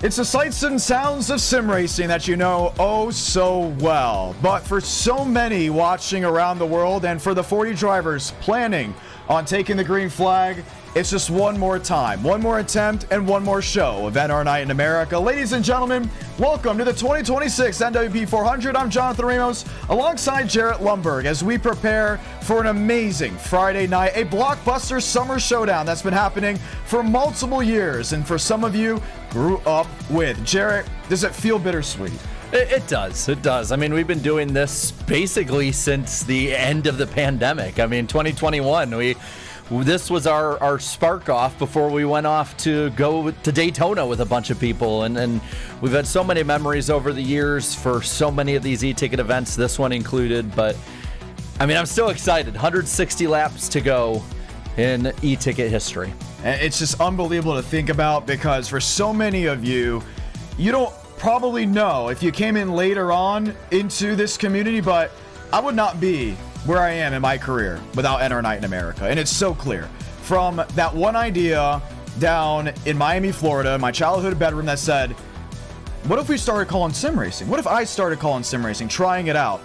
It's the sights and sounds of sim racing that you know oh so well. But for so many watching around the world and for the 40 drivers planning on taking the green flag, it's just one more time, one more attempt, and one more show of NR Night in America. Ladies and gentlemen, welcome to the 2026 NWP 400. I'm Jonathan Ramos alongside Jarrett Lundberg as we prepare for an amazing Friday night, a blockbuster summer showdown that's been happening for multiple years. And for some of you, grew up with. Jarrett, does it feel bittersweet? It does. It does. I mean, we've been doing this basically since the end of the pandemic. I mean, 2021, this was our spark off before we went off to go to Daytona with a bunch of people. And we've had so many memories over the years for so many of these e-ticket events, this one included. But, I mean, I'm still excited. 160 laps to go in e-ticket history. And it's just unbelievable to think about because for so many of you, you don't probably know if you came in later on into this community, but I would not be where I am in my career without NR Night in America. And it's so clear. From that one idea down in Miami, Florida, my childhood bedroom that said, what if we started calling sim racing? What if I started calling sim racing, trying it out?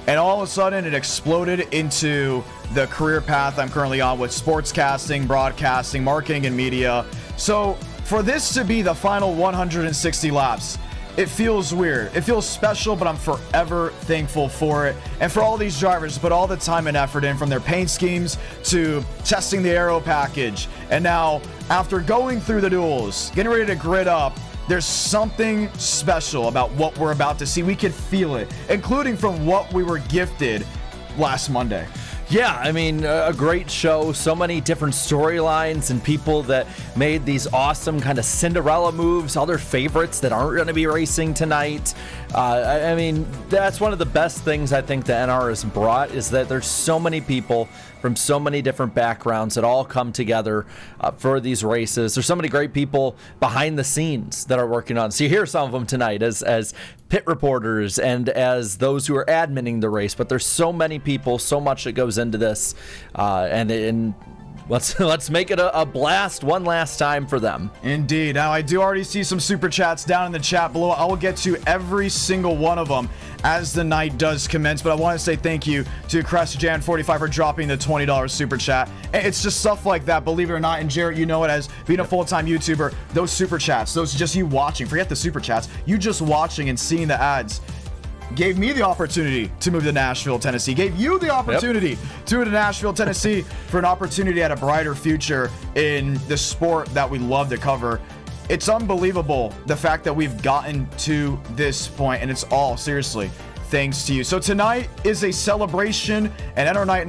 And all of a sudden it exploded into the career path I'm currently on with sportscasting, broadcasting, marketing, and media. So for this to be the final 160 laps, it feels weird. It feels special, but I'm forever thankful for it. And for all these drivers to put all the time and effort in, from their paint schemes to testing the aero package. And now, after going through the duels, getting ready to grid up, there's something special about what we're about to see. We can feel it, including from what we were gifted last Monday. Yeah, I mean, a great show, so many different storylines and people that made these awesome kind of Cinderella moves, other favorites that aren't going to be racing tonight. I mean, that's one of the best things I think the NR has brought, is that there's so many people from so many different backgrounds that all come together for these races. There's so many great people behind the scenes that are working on. So you hear some of them tonight as pit reporters and as those who are adminning the race, but there's so many people, so much that goes into this, and let's make it a blast one last time for them. Indeed. Now I do already see some super chats down in the chat below. I will get to every single one of them as the night does commence, but I want to say thank you to CrestJan45 for dropping the $20 super chat. It's just stuff like that, believe it or not. And Jarrett, you know it, as being a full-time YouTuber, those super chats, those just you watching, forget the super chats, you just watching and seeing the ads gave me the opportunity to move to Nashville, Tennessee. Gave you the opportunity to move to Nashville, Tennessee for an opportunity at a brighter future in the sport that we love to cover. It's unbelievable the fact that we've gotten to this point, and it's all, seriously, thanks to you. So tonight is a celebration, and NR Night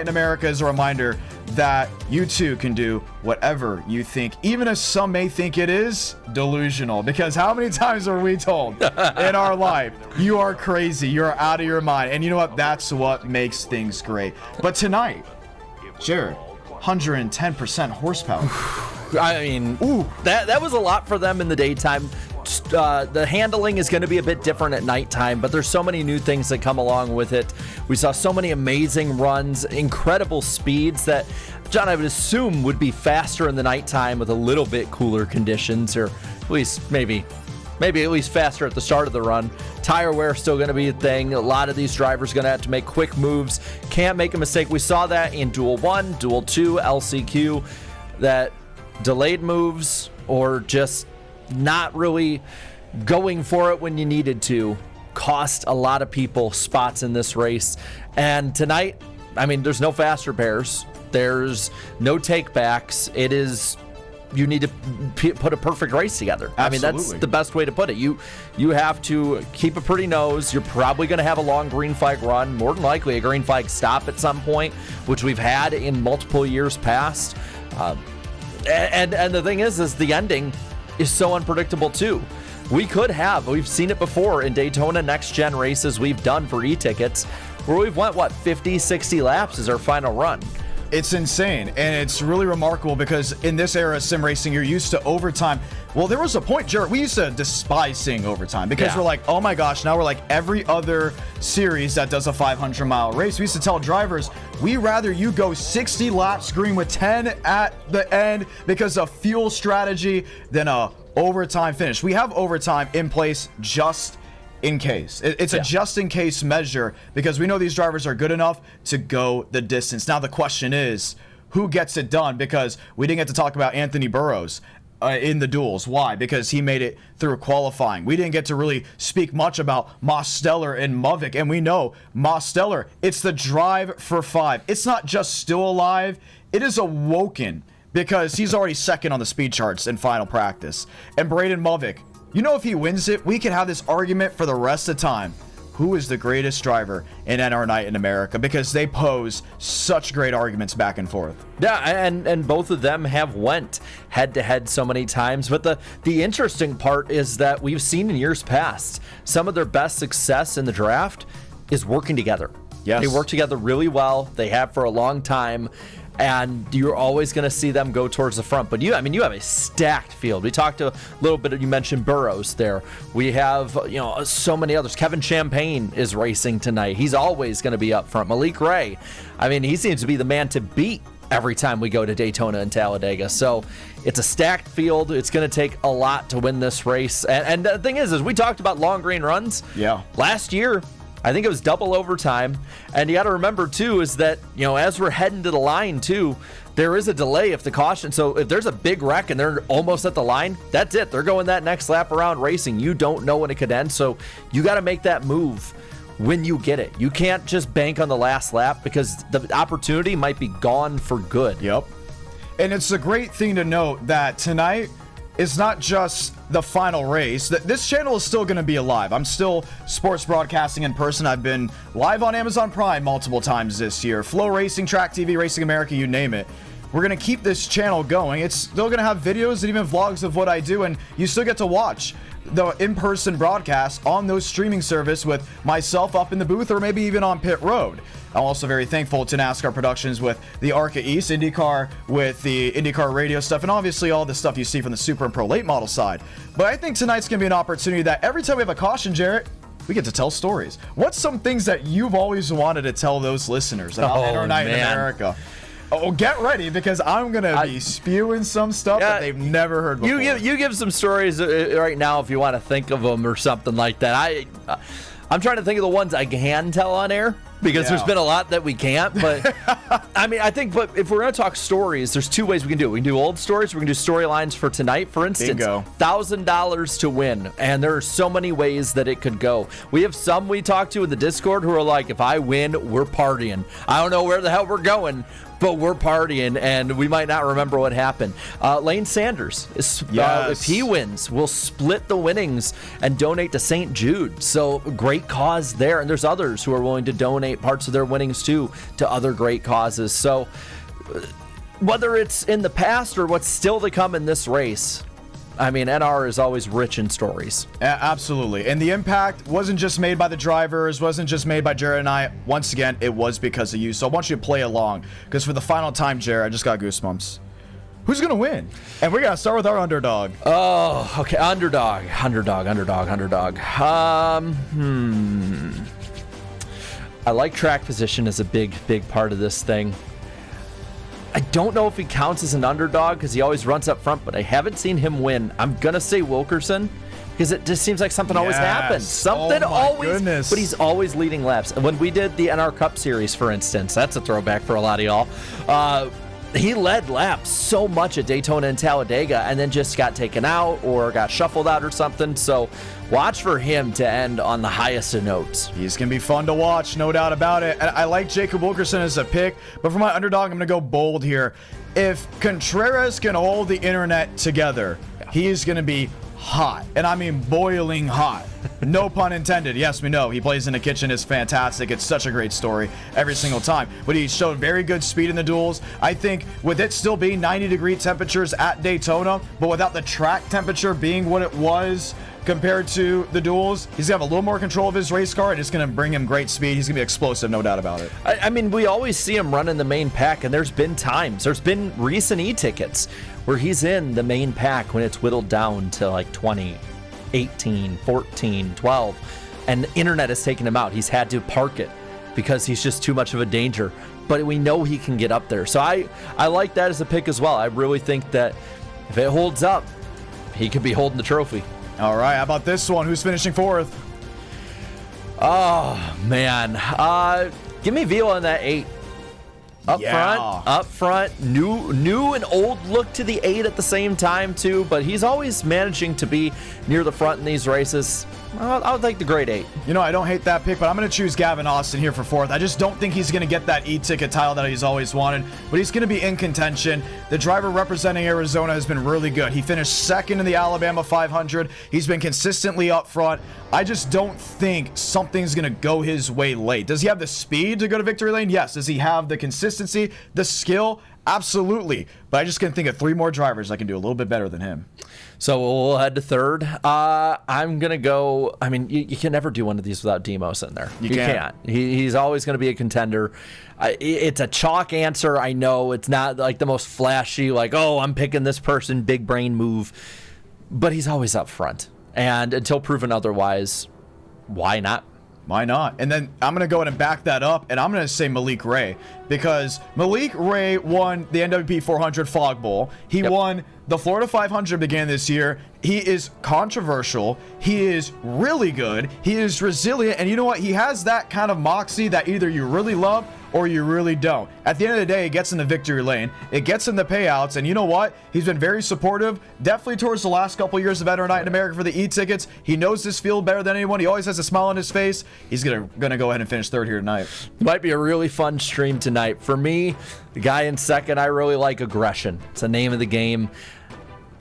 in America is a reminder that you too can do whatever you think, even if some may think it is delusional. Because how many times are we told in our life, you are crazy, you're out of your mind? And you know what? That's what makes things great. But tonight, Jared, 110% horsepower. I mean, that was a lot for them in the daytime. The handling is going to be a bit different at nighttime, but there's so many new things that come along with it. We saw so many amazing runs, incredible speeds that, John, I would assume would be faster in the nighttime with a little bit cooler conditions, or at least maybe at least faster at the start of the run. Tire wear is still going to be a thing. A lot of these drivers are going to have to make quick moves. Can't make a mistake. We saw that in Duel 1, Duel 2, LCQ, that delayed moves or just not really going for it when you needed to cost a lot of people spots in this race. And tonight, I mean, there's no fast repairs. There's no takebacks. It is, you need to put a perfect race together. Absolutely. I mean, that's the best way to put it. You have to keep a pretty nose. You're probably going to have a long green flag run, more than likely a green flag stop at some point, which we've had in multiple years past. And the thing is the ending is so unpredictable too. We've seen it before in Daytona next gen races we've done for e-tickets, where we've went 50, 60 laps as our final run. It's insane, and it's really remarkable because in this era of sim racing, you're used to overtime. Well, there was a point, Jarrett, we used to despise seeing overtime because we're like, oh my gosh, now we're like every other series that does a 500-mile race. We used to tell drivers, we rather you go 60 laps green with 10 at the end because of fuel strategy than a overtime finish. We have overtime in place just in case. It's a just in case measure because we know these drivers are good enough to go the distance. Now the question is, who gets it done? Because we didn't get to talk about Anthony Burrows in the duels. Why? Because he made it through qualifying. We didn't get to really speak much about Mosteller and Movic, and we know Mosteller, it's the drive for 5. It's not just still alive, it is awoken because he's already second on the speed charts in final practice. And Braden Movic, you know, if he wins it, we could have this argument for the rest of time. Who is the greatest driver in NR Night in America? Because they pose such great arguments back and forth. Yeah, and both of them have went head-to-head so many times. But the interesting part is that we've seen in years past, some of their best success in the draft is working together. Yes. They work together really well. They have for a long time. And you're always going to see them go towards the front. But you have a stacked field. We talked a little bit, you mentioned Burrows there. We have, so many others. Kevin Champagne is racing tonight. He's always going to be up front. Malik Ray, he seems to be the man to beat every time we go to Daytona and Talladega. So it's a stacked field. It's going to take a lot to win this race. And the thing is we talked about long green runs. Yeah. Last year, I think it was double overtime. And you got to remember, too, is that, as we're heading to the line, too, there is a delay if the caution. So if there's a big wreck and they're almost at the line, that's it. They're going that next lap around racing. You don't know when it could end. So you got to make that move when you get it. You can't just bank on the last lap because the opportunity might be gone for good. Yep. And it's a great thing to note that tonight, it's not just the final race. This channel is still going to be alive. I'm still sports broadcasting in person. I've been live on Amazon Prime multiple times this year. Flow Racing, Track TV, Racing America, you name it. We're going to keep this channel going. It's still going to have videos and even vlogs of what I do, and you still get to watch the in-person broadcast on those streaming service with myself up in the booth or maybe even on pit road. I'm also very thankful to NASCAR Productions with the ARCA East, IndyCar with the IndyCar radio stuff, and obviously all the stuff you see from the Super and Pro late model side. But I think tonight's going to be an opportunity that every time we have a caution, Jarrett, we get to tell stories. What's some things that you've always wanted to tell those listeners about NR Night in America? Oh, get ready because I'm going to be spewing some stuff that they've never heard before. You give some stories right now if you want to think of them or something like that. I'm trying to think of the ones I can tell on air because there's been a lot that we can't. But I think if we're going to talk stories, there's two ways we can do it. We can do old stories. We can do storylines for tonight. For instance, $1,000 to win. And there are so many ways that it could go. We have some we talk to in the Discord who are like, if I win, we're partying. I don't know where the hell we're going, but we're partying, and we might not remember what happened. Lane Sanders, if he wins, we'll split the winnings and donate to St. Jude. So great cause there, and there's others who are willing to donate parts of their winnings too to other great causes. So whether it's in the past or what's still to come in this race, NR is always rich in stories. Absolutely. And the impact wasn't just made by the drivers, wasn't just made by Jared and I. Once again, it was because of you. So I want you to play along because for the final time, Jared, I just got goosebumps. Who's going to win? And we're going to start with our underdog. Oh, okay. Underdog. I like track position as a big part of this thing. I don't know if he counts as an underdog because he always runs up front, but I haven't seen him win. I'm going to say Wilkerson because it just seems like something always happens. But he's always leading laps. And when we did the NR Cup Series, for instance, that's a throwback for a lot of y'all. He led laps so much at Daytona and Talladega and then just got taken out or got shuffled out or something. So watch for him to end on the highest of notes. He's going to be fun to watch, no doubt about it. And I like Jacob Wilkerson as a pick, but for my underdog, I'm going to go bold here. If Contreras can hold the internet together, he is going to be hot. And I mean boiling hot. No pun intended. Yes, we know. He plays in the kitchen. It's fantastic. It's such a great story every single time. But he showed very good speed in the duels. I think with it still being 90-degree temperatures at Daytona, but without the track temperature being what it was compared to the duels, he's going to have a little more control of his race car, and it's going to bring him great speed. He's going to be explosive, no doubt about it. We always see him running the main pack, and there's been recent e-tickets where he's in the main pack when it's whittled down to like 20, 18, 14, 12, and the internet has taken him out. He's had to park it because he's just too much of a danger, but we know he can get up there. So I like that as a pick as well. I really think that if it holds up, he could be holding the trophy. All right, how about this one? Who's finishing 4th? Oh, man. Give me Vila in that 8. Up front, new and old look to the 8 at the same time too, but he's always managing to be near the front in these races. I would like the grade 8. You know, I don't hate that pick, but I'm going to choose Gavin Austin here for 4th. I just don't think he's going to get that e-ticket title that he's always wanted, but he's going to be in contention. The driver representing Arizona has been really good. He finished 2nd in the Alabama 500. He's been consistently up front. I just don't think something's going to go his way late. Does he have the speed to go to victory lane? Yes. Does he have the consistency, the skill? Absolutely. But I just can think of 3 more drivers that can do a little bit better than him. So we'll head to 3rd. I'm going to go, I mean, you can never do one of these without Demos in there. You can't. He's always going to be a contender. It's a chalk answer. I know it's not like the most flashy, like, oh, I'm picking this person, big brain move. But he's always up front. And until proven otherwise, why not? Why not? And then I'm going to go ahead and back that up, and I'm going to say Malik Ray, because Malik Ray won the NWP 400 Fog Bowl. He won the Florida 500 began this year. He is controversial. He is really good. He is resilient. And you know what? He has that kind of moxie that either you really love or you really don't. At the end of the day, it gets in the victory lane. It gets in the payouts. And you know what? He's been very supportive, definitely towards the last couple years of Veteran Night in America for the e-tickets. He knows this field better than anyone. He always has a smile on his face. He's gonna go ahead and finish 3rd here tonight. Might be a really fun stream tonight. For me, the guy in 2nd, I really like aggression. It's the name of the game.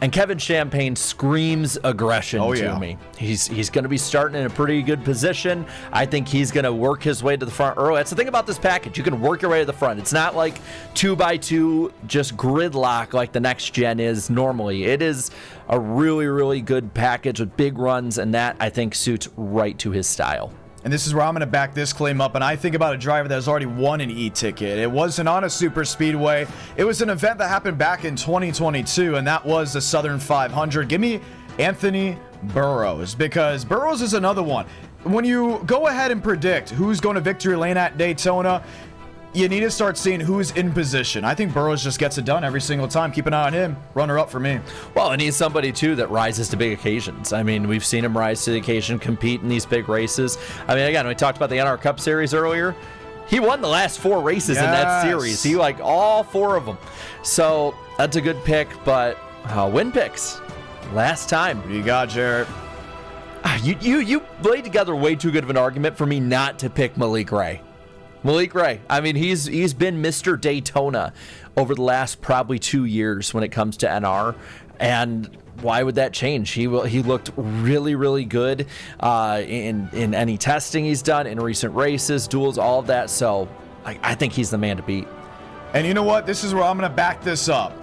And Kevin Champagne screams aggression to me. He's going to be starting in a pretty good position. I think he's going to work his way to the front early. That's the thing about this package. You can work your way to the front. It's not like 2x2, just gridlock like the next gen is normally. It is a really, really good package with big runs, and that, I think, suits right to his style. And this is where I'm going to back this claim up. And I think about a driver that has already won an e-ticket. It wasn't on a super speedway. It was an event that happened back in 2022, and that was the Southern 500. Give me Anthony Burrows, because Burrows is another one. When you go ahead and predict who's going to victory lane at Daytona, you need to start seeing who's in position. I think Burrows just gets it done every single time. Keep an eye on him. Runner up for me. Well, and he's somebody, too, that rises to big occasions. I mean, we've seen him rise to the occasion, compete in these big races. I mean, again, we talked about the NR Cup Series earlier. He won the last 4 races in that series. He liked all 4 of them. So that's a good pick, but win picks. Last time. What do you got, Jarrett? You laid together way too good of an argument for me not to pick Malik Ray. Malik Ray, I mean, he's been Mr. Daytona over the last probably 2 years when it comes to NR, and why would that change? He looked really, really good in any testing he's done, in recent races, duels, all of that, so I think he's the man to beat. And you know what? This is where I'm going to back this up.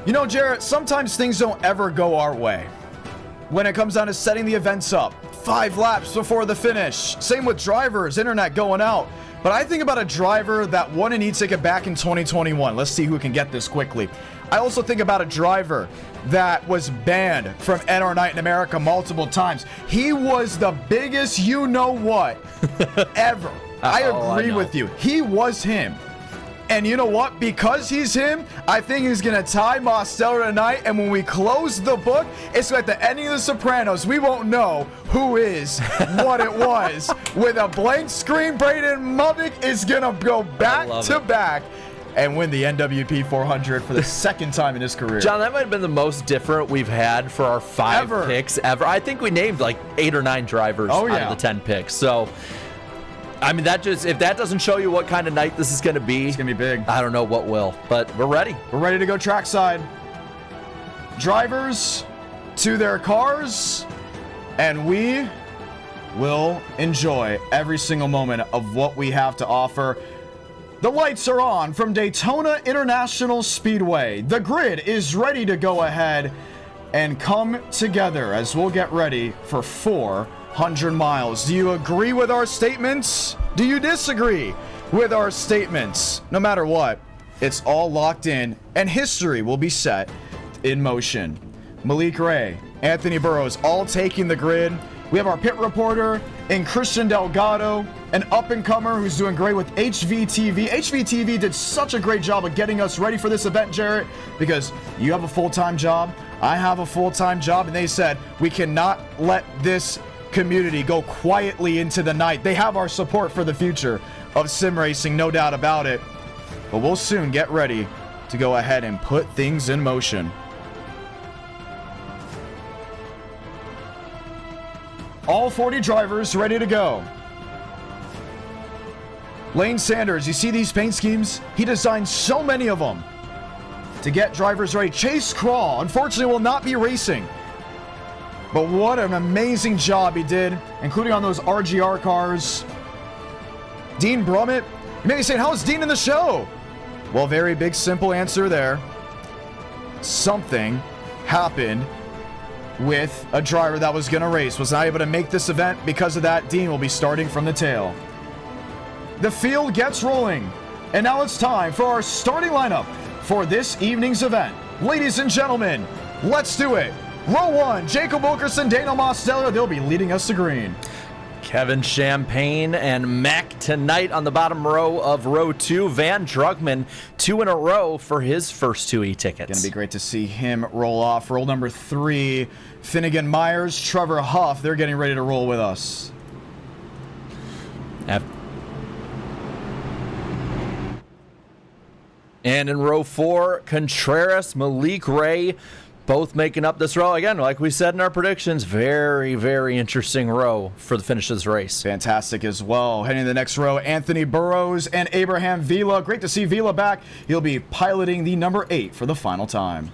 You know, Jarrett, sometimes things don't ever go our way. When it comes down to setting the events up, 5 laps before the finish. Same with drivers, internet going out. But I think about a driver that won an e-ticket back in 2021. Let's see who can get this quickly. I also think about a driver that was banned from NR Night in America multiple times. He was the biggest you-know-what ever. I agree with you. He was him. And you know what? Because he's him, I think he's going to tie Mostello tonight. And when we close the book, it's like the ending of The Sopranos. We won't know who is what it was. With a blank screen, Braden Mubbick is going to go back to back and win the NWP 400 for the 2nd time in his career. John, that might have been the most different we've had for our 5 picks ever. I think we named like 8 or 9 drivers out of the 10 picks. So, I mean, if that doesn't show you what kind of night this is going to be, it's going to be big. I don't know what will, but we're ready. We're ready to go trackside. Drivers to their cars, and we will enjoy every single moment of what we have to offer. The lights are on from Daytona International Speedway. The grid is ready to go ahead and come together as we'll get ready for 400 miles. Do you agree with our statements? Do you disagree with our statements? No matter what, it's all locked in, and history will be set in motion. Malik Ray, Anthony Burrows, all taking the grid. We have our pit reporter in Christian Delgado, an up-and-comer who's doing great with HVTV. HVTV did such a great job of getting us ready for this event, Jarrett, because you have a full-time job. I have a full-time job, and they said, we cannot let this community go quietly into the night. They have our support for the future of sim racing, no doubt about it. But we'll soon get ready to go ahead and put things in motion. All 40 drivers ready to go. Lane Sanders, you see these paint schemes? He designed so many of them to get drivers ready. Chase Crawl, unfortunately, will not be racing. But what an amazing job he did, including on those RGR cars. Dean Brummett, you may be saying, how is Dean in the show? Well, very big, simple answer there. Something happened with a driver that was going to race, was not able to make this event. Because of that, Dean will be starting from the tail. The field gets rolling, and now it's time for our starting lineup for this evening's event. Ladies and gentlemen, let's do it. Row 1, Jacob Wilkerson, Daniel Mosteller, they'll be leading us to green. Kevin Champagne and Mac tonight on the bottom row of row 2. Van Drugman, 2 in a row for his first 2 e-tickets. Going to be great to see him roll off. Roll number 3, Finnegan Myers, Trevor Huff, they're getting ready to roll with us. And in row 4, Contreras, Malik Ray, both making up this row. Again, like we said in our predictions, very, very interesting row for the finish of this race. Fantastic as well. Heading to the next row, Anthony Burrows and Abraham Vila. Great to see Vila back. He'll be piloting the number 8 for the final time.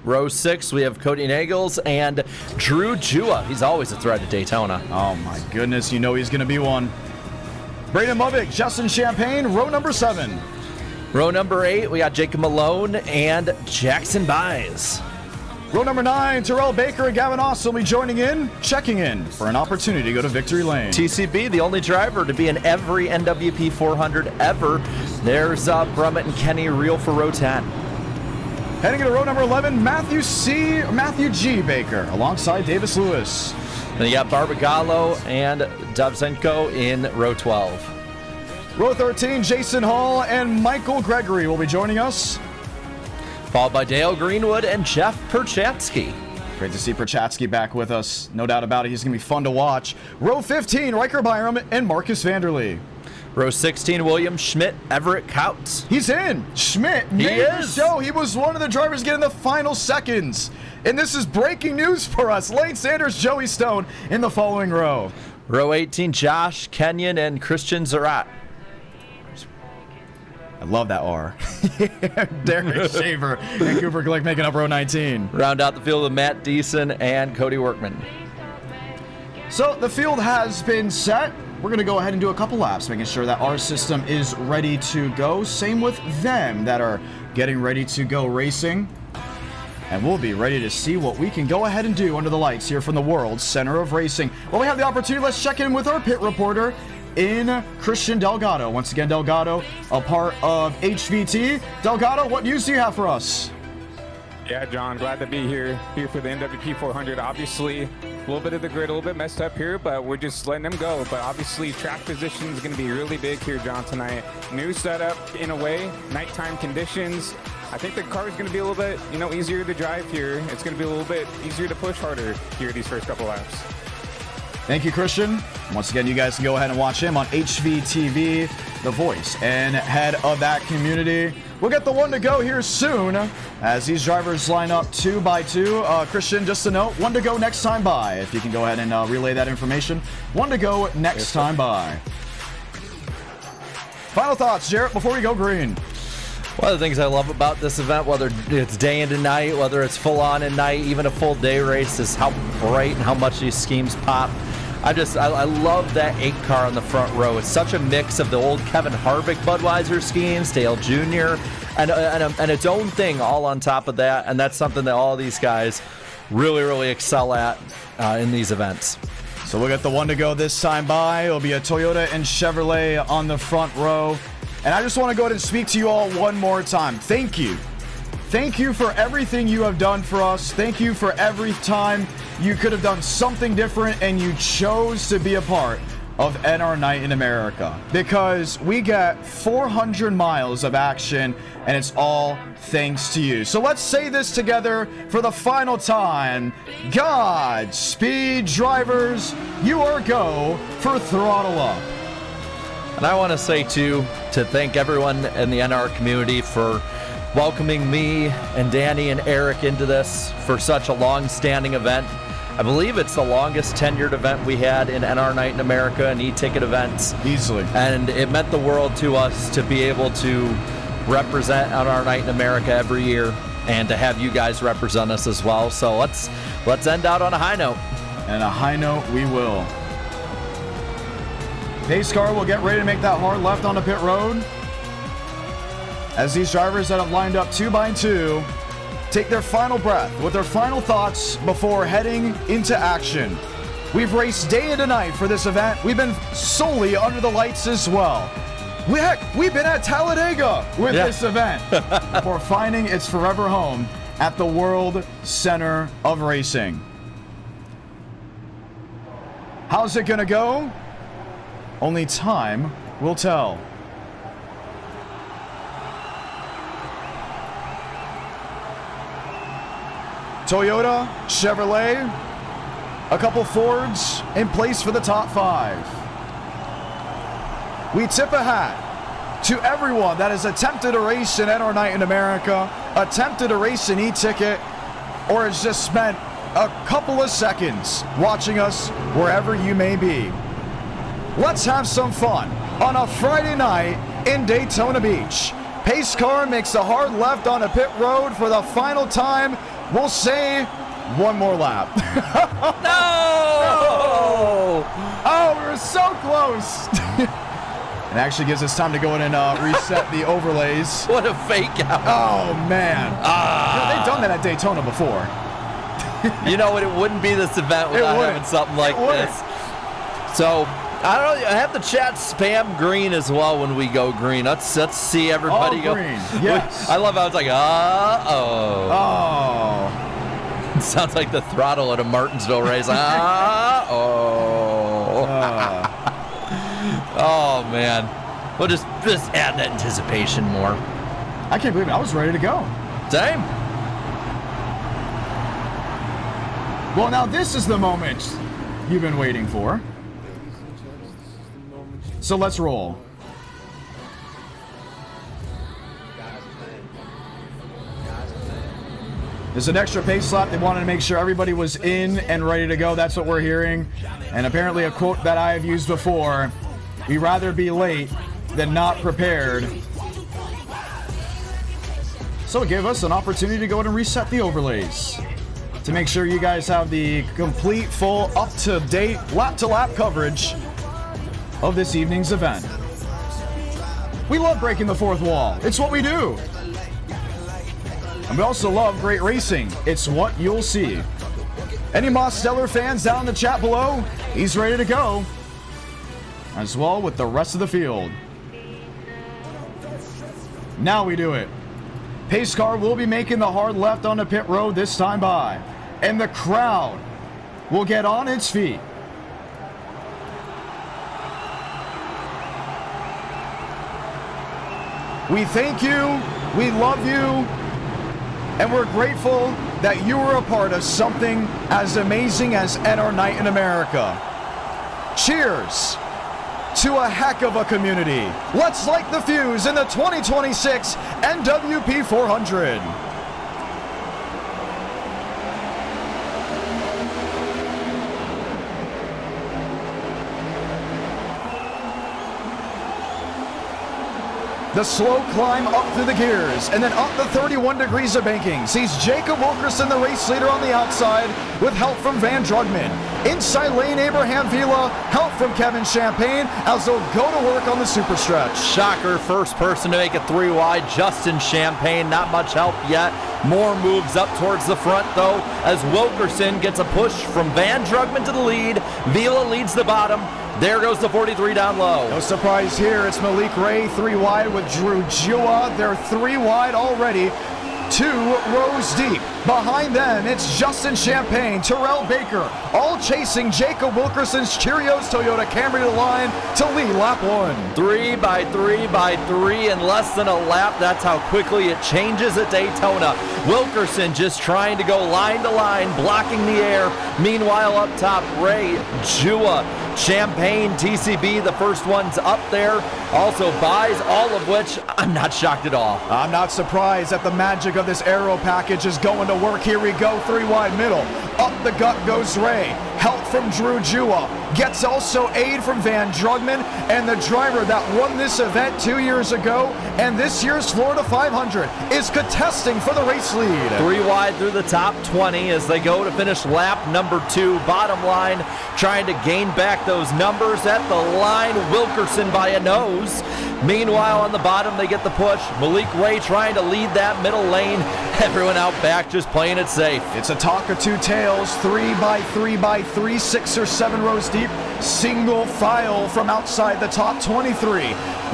Row 6, we have Cody Nagels and Drew Jua. He's always a threat at Daytona. Oh my goodness, you know he's going to be one. Braden Movick, Justin Champagne, row number 7. Row number 8, we got Jacob Malone and Jackson Byes. Row number 9, Terrell Baker and Gavin Austin will be joining in, checking in for an opportunity to go to victory lane. TCB, the only driver to be in every NWP 400 ever. There's Brummett and Kenny Reel for row 10. Heading into row number 11, Matthew G. Baker alongside Davis Lewis. Then you got Barbagallo and Davzenko in row 12. Row 13, Jason Hall and Michael Gregory will be joining us. Followed by Dale Greenwood and Jeff Perchatsky. Great to see Perchatsky back with us. No doubt about it, he's going to be fun to watch. Row 15, Riker Byram and Marcus Vanderlee. Row 16, William Schmidt, Everett Couts. He's in. Schmidt made the show. He was one of the drivers getting the final seconds. And this is breaking news for us. Lane Sanders, Joey Stone in the following row. Row 18, Josh Kenyon and Christian Zarat. I love that R. Derek Shaver and Cooper Glick making up row 19. Round out the field with Matt Deason and Cody Workman. So the field has been set. We're going to go ahead and do a couple laps, making sure that our system is ready to go. Same with them that are getting ready to go racing. And we'll be ready to see what we can go ahead and do under the lights here from the World Center of Racing. While we have the opportunity, let's check in with our pit reporter in Christian Delgado. Once again, Delgado, a part of HVT. Delgado, what news do you have for us? Yeah, John, glad to be here for the NWP 400. Obviously, a little bit of the grid, a little bit messed up here, but we're just letting them go. But obviously, track position is going to be really big here, John, tonight. New setup in a way, nighttime conditions. I think the car is going to be a little bit, easier to drive here. It's going to be a little bit easier to push harder here these first couple laps. Thank you, Christian. Once again, you guys can go ahead and watch him on HVTV, the voice and head of that community. We'll get the one to go here soon as these drivers line up 2 by 2. Christian, just a note, 1 to go next time by. If you can go ahead and relay that information. 1 to go next time by. Final thoughts, Jarrett, before we go green. One of the things I love about this event, whether it's day into night, whether it's full on at night, even a full day race, is how bright and how much these schemes pop. I love that 8 car on the front row. It's such a mix of the old Kevin Harvick Budweiser schemes, Dale Jr., and its own thing all on top of that. And that's something that all these guys really, really excel at in these events. So we'll get the 1 to go this time by. It'll be a Toyota and Chevrolet on the front row. And I just want to go ahead and speak to you all one more time. Thank you. Thank you for everything you have done for us. Thank you for every time you could have done something different and you chose to be a part of NR Night in America, because we get 400 miles of action, and it's all thanks to you. So let's say this together for the final time. Godspeed, drivers. You are go for Throttle Up. And I want to say, too, to thank everyone in the NR community for welcoming me and Danny and Eric into this for such a long-standing event. I believe it's the longest tenured event we had in NR Night in America and e-ticket events. Easily. And it meant the world to us to be able to represent NR Night in America every year and to have you guys represent us as well. So let's end out on a high note. And a high note we will. Pace car will get ready to make that hard left onto pit road, as these drivers that have lined up 2 by 2 take their final breath with their final thoughts before heading into action. We've raced day and night for this event. We've been solely under the lights as well. We've been at Talladega with this event before finding its forever home at the World Center of Racing. How's it gonna go? Only time will tell. Toyota, Chevrolet, a couple Fords in place for the top 5. We tip a hat to everyone that has attempted a race in NR Night in America, attempted a race in e-ticket, or has just spent a couple of seconds watching us wherever you may be. Let's have some fun on a Friday night in Daytona Beach. Pace car makes a hard left on a pit road for the final time. We'll say one more lap. No! Oh, we were so close. It actually gives us time to go in and reset the overlays. What a fake out. Oh, man. They've done that at Daytona before. You know what? It wouldn't be this event without having something like this. So, I don't know. I have the chat spam green as well when we go green. Let's see everybody go green. Yes. I love how it's like, uh-oh. Oh. It sounds like the throttle at a Martinsville race. Oh, man. We'll just add that anticipation more. I can't believe it. I was ready to go. Same. Well, now this is the moment you've been waiting for. So let's roll. There's an extra pace lap. They wanted to make sure everybody was in and ready to go. That's what we're hearing. And apparently a quote that I have used before: we'd rather be late than not prepared. So it gave us an opportunity to go ahead and reset the overlays to make sure you guys have the complete, full, up-to-date, lap-to-lap coverage of this evening's event. We love breaking the fourth wall. It's what we do. And we also love great racing. It's what you'll see. Any Moss Stellar fans down in the chat below? He's ready to go. As well with the rest of the field. Now we do it. Pace car will be making the hard left onto pit road this time by. And the crowd will get on its feet. We thank you, we love you, and we're grateful that you were a part of something as amazing as NR Night in America. Cheers to a heck of a community. Let's light the fuse in the 2026 NWP 400. The slow climb up through the gears, and then up the 31 degrees of banking sees Jacob Wilkerson, the race leader, on the outside with help from Van Drugman. Inside lane, Abraham Vila, help from Kevin Champagne as they'll go to work on the super stretch. Shocker, first person to make it 3 wide, Justin Champagne. Not much help yet. More moves up towards the front, though, as Wilkerson gets a push from Van Drugman to the lead. Vila leads the bottom. There goes the 43 down low. No surprise here. It's Malik Ray 3 wide with Drew Jua. They're 3 wide already. 2 rows deep. Behind them, it's Justin Champagne, Terrell Baker, all chasing Jacob Wilkerson's Cheerios Toyota Camry to the line to lead lap 1. 3 by 3 by 3 in less than a lap. That's how quickly it changes at Daytona. Wilkerson just trying to go line to line, blocking the air. Meanwhile, up top, Ray Jua, Champagne, TCB, the first ones up there. Also buys, all of which I'm not shocked at all. I'm not surprised that the magic of this aero package is going to work. Here we go, 3 wide middle. Up the gut goes Ray. Help from Drew Jua. Gets also aid from Van Drugman, and the driver that won this event 2 years ago and this year's Florida 500 is contesting for the race lead. 3 wide through the top 20 as they go to finish lap number 2. Bottom line, trying to gain back those numbers at the line. Wilkerson by a nose. Meanwhile, on the bottom, they get the push. Malik Ray trying to lead that middle lane. Everyone out back just playing it safe. It's a talk of two tails, 3 by 3 by 3, 6 or 7 rows deep. Single file from outside the top 23.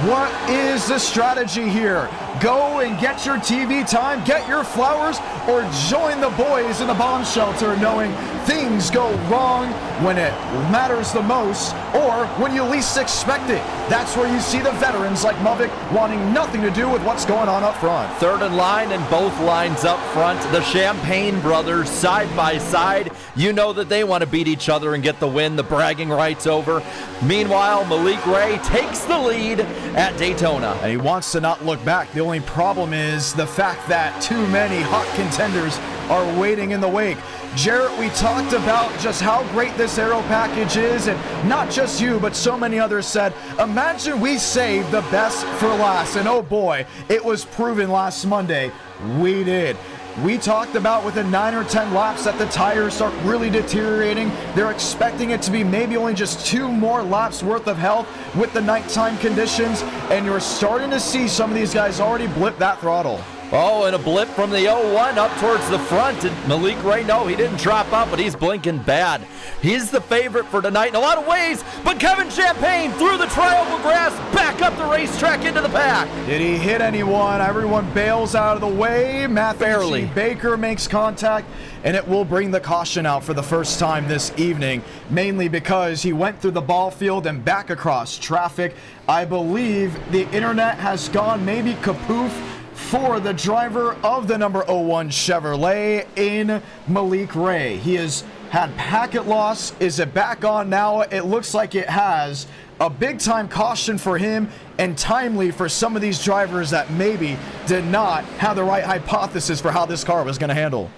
What is the strategy here? Go and get your TV time, get your flowers, or join the boys in the bomb shelter knowing things go wrong when it matters the most or when you least expect it. That's where you see the veterans like Muvik wanting nothing to do with what's going on up front. Third in line and both lines up front. The Champagne brothers side by side. You know that they want to beat each other and get the win. The bragging rights over. Meanwhile, Malik Ray takes the lead at Daytona. And he wants to not look back. The only problem is the fact that too many hot contenders are waiting in the wake. Jarrett, we talked about just how great this aero package is, and not just you, but so many others said, imagine we saved the best for last. And oh boy, it was proven last Monday. We did. We talked about within 9 or 10 laps that the tires start really deteriorating. They're expecting it to be maybe only just 2 more laps worth of health with the nighttime conditions, and you're starting to see some of these guys already blip that throttle. Oh, and a blip from the 0-1 up towards the front. And Malik Ray, no, he didn't drop out, but he's blinking bad. He's the favorite for tonight in a lot of ways, but Kevin Champagne through the trioval grass, back up the racetrack into the pack. Did he hit anyone? Everyone bails out of the way. Matthew G. Baker makes contact, and it will bring the caution out for the first time this evening, mainly because he went through the ball field and back across traffic. I believe the internet has gone maybe kapoof for the driver of the number 01 Chevrolet in Malik Ray. He has had packet loss. Is it back on now? It looks like it has. A big time caution for him and timely for some of these drivers that maybe did not have the right hypothesis for how this car was going to handle.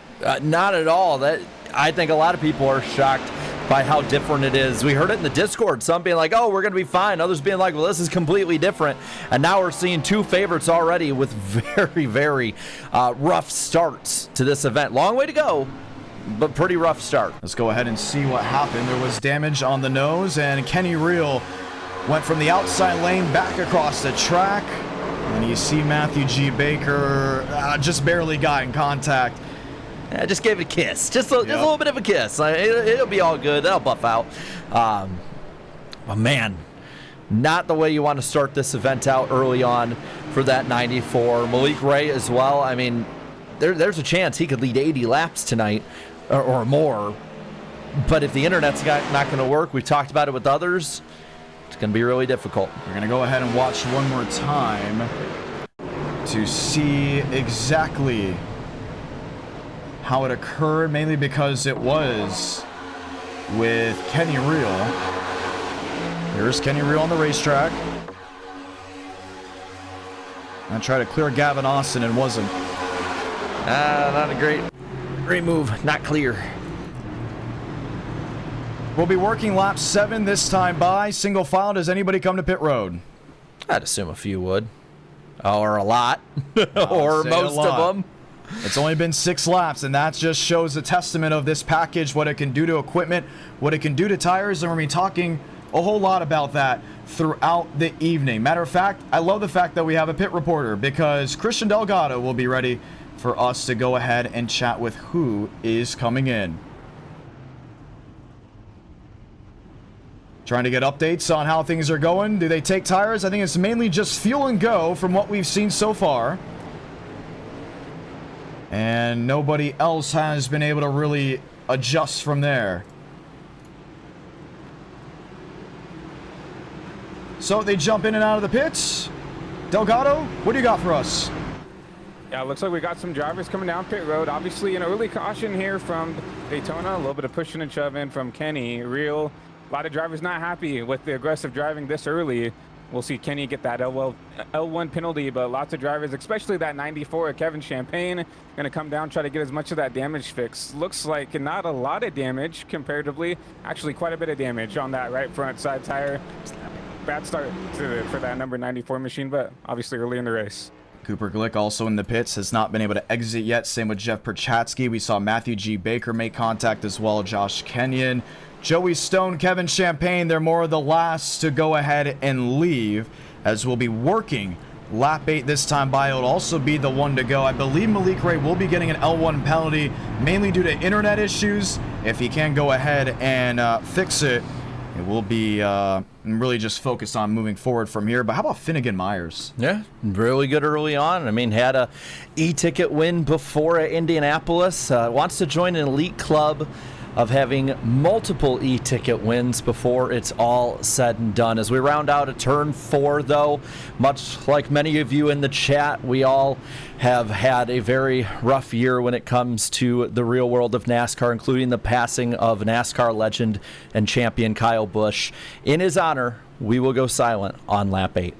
Not at all. I think a lot of people are shocked by how different it is. We heard it in the Discord, some being like, oh, we're going to be fine. Others being like, well, this is completely different. And now we're seeing 2 favorites already with very, very rough starts to this event. Long way to go, but pretty rough start. Let's go ahead and see what happened. There was damage on the nose, and Kenny Reel went from the outside lane back across the track. And you see Matthew G. Baker just barely got in contact. I just gave it a kiss. Just a little bit of a kiss. It'll be all good. That'll buff out. But man, not the way you want to start this event out early on for that 94. Malik Ray as well. I mean, there's a chance he could lead 80 laps tonight or more. But if the internet's not going to work, we've talked about it with others, it's going to be really difficult. We're going to go ahead and watch one more time to see exactly how it occurred, mainly because it was with Kenny Reel. Here's Kenny Reel on the racetrack. I tried to clear Gavin Austin and wasn't. Not a great move. Not clear. We'll be working lap 7 this time by single file. Does anybody come to pit road? I'd assume a few would. Or a lot. Or most of them. It's only been 6 laps, and that just shows a testament of this package, what it can do to equipment, what it can do to tires, and we're going to be talking a whole lot about that throughout the evening. Matter of fact, I love the fact that we have a pit reporter, because Christian Delgado will be ready for us to go ahead and chat with who is coming in. Trying to get updates on how things are going. Do they take tires? I think it's mainly just fuel and go from what we've seen so far. And nobody else has been able to really adjust from there. So they jump in and out of the pits. Delgado, what do you got for us? Yeah, it looks like we got some drivers coming down pit road. Obviously, an early caution here from Daytona. A little bit of pushing and shoving from Kenny. A lot of drivers not happy with the aggressive driving this early. We'll see Kenny get that L1 penalty, but lots of drivers, especially that 94 Kevin Champagne, going to come down, try to get as much of that damage fixed. Looks like not a lot of damage comparatively. Actually, quite a bit of damage on that right front side tire. Bad start for that number 94 machine, but obviously early in the race. Cooper Glick also in the pits, has not been able to exit yet. Same with Jeff Perchatsky. We saw Matthew G. Baker make contact as well. Josh Kenyon, Joey Stone, Kevin Champagne, they're more of the last to go ahead and leave, as we'll be working lap 8 this time by. It'll also be the one to go. I believe Malik Ray will be getting an L1 penalty, mainly due to internet issues. If he can go ahead and fix it, it will be really just focused on moving forward from here. But how about Finnegan Myers? Yeah, really good early on. I mean, had a e-ticket win before at Indianapolis. Wants to join an elite club of having multiple e-ticket wins before it's all said and done. As we round out a turn 4, though, much like many of you in the chat, we all have had a very rough year when it comes to the real world of NASCAR, including the passing of NASCAR legend and champion Kyle Busch. In his honor, we will go silent on lap 8.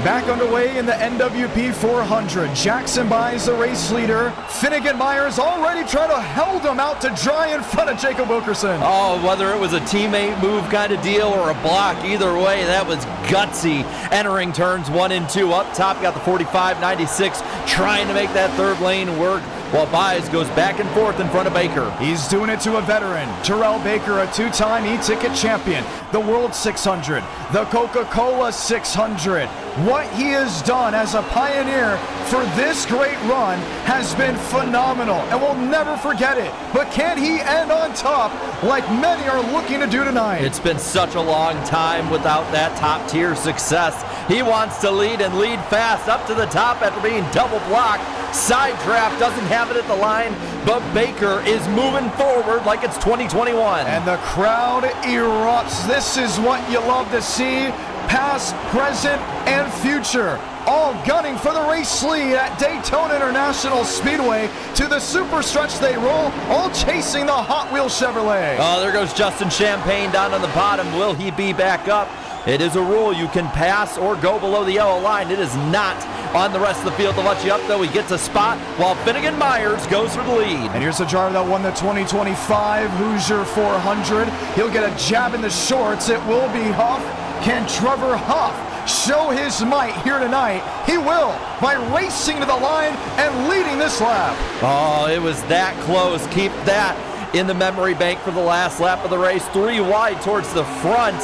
Back underway in the NWP 400. Jackson buys the race leader. Finnegan Myers already trying to hold him out to dry in front of Jacob Wilkerson. Oh, whether it was a teammate move kind of deal or a block, either way, that was gutsy. Entering turns 1 and 2. Up top, got the 45-96, trying to make that third lane work, while Baez goes back and forth in front of Baker. He's doing it to a veteran. Terrell Baker, a 2-time e-ticket champion, the World 600, the Coca-Cola 600. What he has done as a pioneer for this great run has been phenomenal, and we'll never forget it. But can he end on top like many are looking to do tonight? It's been such a long time without that top-tier success. He wants to lead and lead fast up to the top after being double blocked. Side draft doesn't have it at the line, but Baker is moving forward like it's 2021. And the crowd erupts. This is what you love to see. Past, present, and future, all gunning for the race lead at Daytona International Speedway. To the super stretch they roll, all chasing the Hot Wheels Chevrolet. Oh, there goes Justin Champagne down on the bottom. Will he be back up? It is a rule. You can pass or go below the yellow line. It is not on the rest of the field to let you up, though. He gets a spot while Finnegan Myers goes for the lead. And here's the driver that won the 2025 Hoosier 400. He'll get a jab in the shorts. It will be Huff. Can Trevor Huff show his might here tonight? He will, by racing to the line and leading this lap. Oh, it was that close. Keep that in the memory bank for the last lap of the race. 3 wide towards the front,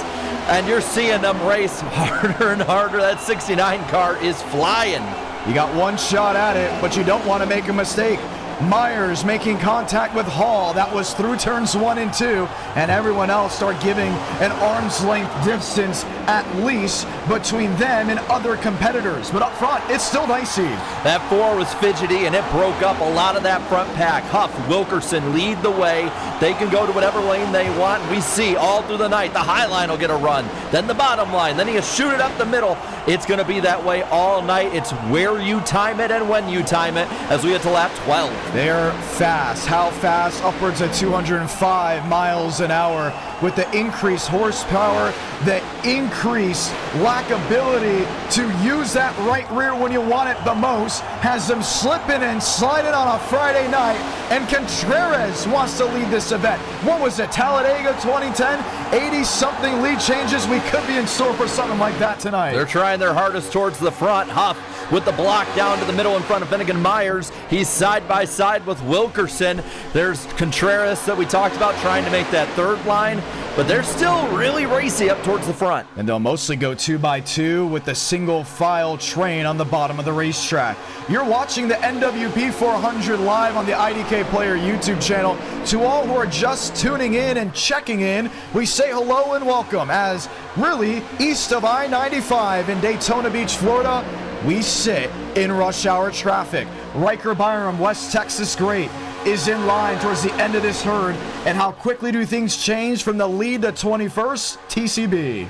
and you're seeing them race harder and harder. That 69 car is flying. You got one shot at it, but you don't want to make a mistake. Myers making contact with Hall. That was through turns 1 and 2, and everyone else start giving an arm's length distance at least between them and other competitors. But up front, it's still dicey. That 4 was fidgety, and it broke up a lot of that front pack. Huff, Wilkerson lead the way. They can go to whatever lane they want. We see all through the night, the high line will get a run, then the bottom line, then he'll shoot it up the middle. It's going to be that way all night. It's where you time it and when you time it as we get to lap 12. They're fast. How fast? Upwards of 205 miles an hour with the increased horsepower, the increased lack ability to use that right rear when you want it the most, has them slipping and sliding on a Friday night, and Contreras wants to lead this event. What was it, Talladega 2010? 80-something lead changes. We could be in store for something like that tonight. They're trying their hardest towards the front. Huff with the block down to the middle in front of Finnegan Myers. He's side by side with Wilkerson. There's Contreras that we talked about trying to make that third line, but they're still really racy up towards the front. And they'll mostly go 2 by 2 with the single file train on the bottom of the racetrack. You're watching the NWP 400 live on the IDK Player YouTube channel. To all who are just tuning in and checking in, we say hello and welcome as really east of I-95 in Daytona Beach, Florida, we sit in rush hour traffic. Riker Byram, West Texas great, is in line towards the end of this herd. And how quickly do things change from the lead to 21st? TCB.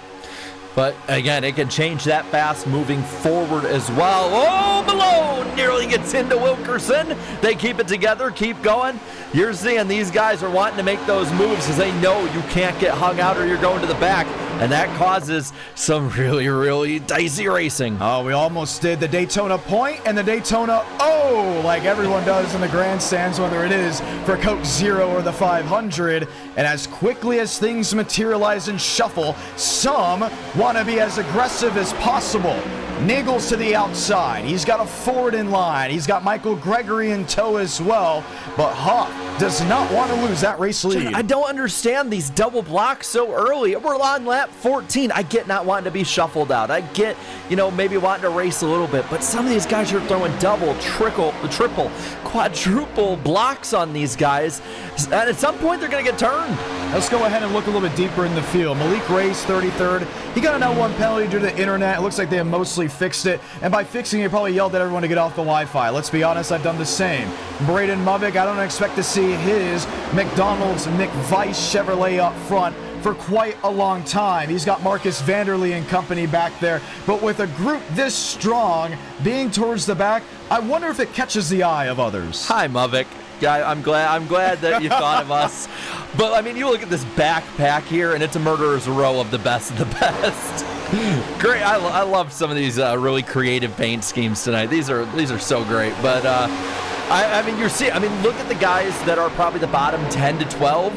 But again, it can change that fast moving forward as well. Oh, Malone nearly gets into Wilkerson. They keep it together, keep going. You're seeing these guys are wanting to make those moves because they know you can't get hung out or you're going to the back. And that causes some really, really dicey racing. Oh, we almost did the Daytona point and the Daytona O, like everyone does in the grandstands, whether it is for Coke Zero or the 500. And as quickly as things materialize and shuffle, some want to be as aggressive as possible. Niggles to the outside. He's got a Ford in line. He's got Michael Gregory in tow as well. But Huff does not want to lose that race lead. I don't understand these double blocks so early. We're on lap 14. I get not wanting to be shuffled out. I get, maybe wanting to race a little bit. But some of these guys are throwing double, triple, quadruple blocks on these guys. And at some point, they're going to get turned. Let's go ahead and look a little bit deeper in the field. Malik Ray's 33rd. He got an L1 penalty due to the internet. It looks like they have mostly fixed it. And by fixing it, he probably yelled at everyone to get off the Wi-Fi. Let's be honest, I've done the same. Braden Movick, I don't expect to see his McDonald's McVice Chevrolet up front for quite a long time. He's got Marcus Vanderlee and company back there. But with a group this strong being towards the back, I wonder if it catches the eye of others. Hi, Movick. Yeah, I'm glad that you thought of us. But, I mean, you look at this backpack here, and it's a murderer's row of the best of the best. Great. I love some of these really creative paint schemes tonight. These are so great. But, I mean, look at the guys that are probably the bottom 10 to 12.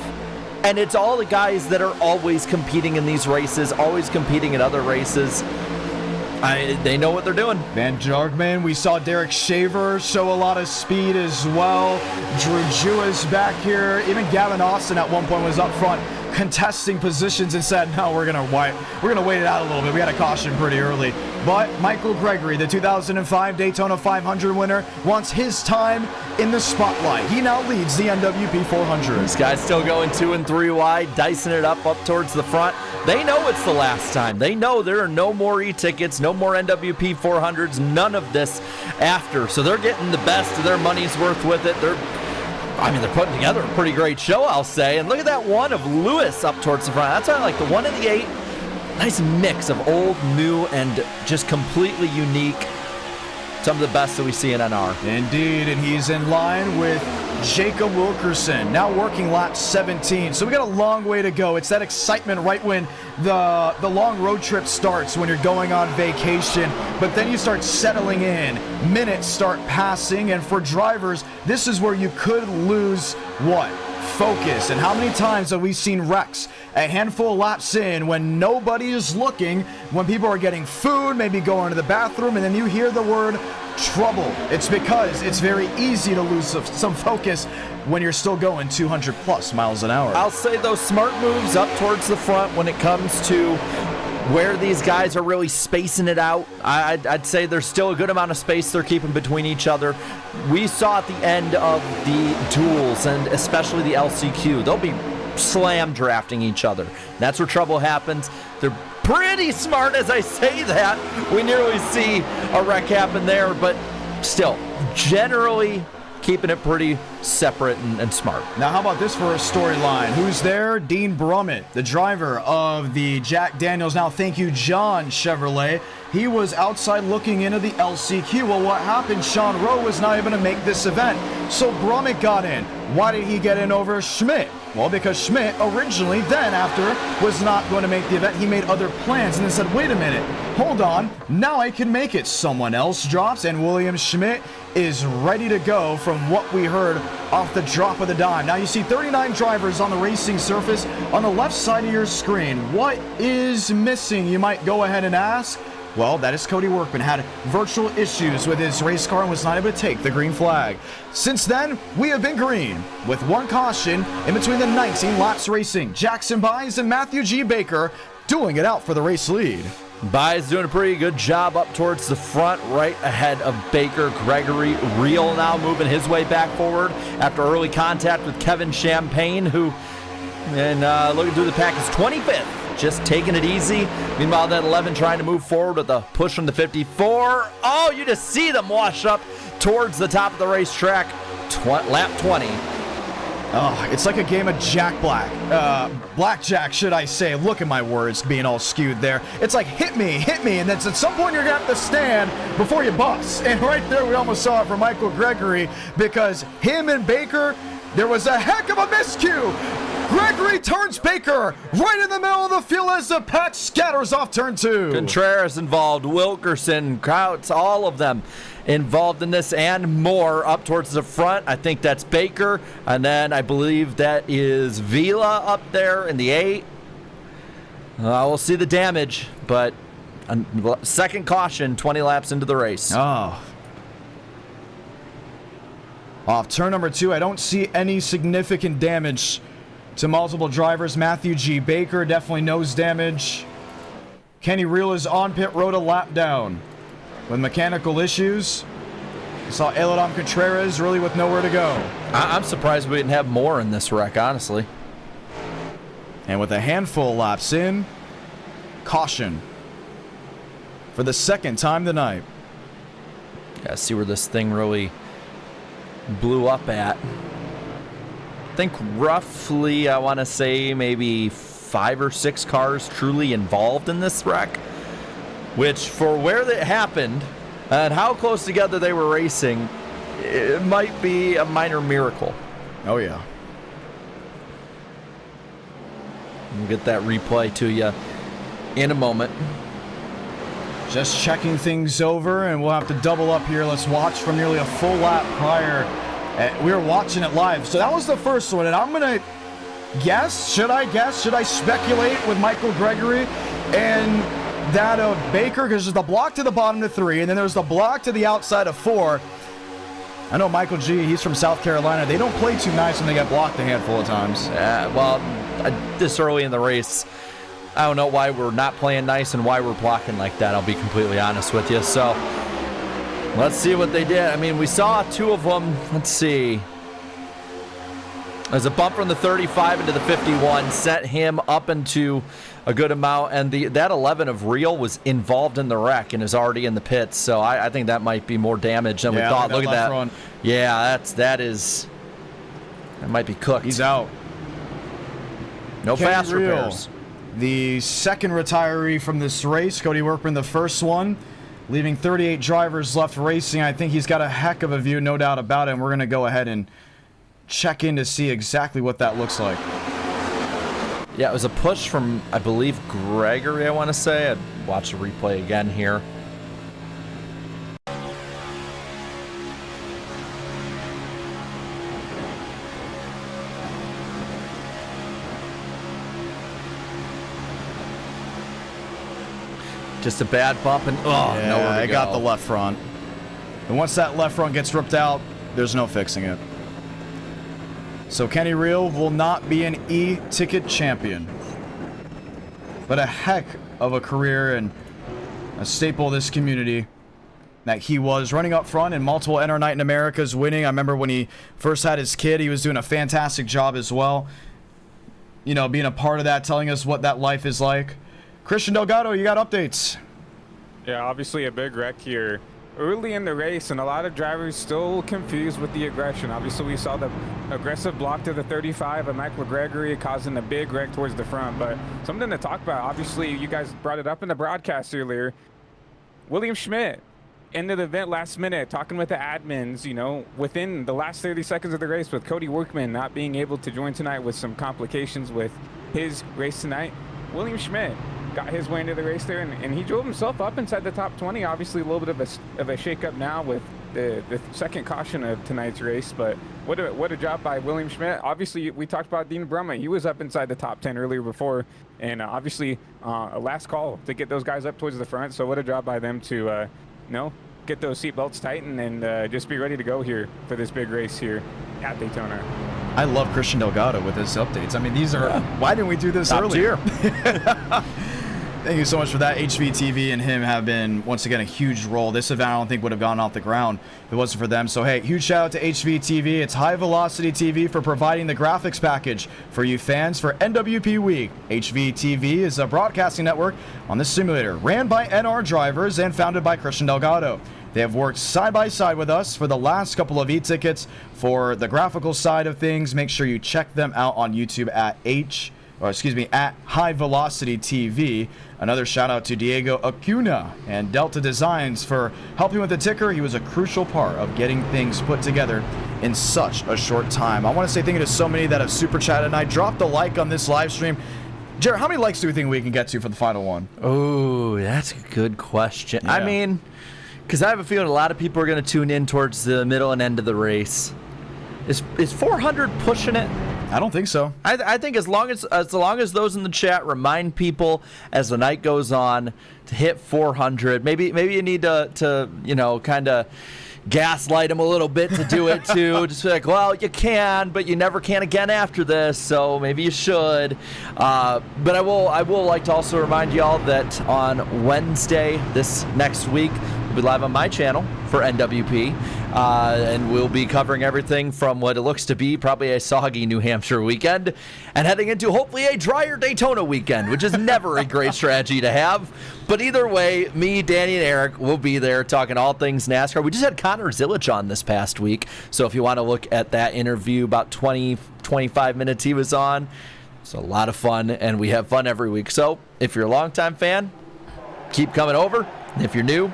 And it's all the guys that are always competing in these races, always competing in other races. They know what they're doing. Van Jargman, we saw Derek Shaver show a lot of speed as well. Drew Jewis back here. Even Gavin Austin at one point was up front contesting positions and said, no, we're gonna wait it out a little bit. We had a caution pretty early. But Michael Gregory, the 2005 Daytona 500 winner, wants his time in the spotlight. He now leads the NWP 400. This guy's still going 2 and 3 wide, dicing it up towards the front. They know it's the last time. They know there are no more e-tickets, no more NWP 400s, none of this after. So they're getting the best of their money's worth with it. They're putting together a pretty great show, I'll say. And look at that one of Lewis up towards the front. That's why I like the 1 and the 8. Nice mix of old, new, and just completely unique some of the best that we see in NR. Indeed, and he's in line with Jacob Wilkerson, now working lap 17. So we got a long way to go. It's that excitement right when the long road trip starts, when you're going on vacation, but then you start settling in. Minutes start passing, and for drivers, this is where you could lose what? Focus. And how many times have we seen wrecks a handful of laps in when nobody is looking, when people are getting food, maybe going to the bathroom, and then you hear the word trouble? It's because it's very easy to lose some focus when you're still going 200 plus miles an hour. I'll say those smart moves up towards the front when it comes to where these guys are really spacing it out. I'd say there's still a good amount of space they're keeping between each other. We saw at the end of the duels, and especially the LCQ, they'll be slam drafting each other. That's where trouble happens. They're pretty smart as I say that. We nearly see a wreck happen there, but still, generally keeping it pretty separate and smart. Now, how about this for a storyline? Who's there? Dean Brummett, the driver of the Jack Daniels. Now, thank you, John Chevrolet. He was outside looking into the LCQ. Well, what happened? Sean Rowe was not able to make this event, so Brummett got in. Why did he get in over Schmidt? Well, because Schmidt originally, then after, was not going to make the event. He made other plans and then said, wait a minute, hold on, now I can make it. Someone else drops, and William Schmidt is ready to go from what we heard off the drop of the dime. Now you see 39 drivers on the racing surface on the left side of your screen. What is missing, you might go ahead and ask? Well, that is Cody Workman. Had virtual issues with his race car and was not able to take the green flag. Since then, we have been green, with one caution in between the 19 laps racing. Jackson Byes and Matthew G. Baker doing it out for the race lead. Byes doing a pretty good job up towards the front, right ahead of Baker. Gregory Reel now moving his way back forward after early contact with Kevin Champagne, who, and looking through the pack, is 25th. Just taking it easy. Meanwhile, that 11 trying to move forward with a push from the 54. Oh, you just see them wash up towards the top of the racetrack. Lap 20. Oh, it's like a game of blackjack, should I say. Look at my words being all skewed there. It's like hit me, and then at some point you're going to have to stand before you bust. And right there we almost saw it from Michael Gregory, because him and Baker, there was a heck of a miscue. Gregory turns Baker right in the middle of the field as the pack scatters off turn 2. Contreras involved, Wilkerson, Krauts, all of them involved in this and more up towards the front. I think that's Baker, and then I believe that is Vila up there in the 8. We'll see the damage, but second caution 20 laps into the race. Oh. Off turn number 2, I don't see any significant damage to multiple drivers. Matthew G. Baker, definitely nose damage. Kenny Reel is on pit road, a lap down with mechanical issues. We saw Elodam Contreras really with nowhere to go. I'm surprised we didn't have more in this wreck, honestly. And with a handful of laps in, caution for the second time tonight. Gotta see where this thing really blew up at. I think roughly, I want to say maybe 5 or 6 cars truly involved in this wreck, which for where it happened and how close together they were racing, it might be a minor miracle. Oh yeah. We'll get that replay to you in a moment. Just checking things over, and we'll have to double up here. Let's watch from nearly a full lap prior. We were watching it live. So that was the first one, and I'm going to guess. Should I speculate with Michael Gregory and that of Baker? Because there's the block to the bottom to 3, and then there's the block to the outside of 4. I know Michael G., he's from South Carolina. They don't play too nice when they get blocked a handful of times. Well, this early in the race, I don't know why we're not playing nice and why we're blocking like that, I'll be completely honest with you. So let's see what they did. I mean, we saw 2 of them. Let's see. There's a bump from the 35 into the 51, set him up into a good amount, and that 11 of Reel was involved in the wreck and is already in the pits. So I think that might be more damage than we thought. Look at that. Front. Yeah, that might be cooked. He's out. No Kenny fast Reel, repairs. the second retiree from this race. Cody Workman, the first one. leaving 38 drivers left racing. I think he's got a heck of a view, no doubt about it, and we're going to go ahead and check in to see exactly what that looks like. Yeah, it was a push from, I believe, Gregory, I want to say. I'd watch the replay again here. Just a bad bump and Yeah, nowhere to I go. got the left front. And once that left front gets ripped out, there's no fixing it. So Kenny Reel will not be an e-ticket champion. But a heck of a career and a staple of this community that he was, running up front in multiple NR Night in Americas, winning. I remember when he first had his kid, he was doing a fantastic job as well. You know, being a part of that, telling us what that life is like. Christian Delgado, you got updates? Yeah, obviously a big wreck here early in the race, and a lot of drivers still confused with the aggression. Obviously, we saw the aggressive block to the 35 of Michael Gregory causing a big wreck towards the front, but something to talk about. Obviously, you guys brought it up in the broadcast earlier. William Schmidt ended the event last minute, talking with the admins, you know, within the last 30 seconds of the race, with Cody Workman not being able to join tonight with some complications with his race tonight. William Schmidt got his way into the race there, and he drove himself up inside the top 20. Obviously, a little bit of a shake-up now with the second caution of tonight's race, but what a job by William Schmidt. Obviously, we talked about Dean Brumma. He was up inside the top 10 earlier before, and obviously a last call to get those guys up towards the front. So what a job by them to, you know, get those seatbelts tightened and just be ready to go here for this big race here at Daytona. I love Christian Delgado with his updates. I mean, these are... Why didn't we do this Top earlier? tier. Thank you so much for that. HVTV and him have been, once again, a huge role. This event, I don't think, would have gone off the ground if it wasn't for them. So, hey, huge shout out to HVTV. It's High Velocity TV for providing the graphics package for you fans for NWP Week. HVTV is a broadcasting network on the simulator, ran by NR drivers and founded by Christian Delgado. They have worked side by side with us for the last couple of e-tickets for the graphical side of things. Make sure you check them out on YouTube at High Velocity TV. Another shout out to Diego Acuna and Delta Designs for helping with the ticker. He was a crucial part of getting things put together in such a short time. I want to say thank you to so many that have super chatted tonight. Drop the like on this live stream. Jared, how many likes do we think we can get to for the final one? Oh, that's a good question. Yeah. I mean, because I have a feeling a lot of people are going to tune in towards the middle and end of the race. Is 400 pushing it? I don't think so. I think as long as those in the chat remind people as the night goes on to hit 400, maybe you need to you know, kind of gaslight them a little bit to do it too. Just be like, well, you can, but you never can again after this, so maybe you should. But I will like to also remind y'all that on Wednesday this next week, we'll be live on my channel for NWP. And we'll be covering everything from what it looks to be probably a soggy New Hampshire weekend and heading into hopefully a drier Daytona weekend, which is never a great strategy to have. But either way, me, Danny, and Eric will be there talking all things NASCAR. We just had Connor Zilic on this past week, so if you want to look at that interview, about 20-25 minutes he was on. It's a lot of fun, and we have fun every week. So if you're a longtime fan, keep coming over. And if you're new,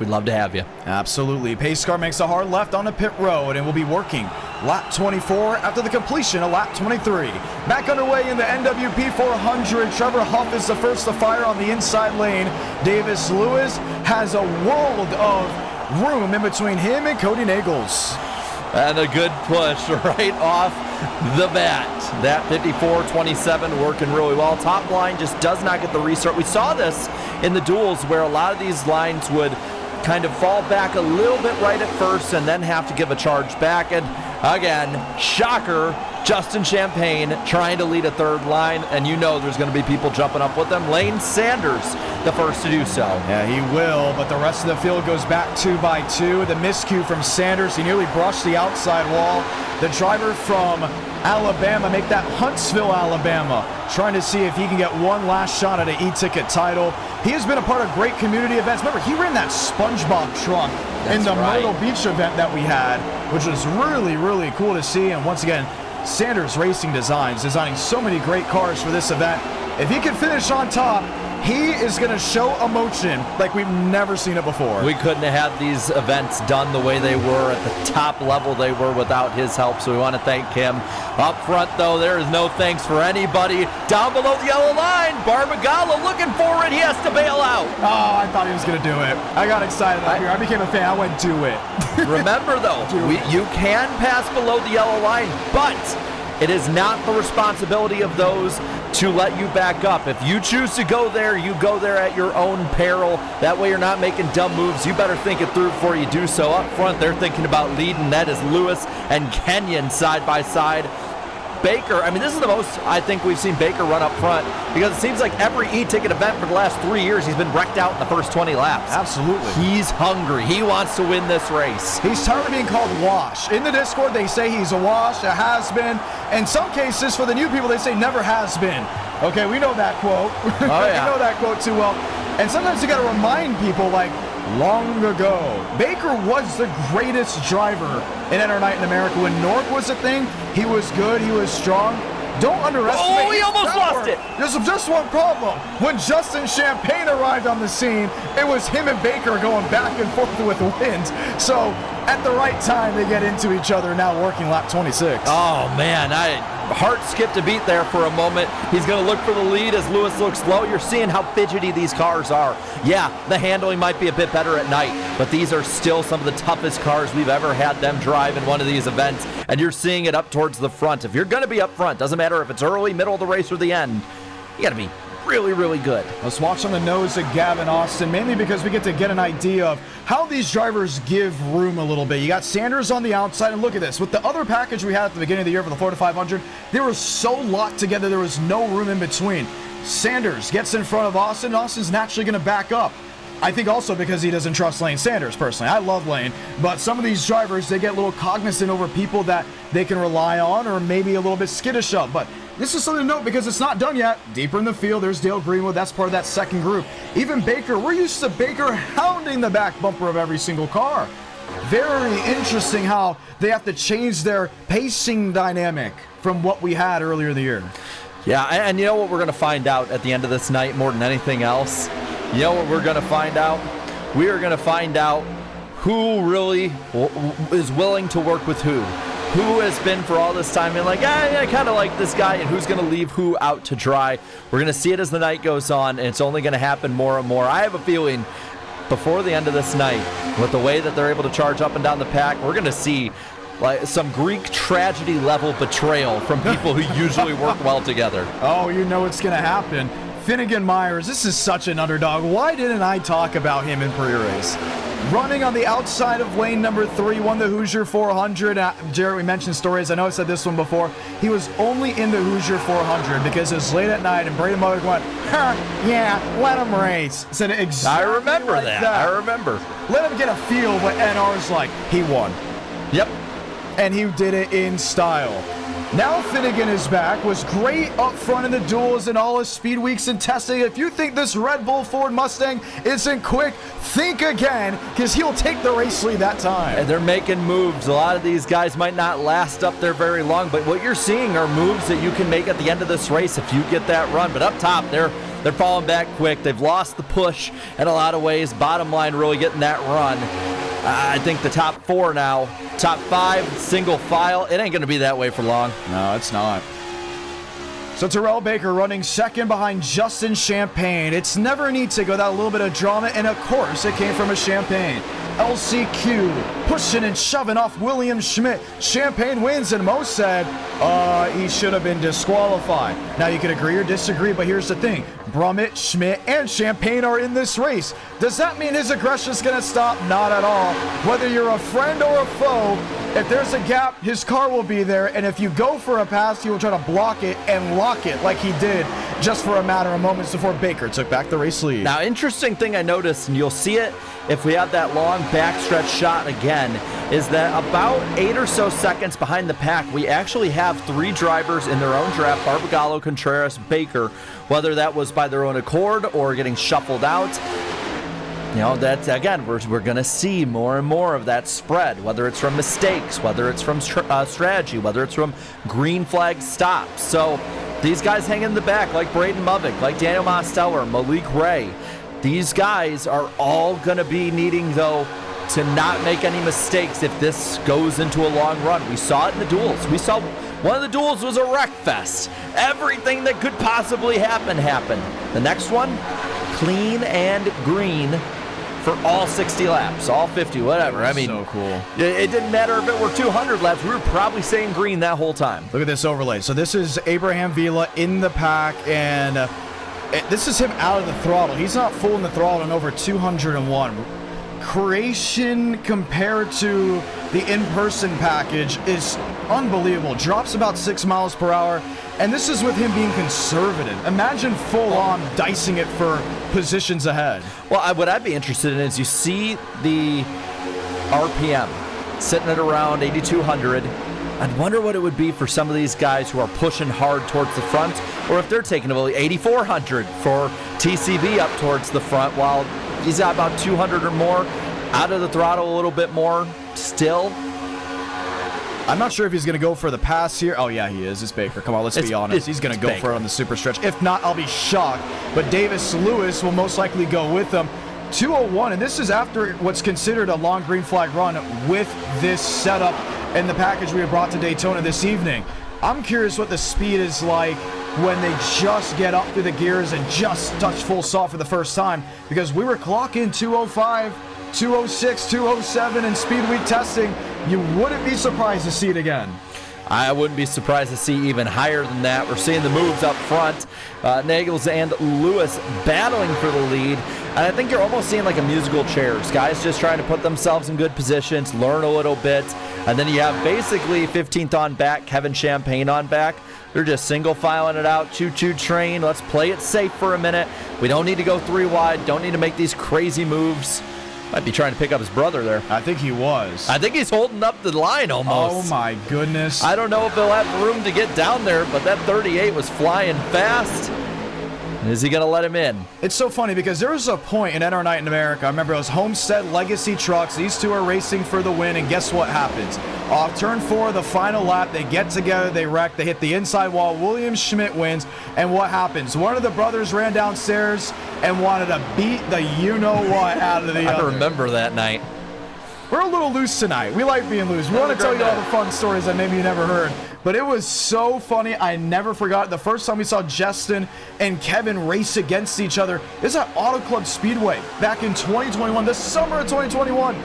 we'd love to have you. Absolutely. Pace car makes a hard left on the pit road and will be working lap 24 after the completion of lap 23. Back underway in the NWP 400. Trevor Huff is the first to fire on the inside lane. Davis Lewis has a world of room in between him and Cody Nagels. And a good push right off the bat. That 54-27 working really well. Top line just does not get the restart. We saw this in the duels where a lot of these lines would kind of fall back a little bit right at first and then have to give a charge back. And again, shocker, Justin Champagne trying to lead a third line, and you know there's going to be people jumping up with them. Lane Sanders, the first to do so. Yeah, he will, but the rest of the field goes back 2 by 2. The miscue from Sanders, he nearly brushed the outside wall. The driver from Alabama, make that Huntsville, Alabama, trying to see if he can get one last shot at an e-ticket title. He has been a part of great community events. Remember, he ran that SpongeBob truck in the Myrtle Beach event that we had, which was really, really cool to see. And once again, Sanders Racing Designs designing so many great cars for this event. If he can finish on top, he is going to show emotion like we've never seen it before. We couldn't have had these events done the way they were at the top level they were without his help, so we want to thank him. Up front, though, there is no thanks for anybody. Down below the yellow line, Barbagallo looking for it. He has to bail out. Oh, I thought he was going to do it. I got excited up here. I became a fan. I went, do it. Remember, though, you can pass below the yellow line, but it is not the responsibility of those to let you back up. If you choose to go there, you go there at your own peril. That way you're not making dumb moves. You better think it through before you do so. Up front, they're thinking about leading. That is Lewis and Kenyon side by side. Baker, I mean, this is the most I think we've seen Baker run up front, because it seems like every e-ticket event for the last 3 years, he's been wrecked out in the first 20 laps. Absolutely. He's hungry. He wants to win this race. He's tired of being called wash. In the Discord, they say he's a wash, a has-been. In some cases, for the new people, they say never has been. Okay, we know that quote. Oh, yeah. We know that quote too well. And sometimes you got to remind people, like, long ago, Baker was the greatest driver in Enter Night in America. When Nork was a thing, he was good, he was strong. Don't underestimate. Oh, he almost power. lost it. There's just one problem. When Justin Champagne arrived on the scene, it was him and Baker going back and forth with wins. So at the right time, they get into each other, now working lap 26. Oh, man, heart skipped a beat there for a moment. He's going to look for the lead as Lewis looks low. You're seeing how fidgety these cars are. Yeah, the handling might be a bit better at night, but these are still some of the toughest cars we've ever had them drive in one of these events, and you're seeing it up towards the front. If you're going to be up front, doesn't matter if it's early, middle of the race, or the end, you got to be really, really good. Let's watch on the nose of Gavin Austin, mainly because we get to get an idea of how these drivers give room a little bit. You got Sanders on the outside, and look at this. With the other package we had at the beginning of the year for the Florida 500, they were so locked together, there was no room in between. Sanders gets in front of Austin. Austin's naturally going to back up. I think also because he doesn't trust Lane Sanders, personally. I love Lane, but some of these drivers, they get a little cognizant over people that they can rely on or maybe a little bit skittish of. But this is something to note because it's not done yet. Deeper in the field, there's Dale Greenwood. That's part of that second group. Even Baker, we're used to Baker hounding the back bumper of every single car. Very interesting how they have to change their pacing dynamic from what we had earlier in the year. Yeah, and you know what we're going to find out at the end of this night more than anything else? You know what we're going to find out? We are going to find out who really is willing to work with who. Who has been for all this time and like, I kind of like this guy, and who's going to leave who out to dry. We're going to see it as the night goes on, and it's only going to happen more and more. I have a feeling before the end of this night, with the way that they're able to charge up and down the pack, we're going to see like some Greek tragedy level betrayal from people who usually work well together. Oh, you know what's going to happen. Finnegan Myers, this is such an underdog. Why didn't I talk about him in pre-race? Running on the outside of lane number 3, won the Hoosier 400. Jared, we mentioned stories. I know I said this one before. He was only in the Hoosier 400 because it was late at night and Braden Mother went, yeah, let him race. Said it exactly. I remember like that. that. I remember. Let him get a feel of what NR's like. He won. Yep. And he did it in style. Now Finnegan is back, was great up front in the duels and all his speed weeks and testing. If you think this Red Bull Ford Mustang isn't quick, think again, because he'll take the race lead that time. And they're making moves. A lot of these guys might not last up there very long, but what you're seeing are moves that you can make at the end of this race if you get that run. But up top, they're falling back quick. They've lost the push in a lot of ways. Bottom line, really getting that run. I think the top 4 now, top 5, single file, it ain't going to be that way for long. No, it's not. So Terrell Baker running second behind Justin Champagne. It's never neat to go without a little bit of drama, and of course it came from a Champagne. LCQ pushing and shoving off William Schmidt. Champagne wins, and Mo said he should have been disqualified. Now you can agree or disagree, but here's the thing. Brummett, Schmidt, and Champagne are in this race. Does that mean his aggression is going to stop? Not at all. Whether you're a friend or a foe, if there's a gap, his car will be there, and if you go for a pass, he will try to block it and lock it like he did just for a matter of moments before Baker took back the race lead. Now, interesting thing I noticed, and you'll see it if we have that long backstretch shot again, is that about 8 or so seconds behind the pack, we actually have 3 drivers in their own draft, Barbagallo, Contreras, Baker, whether that was by their own accord or getting shuffled out. You know, that's, again, we're going to see more and more of that spread, whether it's from mistakes, whether it's from strategy, whether it's from green flag stops. So These guys hang in the back, like Braden Movick, like Daniel Mosteller, Malik Ray. These guys are all going to be needing, though, to not make any mistakes if this goes into a long run. We saw it in the duels. We saw one of the duels was a wreck fest. Everything that could possibly happen happened. The next one, clean and green for all 60 laps, all 50, whatever. I mean, so cool. It didn't matter if it were 200 laps. We were probably saying green that whole time. Look at this overlay. So this is Abraham Vila in the pack, and this is him out of the throttle. He's not full in the throttle in over 201. Creation compared to the in-person package is unbelievable. Drops about 6 miles per hour, and this is with him being conservative. Imagine full-on dicing it for positions ahead. Well, what I'd be interested in is you see the RPM sitting at around 8,200. I'd wonder what it would be for some of these guys who are pushing hard towards the front, or if they're taking about 8,400 for TCB up towards the front, while he's got about 200 or more out of the throttle a little bit more still. I'm not sure if he's going to go for the pass here. Oh, yeah, he is. It's Baker. Come on, let's be honest. He's going to go Baker for it on the super stretch. If not, I'll be shocked. But Davis Lewis will most likely go with them. 201, and this is after what's considered a long green flag run with this setup and the package we have brought to Daytona this evening. I'm curious what the speed is like when they just get up through the gears and just touch full stop for the first time, because we were clocking 205, 206, 207 in speed week testing. You wouldn't be surprised to see it again. I wouldn't be surprised to see even higher than that. We're seeing the moves up front. Nagels and Lewis battling for the lead. And I think you're almost seeing like a musical chairs. Guys just trying to put themselves in good positions, learn a little bit. And then you have basically 15th on back, Kevin Champagne on back. They're just single filing it out, choo-choo train. Let's play it safe for a minute. We don't need to go 3 wide. Don't need to make these crazy moves. Might be trying to pick up his brother there. I think he was. I think he's holding up the line almost. Oh my goodness. I don't know if he'll have room to get down there, but that 38 was flying fast. Is he going to let him in? It's so funny because there was a point in NR Night in America. I remember it was Homestead Legacy Trucks. These two are racing for the win, and guess what happens? Off turn 4, the final lap, they get together, they wreck, they hit the inside wall. William Schmidt wins, and what happens? One of the brothers ran downstairs and wanted to beat the you-know-what out of the other. I remember that night. We're a little loose tonight. We like being loose. We want to tell you all the fun stories that maybe you never heard. But it was so funny. I never forgot the first time we saw Justin and Kevin race against each other. It's at Auto Club Speedway back in 2021, the summer of 2021,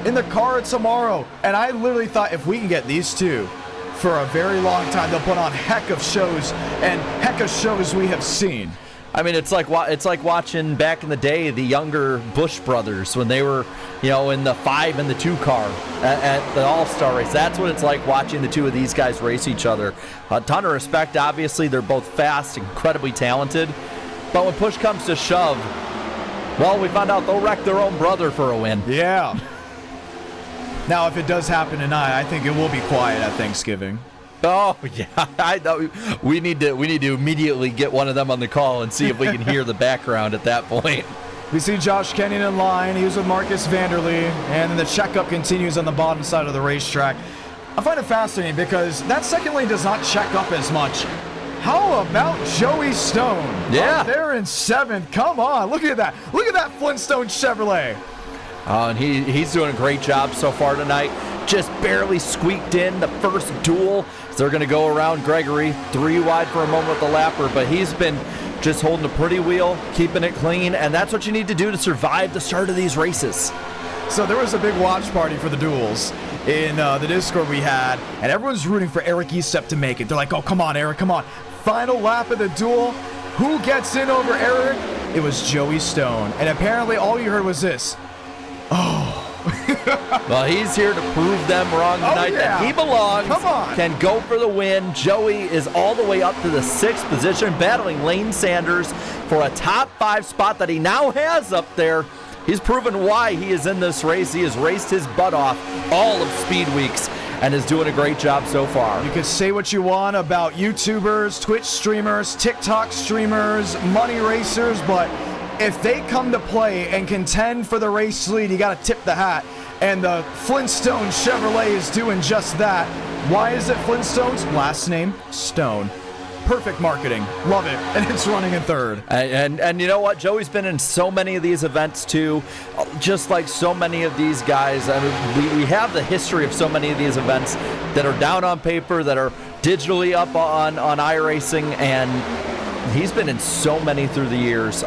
in the car at Tomorrow. And I literally thought if we can get these two for a very long time, they'll put on heck of shows, and heck of shows we have seen. I mean, it's like watching back in the day the younger Bush brothers when they were, in the 5 and the 2 car at the All-Star race. That's what it's like watching the two of these guys race each other. A ton of respect, obviously. They're both fast, incredibly talented. But when push comes to shove, well, we found out they'll wreck their own brother for a win. Yeah. Now, if it does happen tonight, I think it will be quiet at Thanksgiving. Oh yeah, I know. We need to immediately get one of them on the call and see if we can hear the background at that point. We see Josh Kenyon in line. He was with Marcus Vanderlee, and then the checkup continues on the bottom side of the racetrack. I find it fascinating because that second lane does not check up as much. How about Joey Stone? Yeah, up there in 7th. Come on, look at that. Look at that Flintstone Chevrolet. And he's doing a great job so far tonight. Just barely squeaked in the first duel. So they're going to go around Gregory 3 wide for a moment with the lapper, but he's been just holding a pretty wheel, keeping it clean, and that's what you need to do to survive the start of these races. So there was a big watch party for the duels in the Discord we had, and everyone's rooting for Eric Estep to make it. They're like, oh, come on, Eric, come on. Final lap of the duel. Who gets in over Eric? It was Joey Stone, and apparently all you heard was this. Oh. Well, he's here to prove them wrong tonight, that he belongs, can go for the win. Joey is all the way up to the 6th position, battling Lane Sanders for a top 5 spot that he now has up there. He's proven why he is in this race. He has raced his butt off all of Speed Weeks and is doing a great job so far. You can say what you want about YouTubers, Twitch streamers, TikTok streamers, money racers, but if they come to play and contend for the race lead, you got to tip the hat. And the Flintstone Chevrolet is doing just that. Why is it Flintstones? Last name, Stone. Perfect marketing. Love it. And it's running in third. And you know what? Joey's been in so many of these events too, just like so many of these guys. I mean, we have the history of so many of these events that are down on paper, that are digitally up on iRacing, and he's been in so many through the years.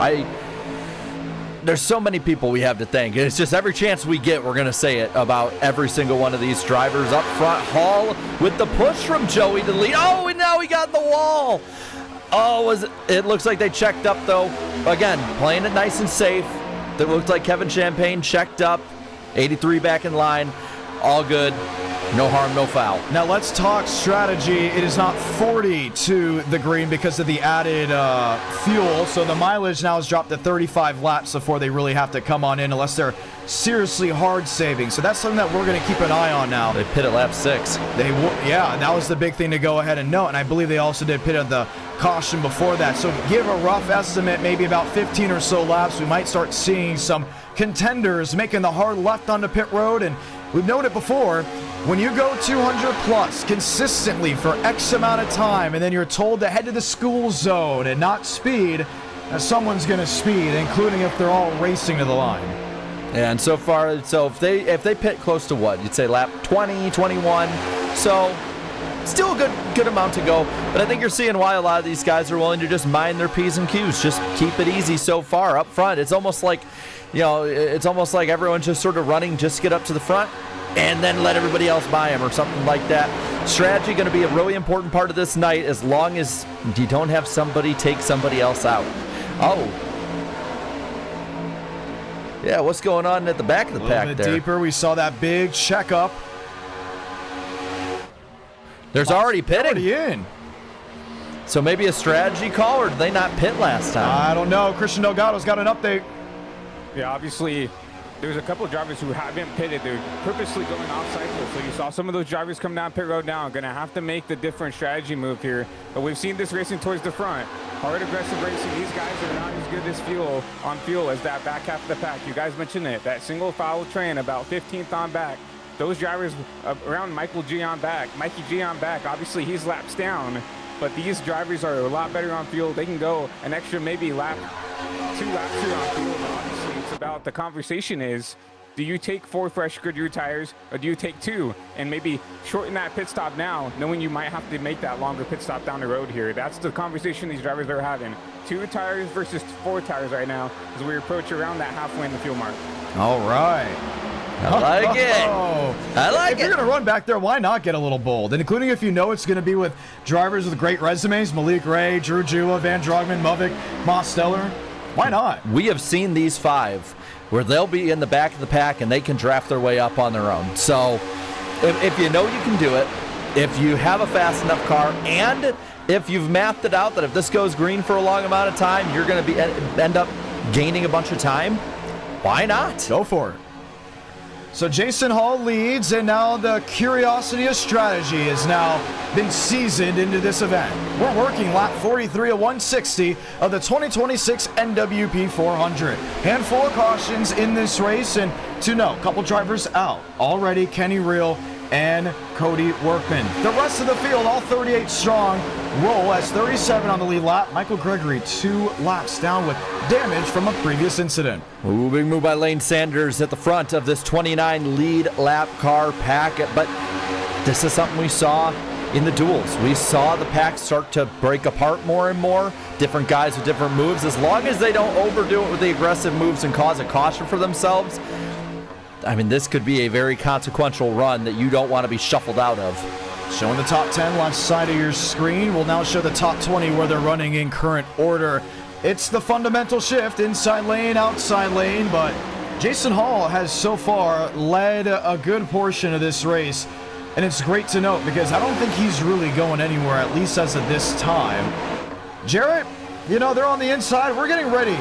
There's so many people we have to thank. It's just every chance we get, we're going to say it about every single one of these drivers. Up front, Hall with the push from Joey to lead. Oh, and now he got the wall. Oh, it looks like they checked up, though. Again, playing it nice and safe. It looked like Kevin Champagne checked up. 83 back in line. All good. No harm, no foul. Now let's talk strategy. It is not 40 to the green because of the added fuel. So the mileage now has dropped to 35 laps before they really have to come on in unless they're seriously hard saving. So that's something that we're going to keep an eye on now. They pit at lap 6. Yeah, that was the big thing to go ahead and note. And I believe they also did pit at the caution before that. So give a rough estimate, maybe about 15 or so laps. We might start seeing some contenders making the hard left onto pit road. And we've noted before, when you go 200 plus consistently for X amount of time and then you're told to head to the school zone and not speed, someone's going to speed, including if they're all racing to the line. And so far, so if they pit close to what? You'd say lap 20, 21. So still a good amount to go. But I think you're seeing why a lot of these guys are willing to just mind their P's and Q's. Just keep it easy so far up front. It's almost like, it's almost like everyone's just sort of running just to get up to the front and then let everybody else buy them or something like that. Strategy going to be a really important part of this night as long as you don't have somebody take somebody else out. Oh. Yeah, what's going on at the back of the pack there? A little bit deeper. We saw that big checkup. There's already pitting. Already in. So maybe a strategy call, or did they not pit last time? I don't know. Christian Delgado's got an update. Yeah, obviously, there's a couple of drivers who haven't pitted. They're purposely going off cycle. So you saw some of those drivers come down pit road now. Going to have to make the different strategy move here. But we've seen this racing towards the front. Hard, aggressive racing. These guys are not as good as fuel as that back half of the pack. You guys mentioned it. That single foul train about 15th on back. Those drivers around Mikey G on back. Obviously, he's laps down. But these drivers are a lot better on fuel. They can go an extra maybe 2 laps here on fuel. But obviously, it's about the conversation is, do you take 4 fresh Goodyear tires or do you take 2 and maybe shorten that pit stop now, knowing you might have to make that longer pit stop down the road here? That's the conversation these drivers are having. 2 tires versus 4 tires right now as we approach around that halfway in the fuel mark. All right. I like it. I like it. If you're going to run back there, why not get a little bold? And including if you know it's going to be with drivers with great resumes, Malik Ray, Drew Jula, Van Drogman, Movic, Moss Steller. Why not? We have seen these 5 where they'll be in the back of the pack and they can draft their way up on their own. So if you know you can do it, if you have a fast enough car, and if you've mapped it out that if this goes green for a long amount of time, you're going to end up gaining a bunch of time, why not? Go for it. So Jason Hall leads, and now the curiosity of strategy has now been seasoned into this event. We're working lap 43 of 160 of the 2026 NWP 400. Handful of cautions in this race, and to note, couple drivers out already, Kenny Reel and Cody Workman. The rest of the field, all 38 strong, roll as 37 on the lead lap. Michael Gregory 2 laps down with damage from a previous incident. Ooh, big move by Lane Sanders at the front of this 29 lead lap car pack. But this is something we saw in the duels. We saw the pack start to break apart more and more. Different guys with different moves. As long as they don't overdo it with the aggressive moves and cause a caution for themselves, I mean, this could be a very consequential run that you don't want to be shuffled out of. Showing the top 10 left side of your screen. We'll now show the top 20 where they're running in current order. It's the fundamental shift, inside lane, outside lane, but Jason Hall has so far led a good portion of this race, and it's great to note because I don't think he's really going anywhere, at least as of this time. Jarrett, they're on the inside. We're getting ready.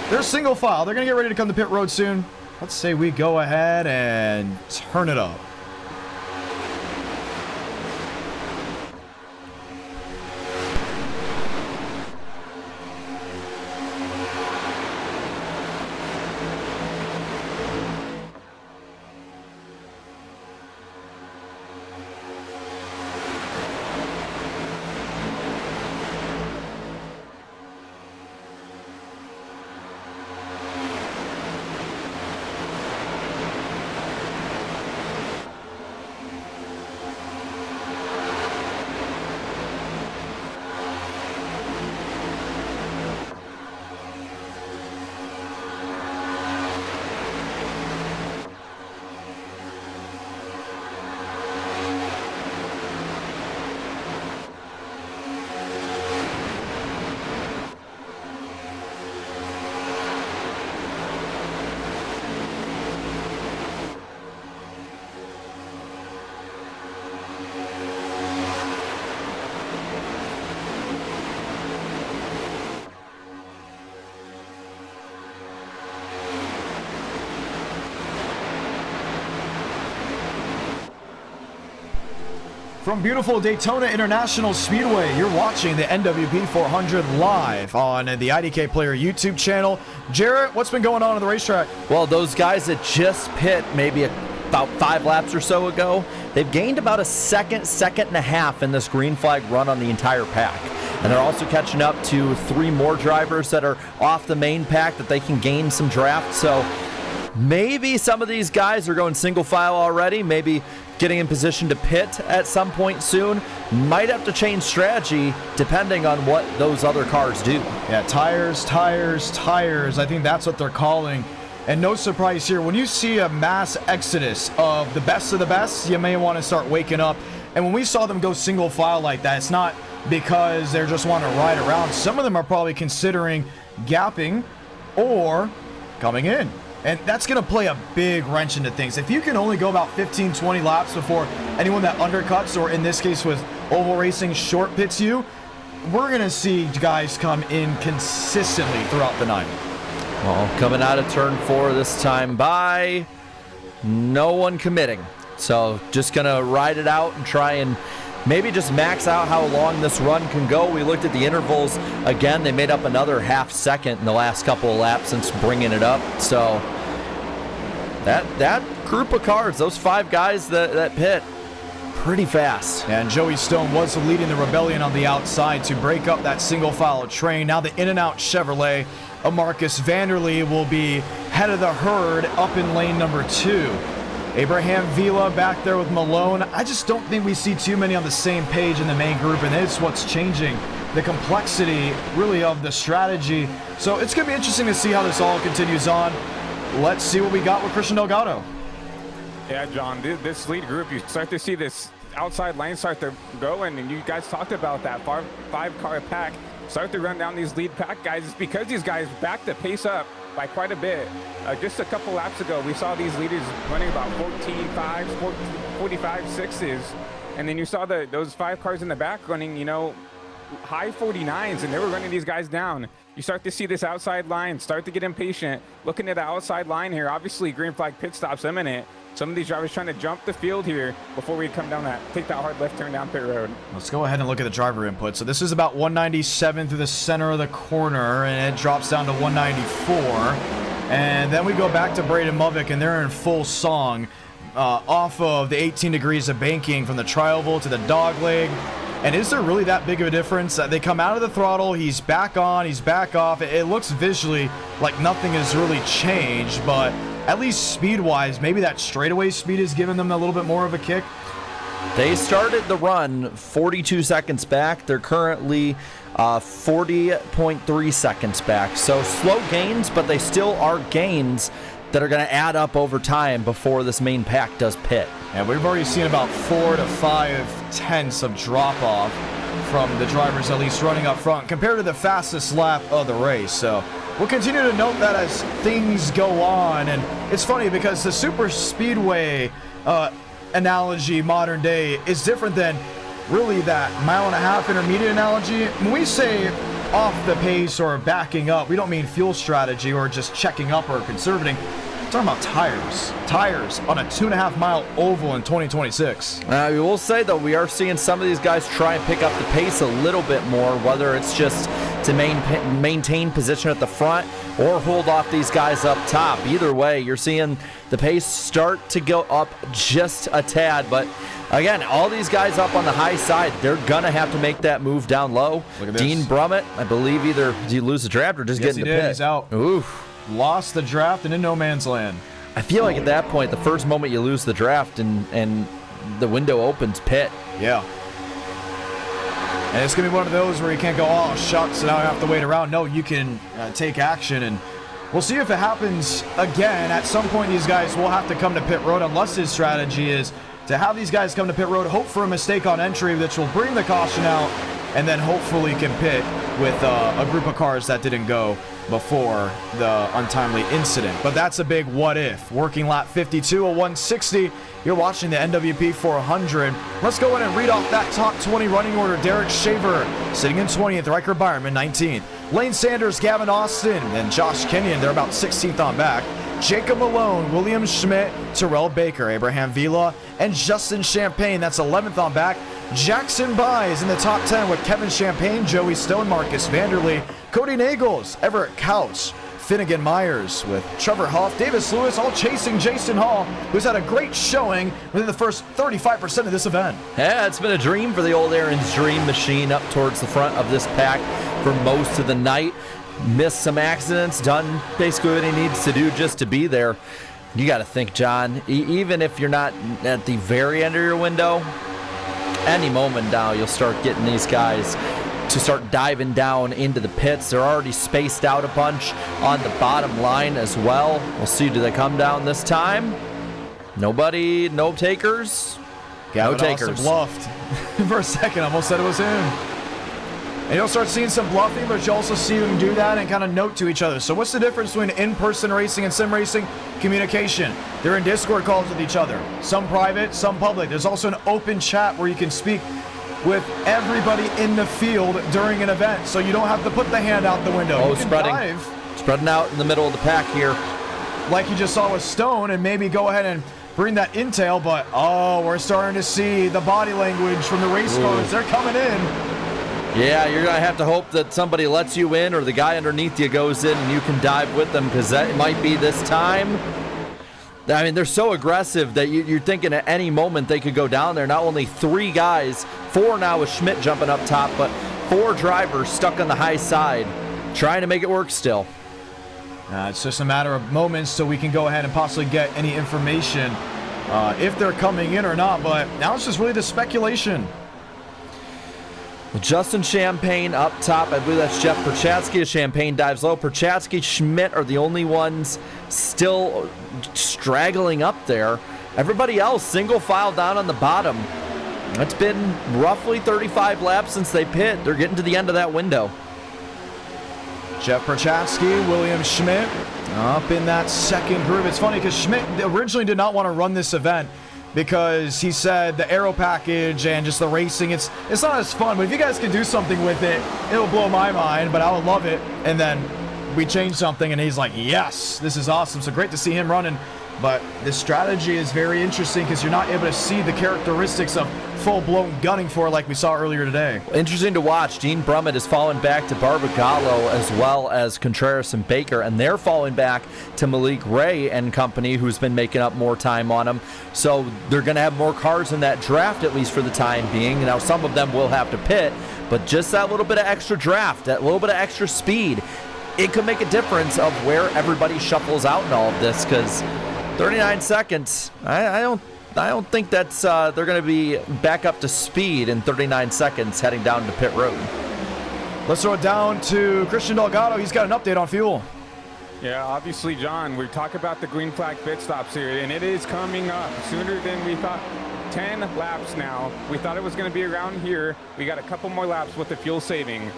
They're single file. They're going to get ready to come to pit road soon. Let's say we go ahead and turn it up. From beautiful Daytona International Speedway, you're watching the NWP 400 live on the IDK Player YouTube channel. Jarrett, what's been going on the racetrack? Well, those guys that just pit maybe about 5 laps or so ago, they've gained about a second and a half in this green flag run on the entire pack. And they're also catching up to 3 more drivers that are off the main pack that they can gain some draft. So maybe some of these guys are going single file already, maybe getting in position to pit at some point soon. Might have to change strategy depending on what those other cars do. Yeah, tires. I think that's what they're calling. And no surprise here, when you see a mass exodus of the best, you may want to start waking up. And when we saw them go single file like that, it's not because they just want to ride around. Some of them are probably considering gapping or coming in. And that's going to play a big wrench into things. If you can only go about 15, 20 laps before anyone that undercuts, or in this case with Oval Racing, short pits you, we're going to see guys come in consistently throughout the night. Well, coming out of turn 4 this time by no one committing. So just going to ride it out and try and maybe just max out how long this run can go. We looked at the intervals. Again, they made up another half second in the last couple of laps since bringing it up. So that group of cars, those 5 guys that pit, pretty fast. And Joey Stone was leading the rebellion on the outside to break up that single file train. Now the in-and-out Chevrolet of Marcus Vanderlee will be head of the herd up in lane number 2. Abraham Vila back there with Malone. I just don't think we see too many on the same page in the main group, and it's what's changing the complexity, really, of the strategy. So it's going to be interesting to see how this all continues on. Let's see what we got with Christian Delgado. Yeah, John, this lead group, you start to see this outside lane start to go, and you guys talked about that 5-car pack start to run down these lead pack guys. It's because these guys back the pace up by quite a bit. Just a couple laps ago, we saw these leaders running about 14.5s, 45.6s, and then you saw those 5 cars in the back running, high 49s, and they were running these guys down. You start to see this outside line start to get impatient. Looking at the outside line here, obviously green flag pit stops imminent. Some of these drivers trying to jump the field here before we come down take that hard left turn down pit road. Let's go ahead and look at the driver input. So this is about 197 through the center of the corner, and it drops down to 194. And then we go back to Braden Movick, and they're in full song off of the 18 degrees of banking from the tri-oval to the dog leg. And is there really that big of a difference? They come out of the throttle, he's back on, he's back off. It looks visually like nothing has really changed, but at least speed-wise, maybe that straightaway speed is giving them a little bit more of a kick. They started the run 42 seconds back. They're currently 40.3 seconds back. So slow gains, but they still are gains that are going to add up over time before this main pack does pit. And we've already seen about 4 to 5 tenths of drop-off from the drivers, at least running up front, compared to the fastest lap of the race. So we'll continue to note that as things go on. And it's funny because the super speedway analogy modern day is different than really that mile-and-a-half intermediate analogy. When we say off the pace or backing up, we don't mean fuel strategy or just checking up or conserving. We're talking about tires on a 2.5 mile oval in 2026. We will say, though, we are seeing some of these guys try and pick up the pace a little bit more, whether it's just to maintain position at the front or hold off these guys up top. Either way, you're seeing the pace start to go up just a tad, but again, all these guys up on the high side, they're going to have to make that move down low. Look at this. Dean Brummett, I believe either did he lose the draft or just get in the pit? He's out. Oof. Lost the draft and in no man's land. I feel like at that point, the first moment you lose the draft and the window opens, pit. Yeah. And it's going to be one of those where you can't go, oh, shucks, now I have to wait around. No, you can take action, and we'll see if it happens again. At some point, these guys will have to come to pit road, unless his strategy is to have these guys come to pit road, hope for a mistake on entry, which will bring the caution out, and then hopefully can pit with a group of cars that didn't go before the untimely incident. But that's a big what if. Working lap 52, a 160. You're watching the NWP 400. Let's go in and read off that top 20 running order. Derek Shaver sitting in 20th, Riker Byerman 19th. Lane Sanders, Gavin Austin, and Josh Kenyon, they're about 16th on back. Jacob Malone, William Schmidt, Terrell Baker, Abraham Vila, and Justin Champagne, that's 11th on back. Jackson Buys in the top 10 with Kevin Champagne, Joey Stone, Marcus Vanderlee, Cody Nagels, Everett Couch, Finnegan Myers with Trevor Huff, Davis Lewis, all chasing Jason Hall, who's had a great showing within the first 35% of this event. Yeah, it's been a dream for the old Aaron's Dream Machine up towards the front of this pack for most of the night. Missed some accidents, done basically what he needs to do just to be there. You got to think, John, even if you're not at the very end of your window, any moment now you'll start getting these guys to start diving down into the pits. They're already spaced out a bunch on the bottom line as well. We'll see, do they come down this time? Nobody, no takers? No takers. Bluffed. For a second, I almost said it was him. And you'll start seeing some bluffing, but you also see them do that and kind of note to each other. So what's the difference between in-person racing and sim racing? Communication. They're in Discord calls with each other. Some private, some public. There's also an open chat where you can speak with everybody in the field during an event, so you don't have to put the hand out the window. Oh, spreading out in the middle of the pack here. Like you just saw with Stone, and maybe go ahead and bring that intel, but oh, we're starting to see the body language from the race cars. They're coming in. Yeah, you're going to have to hope that somebody lets you in or the guy underneath you goes in and you can dive with them, because that might be this time. I mean, they're so aggressive that you're thinking at any moment they could go down there. Not only 3 guys, 4 now with Schmidt jumping up top, but 4 drivers stuck on the high side trying to make it work still. It's just a matter of moments so we can go ahead and possibly get any information if they're coming in or not, but now it's just really the speculation. Well, Justin Champagne up top. I believe that's Jeff Perchatsky. Champagne dives low. Perchatsky, Schmidt are the only ones still straggling up there. Everybody else single file down on the bottom. It's been roughly 35 laps since they pit. They're getting to the end of that window. Jeff Perchatsky, William Schmidt up in that second group. It's funny because Schmidt originally did not want to run this event because he said the aero package and just the racing, it's not as fun, but if you guys can do something with it, it'll blow my mind, but I would love it. And then we changed something and he's like, yes, this is awesome. So great to see him running. But this strategy is very interesting because you're not able to see the characteristics of full-blown gunning for it like we saw earlier today. Interesting to watch. Dean Brummett is falling back to Barbagallo as well as Contreras and Baker, and they're falling back to Malik Ray and company, who's been making up more time on them. So they're going to have more cars in that draft, at least for the time being. Now, some of them will have to pit, but just that little bit of extra draft, that little bit of extra speed, it could make a difference of where everybody shuffles out in all of this, because 39 seconds, I don't think that's they're going to be back up to speed in 39 seconds heading down to pit road. Let's throw it down to Christian Delgado. He's got an update on fuel. Yeah, obviously, John, we talk about the green flag pit stops here, and it is coming up sooner than we thought. 10 laps now. We thought it was going to be around here. We got a couple more laps with the fuel saving.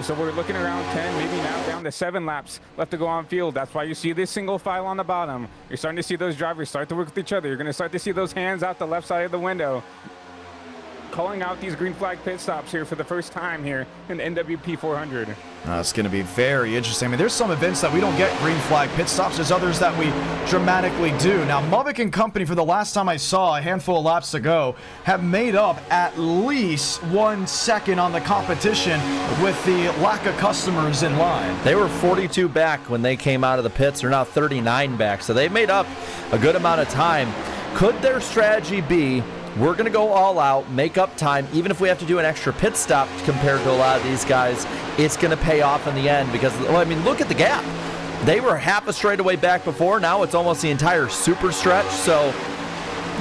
So we're looking around 10, maybe now down to 7 laps left to go on field. That's why you see this single file on the bottom. You're starting to see those drivers start to work with each other. You're going to start to see those hands out the left side of the window, calling out these green flag pit stops here for the first time here in the NWP 400. It's going to be very interesting. I mean, there's some events that we don't get green flag pit stops. There's others that we dramatically do. Now, Mubbock and company, for the last time I saw a handful of laps ago, have made up at least 1 second on the competition with the lack of customers in line. They were 42 back when they came out of the pits. They're now 39 back, so they've made up a good amount of time. Could their strategy be, we're going to go all out, make up time, even if we have to do an extra pit stop compared to a lot of these guys, it's going to pay off in the end because, well, I mean, look at the gap. They were half a straightaway back before. Now it's almost the entire super stretch. So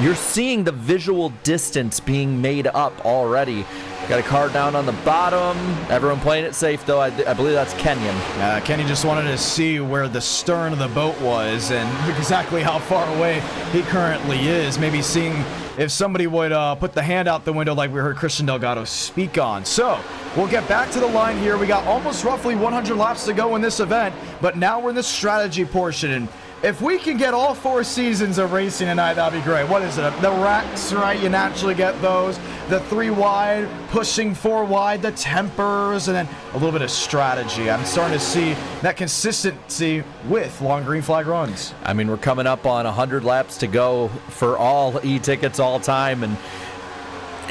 you're seeing the visual distance being made up already. Got a car down on the bottom. Everyone playing it safe, though. I believe that's Kenyon. Kenny just wanted to see where the stern of the boat was and exactly how far away he currently is. Maybe seeing if somebody would put the hand out the window like we heard Christian Delgado speak on. So we'll get back to the line here. We got almost roughly 100 laps to go in this event, but now we're in the strategy portion. And if we can get all 4 seasons of racing tonight, that'd be great. What is it? The racks, right? You naturally get those. The 3 wide, pushing 4 wide, the tempers, and then a little bit of strategy. I'm starting to see that consistency with long green flag runs. I mean, we're coming up on 100 laps to go for all e-tickets all time, and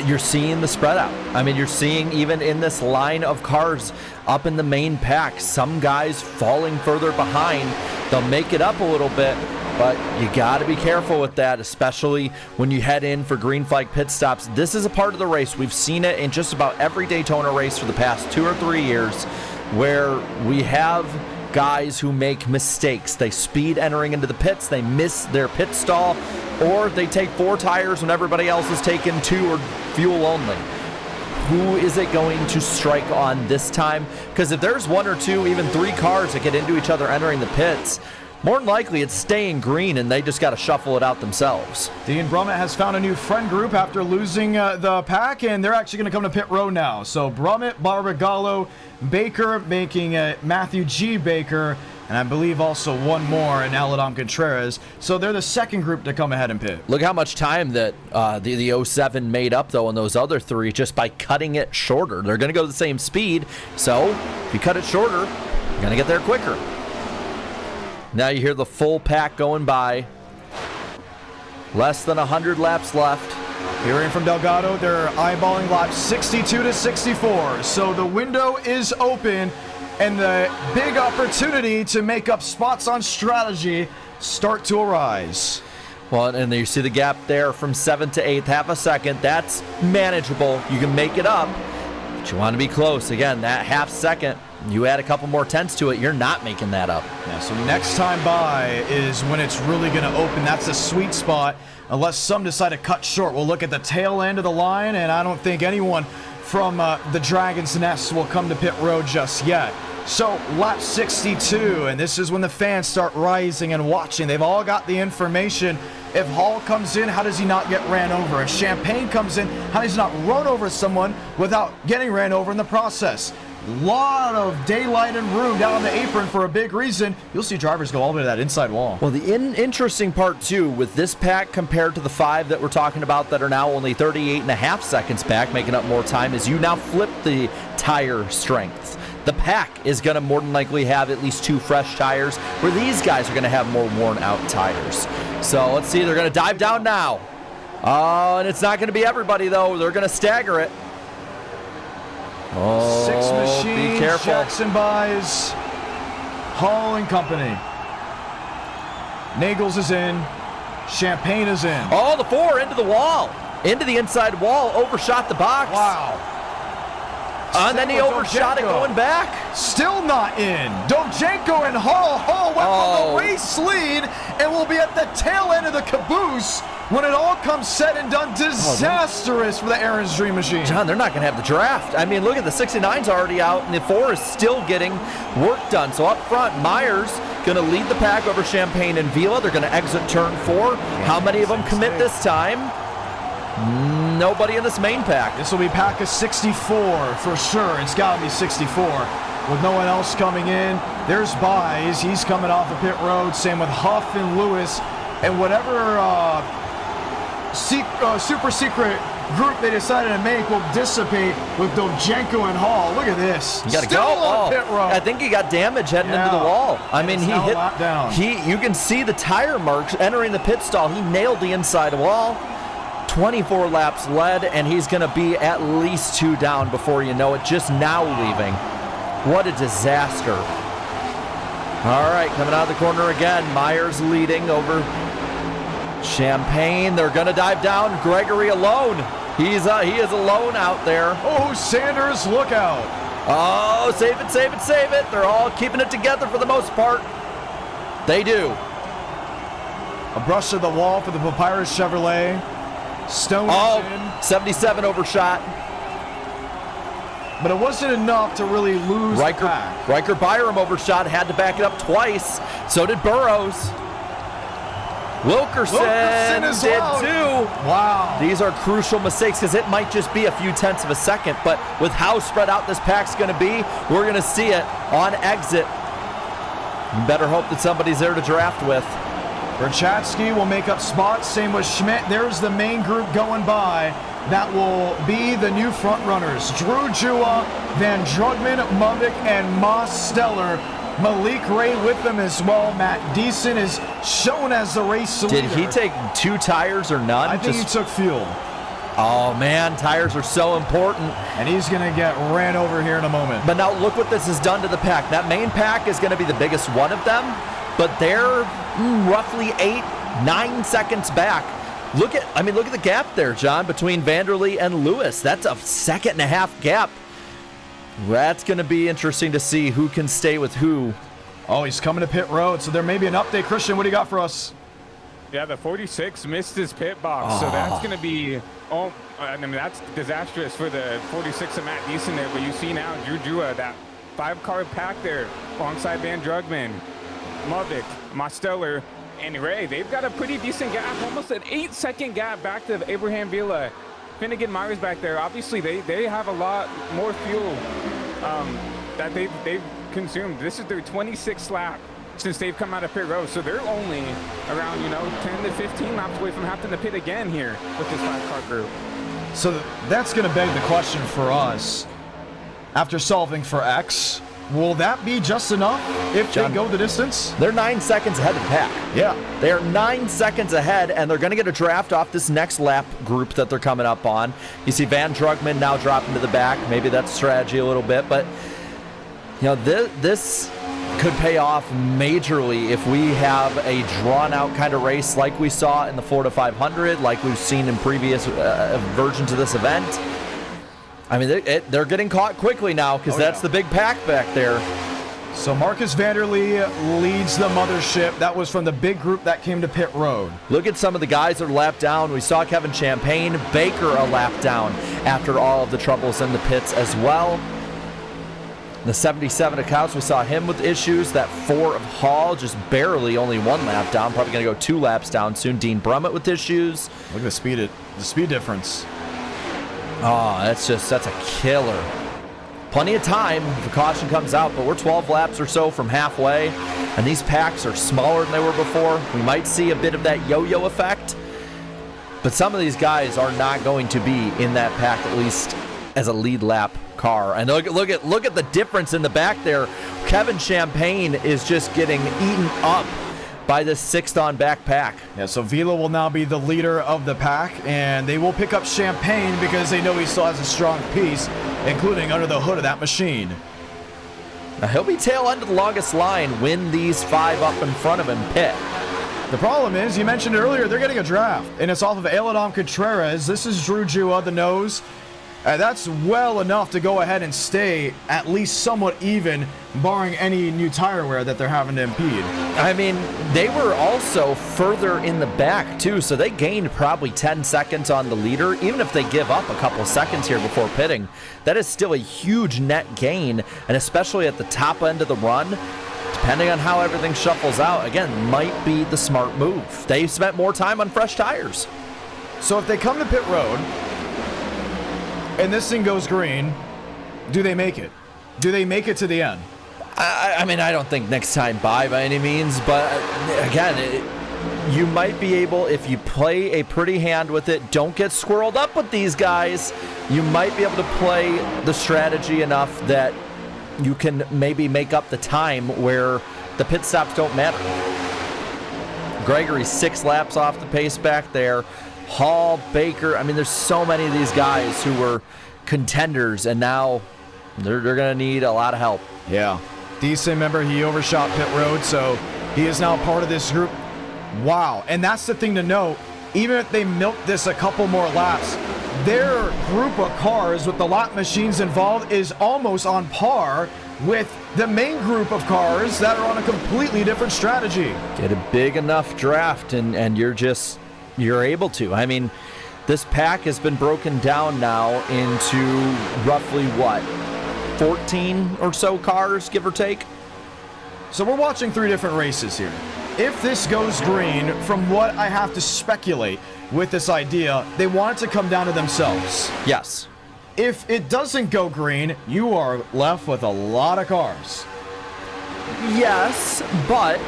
you're seeing the spread out. I mean, you're seeing even in this line of cars up in the main pack, some guys falling further behind. They'll make it up a little bit, but you got to be careful with that, especially when you head in for green flag pit stops. This is a part of the race. We've seen it in just about every Daytona race for the past 2 or 3 years, where we have guys who make mistakes. They speed entering into the pits, they miss their pit stall, or they take 4 tires when everybody else is taking 2 or fuel only. Who is it going to strike on this time? Because if there's 1 or 2, even 3 cars that get into each other entering the pits, more than likely it's staying green and they just got to shuffle it out themselves. Dean Brummett has found a new friend group after losing the pack, and they're actually going to come to pit road now. So Brummett, Barbagallo, Baker, making Matthew G. Baker, and I believe also one more in Aladam Contreras. So they're the second group to come ahead and pit. Look how much time that the 07 made up, though, in those other 3 just by cutting it shorter. They're going to go the same speed, so if you cut it shorter, you're going to get there quicker. Now you hear the full pack going by. Less than 100 laps left. Hearing from Delgado, they're eyeballing laps 62 to 64. So the window is open, and the big opportunity to make up spots on strategy start to arise. Well, and you see the gap there from 7th to 8th, half a second. That's manageable. You can make it up, but you want to be close. Again, that half second, you add a couple more tenths to it, you're not making that up. Yeah, so next time by is when it's really going to open. That's the sweet spot, unless some decide to cut short. We'll look at the tail end of the line, and I don't think anyone from the Dragon's Nest will come to pit road just yet. So lap 62, and this is when the fans start rising and watching. They've all got the information. If Hall comes in, how does he not get ran over? If Champagne comes in, how does he not run over someone without getting ran over in the process? Lot of daylight and room down on the apron for a big reason. You'll see drivers go all the way to that inside wall. Well, the interesting part, too, with this pack compared to the 5 that we're talking about that are now only 38.5 seconds back, making up more time, is you now flip the tire strength. The pack is going to more than likely have at least 2 fresh tires, where these guys are going to have more worn-out tires. So let's see, they're going to dive down now. Oh, and it's not going to be everybody, though. They're going to stagger it. Oh, 6 machines, be careful. Jackson buys, Hall and company. Nagels is in, Champagne is in. Oh, the 4 into the wall. Into the inside wall, overshot the box. Wow. And then he overshot it going back. Still not in. Dovzhenko and Hall. Hall went on the race lead and will be at the tail end of the caboose when it all comes said and done. Disastrous for the Aaron's Dream Machine. John, they're not going to have the draft. I mean, look at the 69's already out, and the 4 is still getting work done. So up front, Myers going to lead the pack over Champagne and Vila. They're going to exit turn 4. How many of them commit this time? Nobody in this main pack. This will be pack of 64 for sure. It's got to be 64 with no one else coming in. There's Buys. He's coming off of pit road. Same with Huff and Lewis. And whatever super secret group they decided to make will dissipate with Dovzhenko and Hall. Look at this. You got to Still go. on pit road. I think he got damage heading into the wall. I mean, he hit. Down. You can see the tire marks entering the pit stall. He nailed the inside wall. 24 laps led, and he's going to be at least 2 down before you know it, just now leaving. What a disaster. All right, coming out of the corner again. Myers leading over Champagne. They're going to dive down. Gregory alone. He is alone out there. Oh, Sanders, look out. Oh, save it, save it, save it. They're all keeping it together for the most part. They do. A brush to the wall for the Papyrus Chevrolet. Stone is in. 77 overshot. But it wasn't enough to really lose the pack. Riker Byram overshot, had to back it up twice. So did Burrows. Wilkerson did too. Wow. These are crucial mistakes because it might just be a few tenths of a second, but with how spread out this pack's going to be, we're going to see it on exit. You better hope that somebody's there to draft with. Berchatsky will make up spots, same with Schmidt. There's the main group going by. That will be the new front runners. Drew Jua, Van Drugman, Mubik, and Moss Steller. Malik Ray with them as well. Matt Deason is shown as the race leader. Did he take 2 tires or none? I think he took fuel. Oh, man, tires are so important. And he's going to get ran over here in a moment. But now look what this has done to the pack. That main pack is going to be the biggest one of them, but they're roughly 8-9 seconds back. Look at the gap there, John, between Vanderlei and Lewis. That's a 1.5 second gap. That's going to be interesting to see who can stay with who. Oh, he's coming to pit road, so there may be an update. Christian, what do you got for us? Yeah, the 46 missed his pit box, so that's going to be, that's disastrous for the 46 of Matt Deason there. But you see now, Drew Jua, that 5-car pack there, alongside Van Drugman, Mavic, Mosteller, and Ray. They've got a pretty decent gap, almost an 8-second gap back to Abraham Villa. Finnegan Myers back there. Obviously, they have a lot more fuel that they've consumed. This is their 26th lap since they've come out of pit road, so they're only around 10 to 15 laps away from having to pit again here with this 5-car group. So that's going to beg the question for us. After solving for X, will that be just enough if John, they go the distance? They're 9 seconds ahead of the pack. Yeah. They are 9 seconds ahead, and they're going to get a draft off this next lap group that they're coming up on. You see Van Drugman now dropping to the back. Maybe that's strategy a little bit, but this could pay off majorly if we have a drawn-out kind of race like we saw in the Florida 500, like we've seen in previous versions of this event. I mean, they're getting caught quickly now because that's the big pack back there. So Marcus Vanderlei leads the mothership. That was from the big group that came to pit road. Look at some of the guys that are lap down. We saw Kevin Champagne, Baker a lap down after all of the troubles in the pits as well. The 77 accounts, we saw him with issues. That 4 of Hall, just barely, only 1 lap down. Probably going to go 2 laps down soon. Dean Brummett with issues. Look at the speed difference. Oh, that's a killer. Plenty of time if a caution comes out, but we're 12 laps or so from halfway, and these packs are smaller than they were before. We might see a bit of that yo-yo effect, but some of these guys are not going to be in that pack, at least as a lead lap car. And look at the difference in the back there. Kevin Champagne is just getting eaten up by this 6th on back pack. Yeah, so Vila will now be the leader of the pack, and they will pick up Champagne because they know he still has a strong piece, including under the hood of that machine. Now he'll be tail end of the longest line when these 5 up in front of him pit. The problem is, you mentioned it earlier, they're getting a draft, and it's off of Eladam Contreras. This is Drew Jua, the nose. That's well enough to go ahead and stay at least somewhat even, barring any new tire wear that they're having to impede. I mean, they were also further in the back, too, so they gained probably 10 seconds on the leader. Even if they give up a couple seconds here before pitting, that is still a huge net gain, and especially at the top end of the run, depending on how everything shuffles out, again, might be the smart move. They spent more time on fresh tires. So if they come to pit road, and this thing goes green, do they make it? Do they make it to the end? I mean, I don't think next time by any means, but again, you might be able, if you play a pretty hand with it, don't get squirreled up with these guys, you might be able to play the strategy enough that you can maybe make up the time where the pit stops don't matter. Gregory 6 laps off the pace back there. Hall, Baker, I mean, there's so many of these guys who were contenders, and now they're going to need a lot of help. Yeah. Decent, remember, he overshot pit road, so he is now part of this group. Wow. And that's the thing to note. Even if they milk this a couple more laps, their group of cars with the lap machines involved is almost on par with the main group of cars that are on a completely different strategy. Get a big enough draft, and you're able to. I mean, this pack has been broken down now into roughly, 14 or so cars, give or take? So we're watching 3 different races here. If this goes green, from what I have to speculate with this idea, they want it to come down to themselves. Yes. If it doesn't go green, you are left with a lot of cars. Yes, but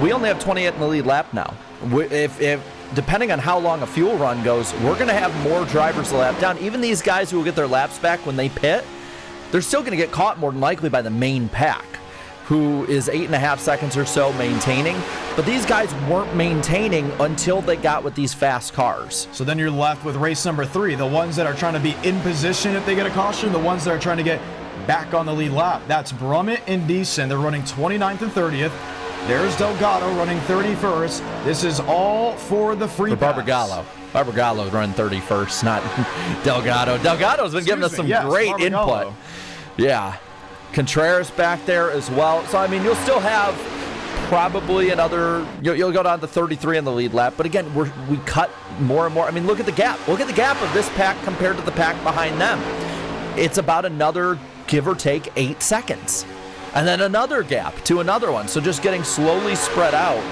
we only have 28 in the lead lap now. If depending on how long a fuel run goes, we're going to have more drivers to lap down. Even these guys who will get their laps back when they pit, they're still going to get caught more than likely by the main pack. who is 8.5 seconds or so maintaining. But these guys weren't maintaining until they got with these fast cars. So then you're left with race number 3, the ones that are trying to be in position if they get a caution, the ones that are trying to get back on the lead lap. That's Brummett and Deason. They're running 29th and 30th. There's Delgado running 31st. This is all for the free pass. Barbagallo's running 31st, not Delgado. Delgado's been giving us some great input. Yeah. Contreras back there as well. So, I mean, you'll still have probably another, you'll go down to 33 in the lead lap. But again, we cut more and more. I mean, look at the gap. Look at the gap of this pack compared to the pack behind them. It's about another, give or take, 8 seconds. And then another gap to another one. So just getting slowly spread out.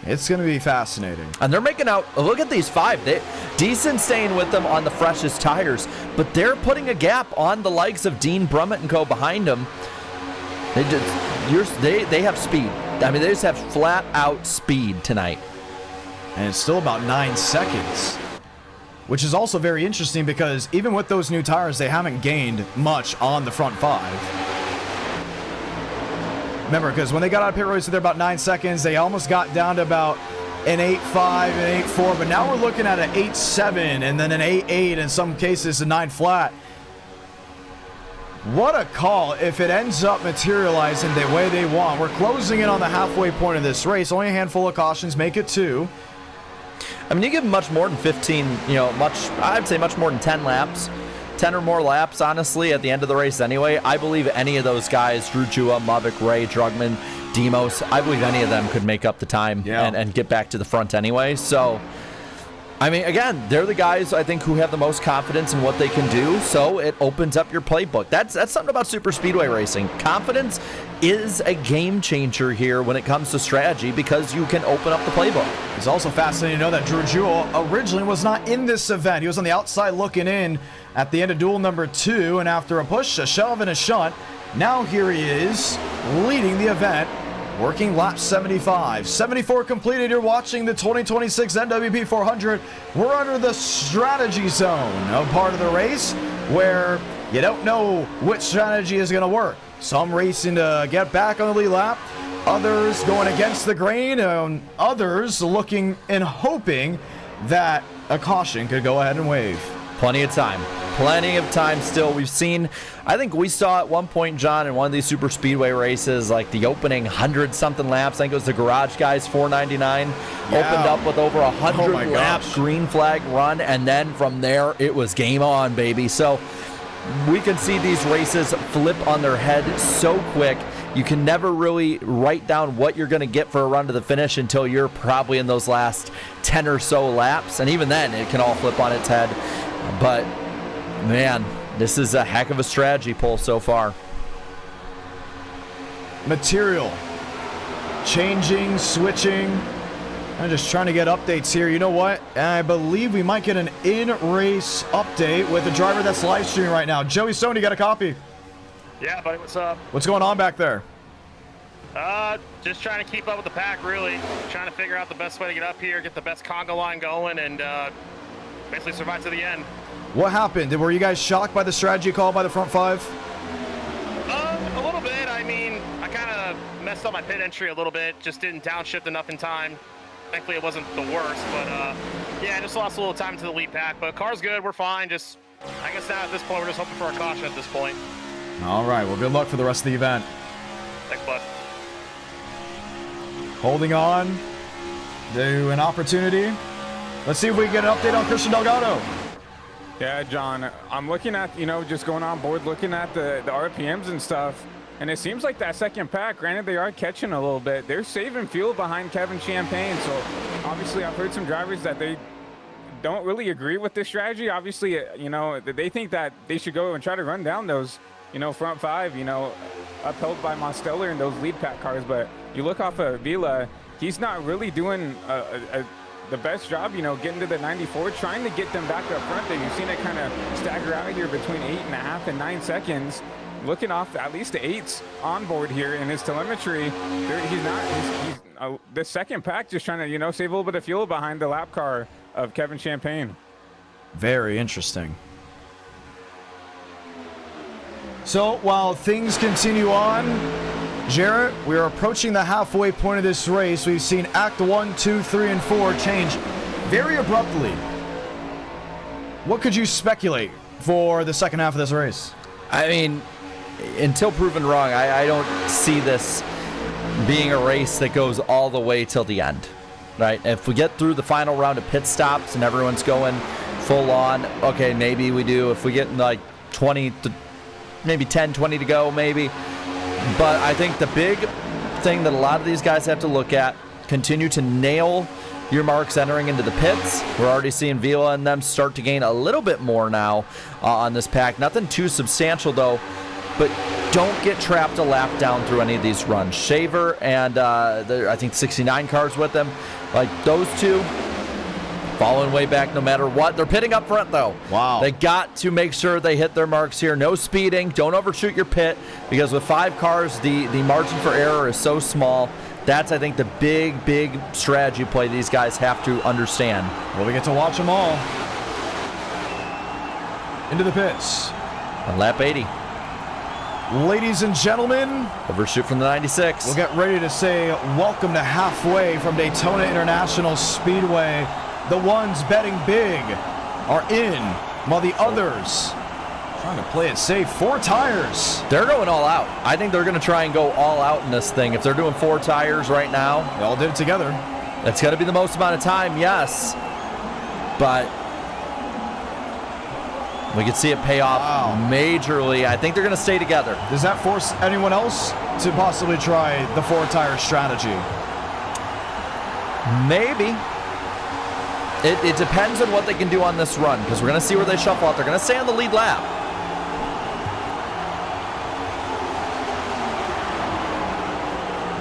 It's going to be fascinating. And they're making out, look at these 5. Decent staying with them on the freshest tires, but they're putting a gap on the likes of Dean Brummett and co. behind them. They have speed. I mean, they just have flat out speed tonight. And it's still about 9 seconds. Which is also very interesting because even with those new tires, they haven't gained much on the front 5. Remember, because when they got out of pit road, so they're about 9 seconds. They almost got down to about an 8.5 and 8.4, but now we're looking at an 8.7 and then an 8.8, in some cases a 9 flat. What a call if it ends up materializing the way they want. We're closing in on the halfway point of this race. Only a handful of cautions make it 2. I mean, you give them much more than 15, I'd say much more than 10 laps. 10 or more laps, honestly, at the end of the race anyway. I believe any of those guys, Drew Jua, Mavic Ray, Drugman, Demos, I believe any of them could make up the time and get back to the front anyway. So, I mean, again, they're the guys, I think, who have the most confidence in what they can do, so it opens up your playbook. That's something about super speedway racing. Confidence is a game changer here when it comes to strategy because you can open up the playbook. It's also fascinating to know that Drew Jewell originally was not in this event. He was on the outside looking in at the end of duel number 2, and after a push, a shove, and a shunt, now here he is leading the event, working lap 75. 74 completed. You're watching the 2026 NWP 400. We're under the strategy zone, a part of the race where you don't know which strategy is going to work. Some racing to get back on the lead lap, others going against the grain, and others looking and hoping that a caution could go ahead and wave. Plenty of time. Plenty of time still. We've seen, I think we saw at one point, John, in one of these super speedway races, like the opening 100-something laps. I think it was the Garage Guys 499. Opened up with over 100 laps, green flag run, and then from there it was game on, baby. So we can see these races flip on their head so quick. You can never really write down what you're going to get for a run to the finish until you're probably in those last 10 or so laps. And even then, it can all flip on its head. But, man, this is a heck of a strategy pull so far. Material. Changing, switching. I'm just trying to get updates here. You know what? I believe we might get an in-race update with the driver that's live streaming right now. Joey Stone, you got a copy? Yeah, buddy, what's up? What's going on back there? Just trying to keep up with the pack, really. Trying to figure out the best way to get up here, get the best conga line going, and basically survive to the end. What happened? Were you guys shocked by the strategy call by the front 5? A little bit. I mean, I kind of messed up my pit entry a little bit. Just didn't downshift enough in time. Thankfully, it wasn't the worst, but yeah, just lost a little time to the lead pack. But car's good. We're fine. Just, I guess now at this point, we're just hoping for a caution at this point. All right. Well, good luck for the rest of the event. Thanks, bud. Holding on to an opportunity. Let's see if we can get an update on Christian Delgado. Yeah, John, I'm looking at, just going on board, looking at the RPMs and stuff, and it seems like that second pack, granted they are catching a little bit, they're saving fuel behind Kevin Champagne. So obviously I've heard some drivers that they don't really agree with this strategy. Obviously, they think that they should go and try to run down those, front 5, upheld by Mosteller and those lead pack cars. But you look off of Vila, he's not really doing the best job, getting to the 94, trying to get them back up front there. You've seen it kind of stagger out here between 8.5 and 9 seconds. Looking off at least the 8s on board here in his telemetry, he's the second pack just trying to, save a little bit of fuel behind the lap car of Kevin Champagne. Very interesting. So while things continue on, Jarrett, we are approaching the halfway point of this race. We've seen Act 1, 2, 3, and 4 change very abruptly. What could you speculate for the second half of this race? I mean, until proven wrong, I don't see this being a race that goes all the way till the end, right? If we get through the final round of pit stops and everyone's going full on, okay, maybe we do. If we get like 20 to maybe 10, 20 to go, maybe. But I think the big thing that a lot of these guys have to look at, continue to nail your marks entering into the pits. We're already seeing Vila and them start to gain a little bit more now on this pack. Nothing too substantial though, but don't get trapped a lap down through any of these runs. Shaver and I think 69 cars with them, like those two, following way back no matter what. They're pitting up front though. Wow. They got to make sure they hit their marks here. No speeding. Don't overshoot your pit, because with 5 cars, the margin for error is so small. That's, I think, the big strategy play these guys have to understand. Well, we get to watch them all. Into the pits. On lap 80. Ladies and gentlemen, Overshoot from the 96. we'll get ready to say welcome to halfway from Daytona International Speedway. The ones betting big are in, while the others trying to play it safe. 4 tires. They're going all out. I think they're going to try and go all out in this thing. If they're doing 4 tires right now, They all did it together. that's got to be the most amount of time, yes. But we could see it pay off majorly. I think they're going to stay together. Does that force anyone else to possibly try the 4-tire strategy? Maybe. It depends on what they can do on this run, because we're going to see where they shuffle out. They're going to stay on the lead lap.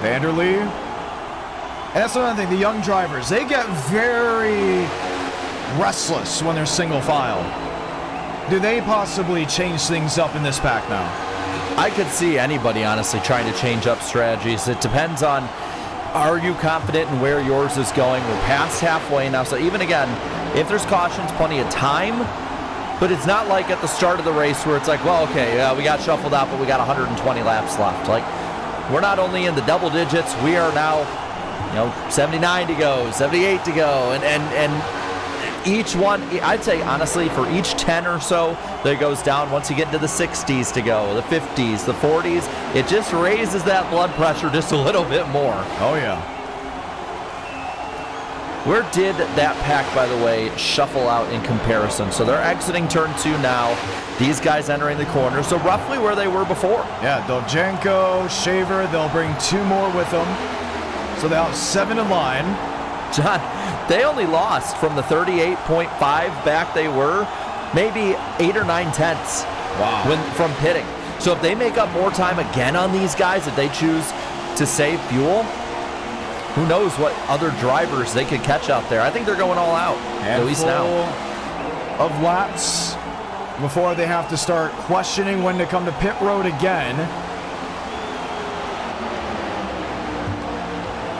Vanderlee. And that's another thing, the young drivers, they get very restless when they're single file. Do they possibly change things up in this pack now? I could see anybody, honestly, trying to change up strategies. It depends on, are you confident in where yours is going? We're past halfway now, so even again, if there's cautions, plenty of time, but it's not like at the start of the race where it's like, well, okay, we got shuffled out, but we got 120 laps left. Like, we're not only in the double digits, we are now, 79 to go, 78 to go, and each one, I'd say honestly, for each 10 or so that goes down, once you get into the 60s to go, the 50s, the 40s, it just raises that blood pressure just a little bit more. Oh, yeah. Where did that pack, by the way, shuffle out in comparison? So they're exiting turn 2 now. These guys entering the corner, so roughly where they were before. Yeah, Doljenko, Shaver, they'll bring 2 more with them. So they'll have 7 in line. John, they only lost from the 38.5 back they were, maybe 8 or 9 tenths from pitting. So if they make up more time again on these guys, if they choose to save fuel, who knows what other drivers they could catch out there. I think they're going all out, at least now. Of laps before they have to start questioning when to come to pit road again.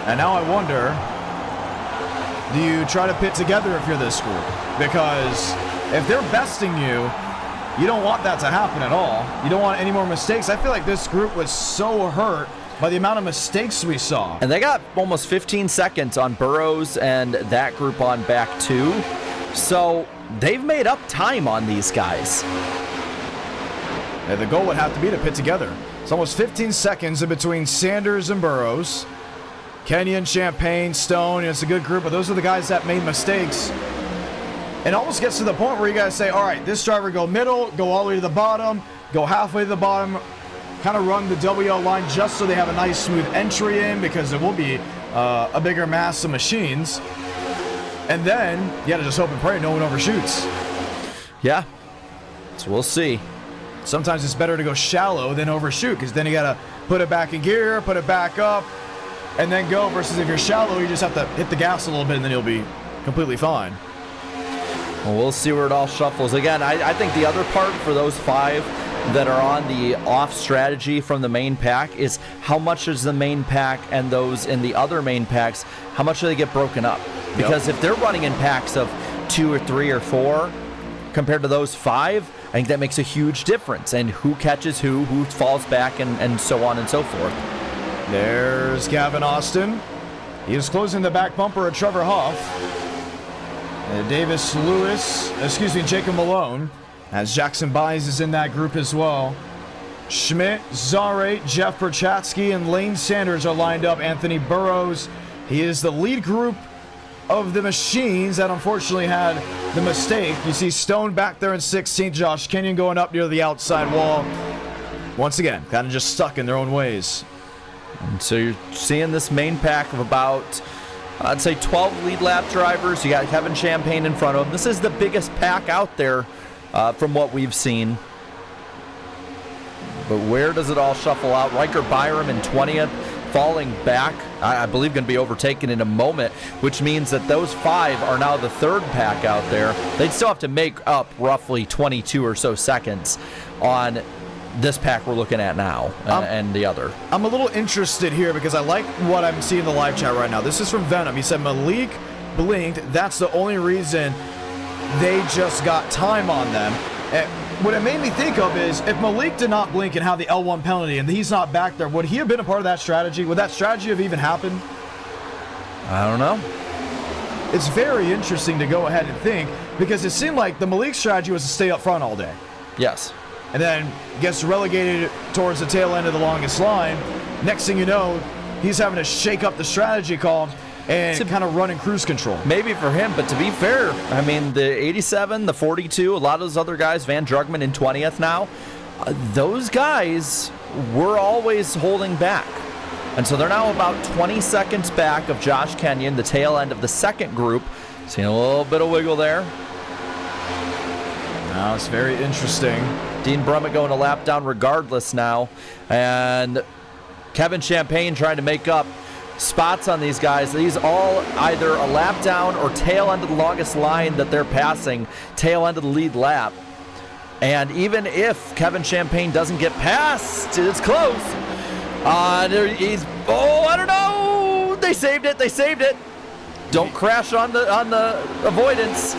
And now I wonder, do you try to pit together if you're this group? Because if they're besting you, you don't want that to happen at all. You don't want any more mistakes. I feel like this group was so hurt by the amount of mistakes we saw. And they got almost 15 seconds on Burrows and that group on back 2. So they've made up time on these guys. And the goal would have to be to pit together. It's almost 15 seconds in between Sanders and Burrows. Kenyon, Champagne, Stone, it's a good group, but those are the guys that made mistakes. It almost gets to the point where you guys say, all right, this driver go middle, go all the way to the bottom, go halfway to the bottom, kind of run the WL line just so they have a nice smooth entry in, because there will be a bigger mass of machines. And then you gotta just hope and pray no one overshoots. Yeah, so we'll see. Sometimes it's better to go shallow than overshoot, because then you gotta put it back in gear, put it back up, and then go, versus if you're shallow, you just have to hit the gas a little bit and then you'll be completely fine. Well, we'll see where it all shuffles. Again, I think the other part for those 5 that are on the off strategy from the main pack is how much is the main pack and those in the other main packs, how much do they get broken up? Because if they're running in packs of 2 or 3 or 4 compared to those 5, I think that makes a huge difference. And who catches who falls back, and so on and so forth. There's Gavin Austin. He is closing the back bumper of Trevor Huff. Jacob Malone, as Jackson Byes is in that group as well. Schmidt, Zarate, Jeff Perchatsky, and Lane Sanders are lined up. Anthony Burrows, he is the lead group of the machines that unfortunately had the mistake. You see Stone back there in 16th, Josh Kenyon going up near the outside wall. Once again, kind of just stuck in their own ways. And so you're seeing this main pack of about, I'd say, 12 lead lap drivers. You got Kevin Champagne in front of him. This is the biggest pack out there from what we've seen. But where does it all shuffle out? Riker Byram in 20th, falling back. I believe going to be overtaken in a moment, which means that those 5 are now the third pack out there. They'd still have to make up roughly 22 or so seconds on this pack we're looking at now and the other. I'm a little interested here because I like what I'm seeing in the live chat right now. This is from Venom. He said Malik blinked. That's the only reason they just got time on them. What it made me think of is if Malik did not blink and have the L1 penalty and he's not back there, would he have been a part of that strategy? Would that strategy have even happened? I don't know. It's very interesting to go ahead and think because it seemed like the Malik strategy was to stay up front all day. Yes. And then gets relegated towards the tail end of the longest line. Next thing you know, he's having to shake up the strategy call and kind of run in cruise control. Maybe for him, but to be fair, I mean, the 87, the 42, a lot of those other guys, Van Drugman in 20th now, those guys were always holding back. And so they're now about 20 seconds back of Josh Kenyon, the tail end of the second group. Seeing a little bit of wiggle there. Now it's very interesting. Dean Brummett going a lap down regardless now. And Kevin Champagne trying to make up spots on these guys. These all either a lap down or tail end of the longest line that they're passing, tail end of the lead lap. And even if Kevin Champagne doesn't get past, it's close. I don't know. They saved it. Don't crash on the avoidance.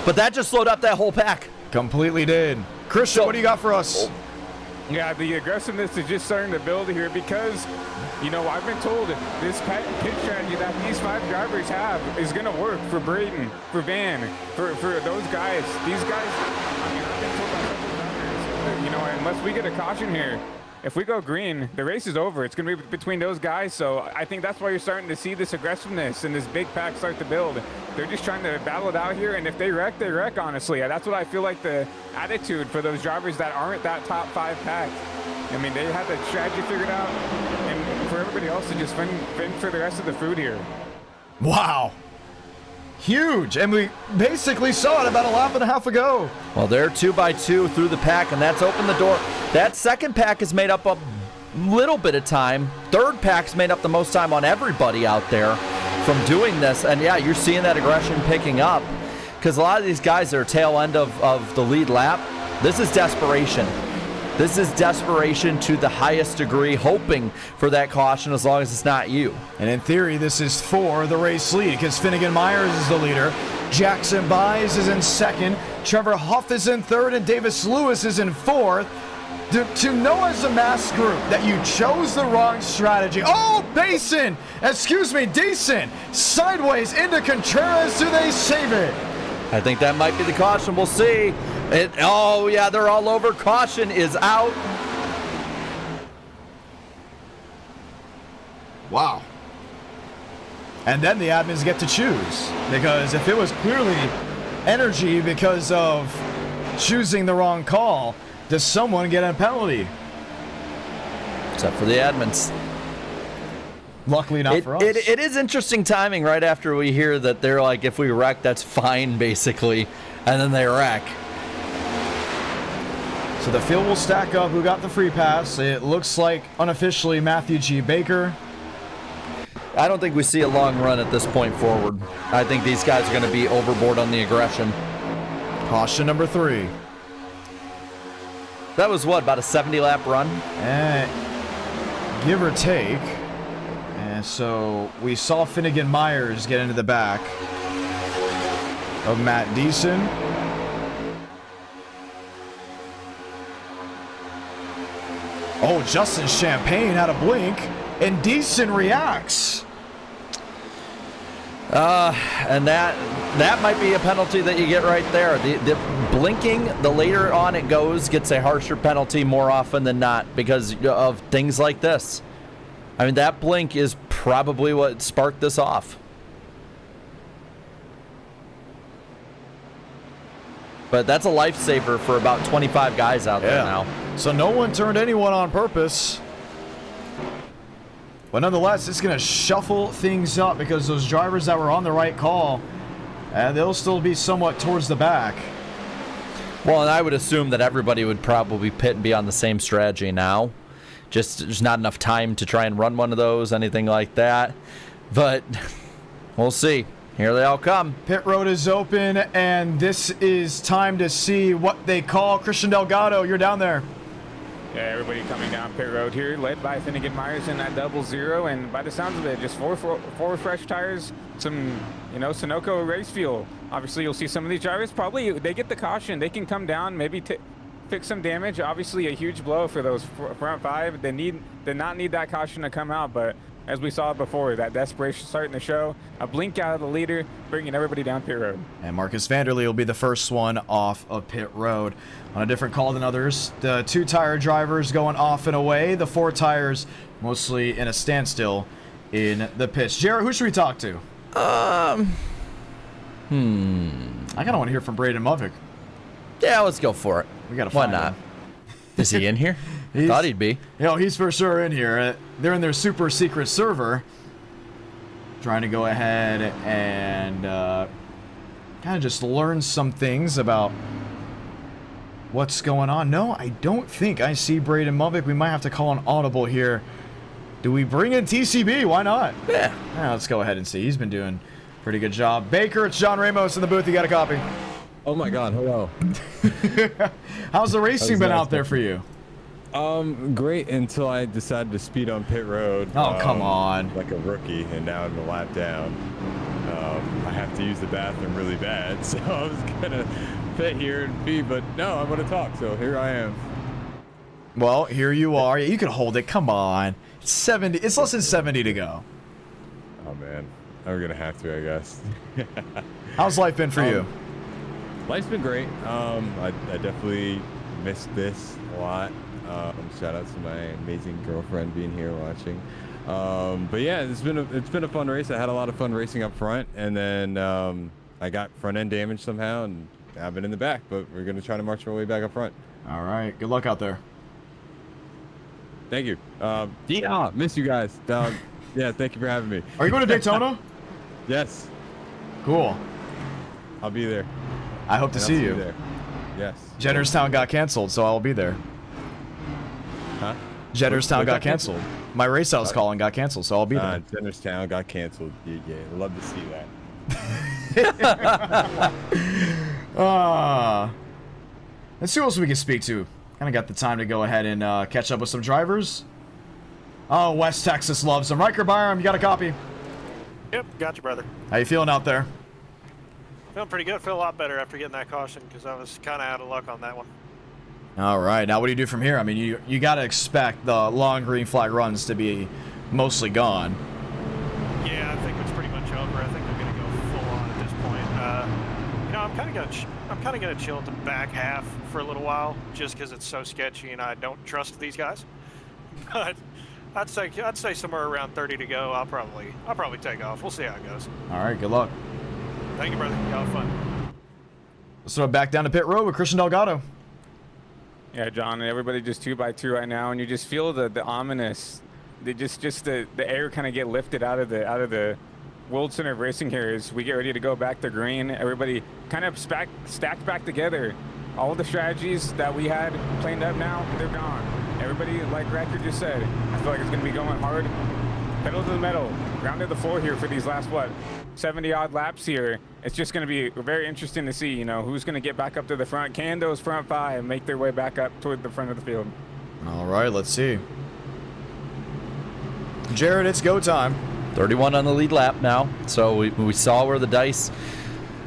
But that just slowed up that whole pack. Completely did. Christian, what do you got for us? Yeah, the aggressiveness is just starting to build here because, you know, I've been told this pit strategy that these 5 drivers have is going to work for Braden, for Van, for those guys. These guys, I mean, I've been told by several drivers, you know, unless we get a caution here, if we go green, the race is over. It's going to be between those guys. So I think that's why you're starting to see this aggressiveness and this big pack start to build. They're just trying to battle it out here. And if they wreck, they wreck, honestly. That's what I feel like the attitude for those drivers that aren't that top 5 pack. I mean, they have the strategy figured out. And for everybody else to just fend for the rest of the food here. Wow. Huge. And we basically saw it about a lap and a half ago. Well, they're 2 by 2 through the pack, and that's opened the door. That second pack is made up a little bit of time. Third pack's made up the most time on everybody out there from doing this. And yeah, you're seeing that aggression picking up because a lot of these guys are tail end of the lead lap. This is desperation. This is desperation to the highest degree, hoping for that caution as long as it's not you. And in theory, this is for the race lead because Finnegan Myers is the leader. Jackson Byes is in second. Trevor Huff is in third, and Davis Lewis is in fourth. To know as a mass group that you chose the wrong strategy. Oh, Deason, sideways into Contreras. Do they save it? I think that might be the caution. We'll see. Oh, yeah, they're all over. Caution is out. Wow. And then the admins get to choose. Because if it was clearly energy because of choosing the wrong call, does someone get a penalty? Except for the admins. Luckily not for us. It is interesting timing right after we hear that they're like, if we wreck, that's fine, basically. And then they wreck. So the field will stack up who got the free pass. It looks like unofficially Matthew G. Baker. I don't think we see a long run at this point forward. I think these guys are going to be overboard on the aggression. Caution number 3. That was what, about a 70-lap run? Give or take. And so we saw Finnegan Myers get into the back of Matt Deason. Oh, Justin Champagne had a blink, and Deason reacts. And that might be a penalty that you get right there. The blinking, the later on it goes, gets a harsher penalty more often than not because of things like this. I mean, that blink is probably what sparked this off. But that's a lifesaver for about 25 guys out there now. So no one turned anyone on purpose. But nonetheless, it's going to shuffle things up because those drivers that were on the right call, they'll still be somewhat towards the back. Well, and I would assume that everybody would probably pit and be on the same strategy now. Just there's not enough time to try and run one of those, anything like that. But we'll see. Here they all come. Pit road is open, and this is time to see what they call. Christian Delgado, you're down there. Yeah, everybody coming down pit road here, led by Finnegan Myers in that 00, and by the sounds of it, just four fresh tires, some, Sunoco race fuel. Obviously, you'll see some of these drivers, probably, they get the caution. They can come down, maybe fix some damage. Obviously, a huge blow for those front five. They did not need that caution to come out, but as we saw before, that desperation starting to show. A blink out of the leader, bringing everybody down pit road. And Marcus Vanderlee will be the first one off of pit road. On a different call than others, the 2-tire drivers going off and away. The 4 tires mostly in a standstill in the pits. Jared, who should we talk to? I kind of want to hear from Braden Movick. Yeah, let's go for it. We got to find Why not? him. Is he in here? Thought he'd be. He's for sure in here. They're in their super secret server, trying to go ahead and kind of just learn some things about what's going on. No, I don't think I see Braden Movick. We might have to call an audible here. Do we bring in TCB? Why not? Yeah. Let's go ahead and see. He's been doing a pretty good job. Baker, it's John Ramos in the booth. You got a copy. Oh my God, hello. How's the racing been out there for you? Great until I decided to speed on pit road. Oh, come on. Like a rookie, and now I'm a lap down. I have to use the bathroom really bad, so I was gonna pit here and be, but no, I want to talk, so here I am. Well, here you are. You can hold it. Come on. It's 70. It's less than 70 to go. Oh man, I'm gonna have to, I guess. How's life been for you? Life's been great. I definitely missed this a lot. Shout out to my amazing girlfriend being here watching. But yeah, it's been a fun race. I had a lot of fun racing up front, and then I got front end damage somehow, and I've been in the back. But we're gonna try to march our way back up front. All right. Good luck out there. Thank you. Yeah, miss you guys. Yeah, thank you for having me. Are you going to Daytona? Yes. Cool. I'll be there. I hope to see you. There. Yes. Jennerstown got canceled, so I'll be there. Huh? Jennerstown got canceled. My race I was calling got canceled, so I'll be there. Jennerstown got canceled. Yeah, love to see that. Let's see what else we can speak to. Kind of got the time to go ahead and catch up with some drivers. Oh, West Texas loves them. Riker Byram, you got a copy? Yep, got you, brother. How you feeling out there? Feeling pretty good. Feel a lot better after getting that caution because I was kind of out of luck on that one. All right. Now, what do you do from here? I mean, you got to expect the long green flag runs to be mostly gone. Yeah, I think it's pretty much over. I think they're going to go full on at this point. I'm kind of gonna chill at the back half for a little while just because it's so sketchy and I don't trust these guys. But I'd say somewhere around 30 to go. I'll probably take off. We'll see how it goes. All right. Good luck. Thank you, brother. Y'all have fun. Let's throw it back down to pit road with Christian Delgado. Yeah, John, and everybody just 2x2 right now, and you just feel the ominous, the air kind of get lifted out of the World Center of Racing here as we get ready to go back to green. Everybody kind of stacked back together. All the strategies that we had planned up now, they're gone. Everybody, like Racker just said, I feel like it's going to be going hard. Pedal to the metal, ground to the floor here for these last, 70-odd laps here. It's just going to be very interesting to see, who's going to get back up to the front. Can those front five make their way back up toward the front of the field? All right, let's see. Jared, it's go time. 31 on the lead lap now. So we saw where the dice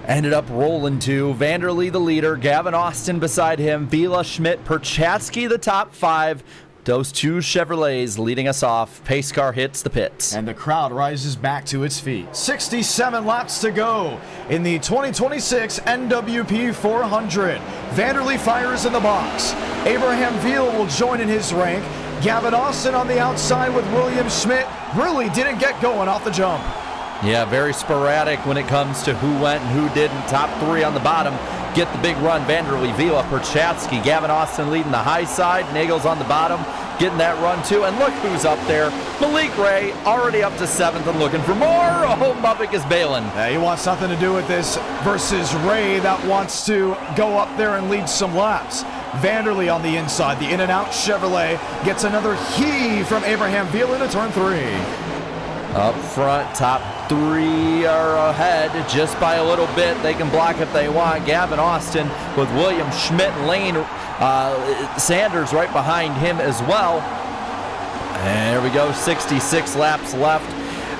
ended up rolling to. Vanderlee the leader, Gavin Austin beside him, Vila, Schmidt, Perchatsky the top five, Those two Chevrolets leading us off. Pace car hits the pits. And the crowd rises back to its feet. 67 laps to go in the 2026 NWP 400. Vanderlei fires in the box. Abraham Veal will join in his rank. Gavin Austin on the outside with William Schmidt. Really didn't get going off the jump. Yeah, very sporadic when it comes to who went and who didn't. Top three on the bottom get the big run. Vanderlei, Vila, Perchatsky, Gavin Austin leading the high side. Nagels on the bottom getting that run too. And look who's up there. Malik Ray already up to 7th and looking for more. Oh, Bubbick is bailing. He wants nothing to do with this versus Ray that wants to go up there and lead some laps. Vanderlei on the inside. The in-and-out Chevrolet gets another heave from Abraham Veal into turn 3. Up front, top 3 are ahead just by a little bit. They can block if they want. Gavin Austin with William Schmidt and Lane Sanders right behind him as well. And there we go, 66 laps left.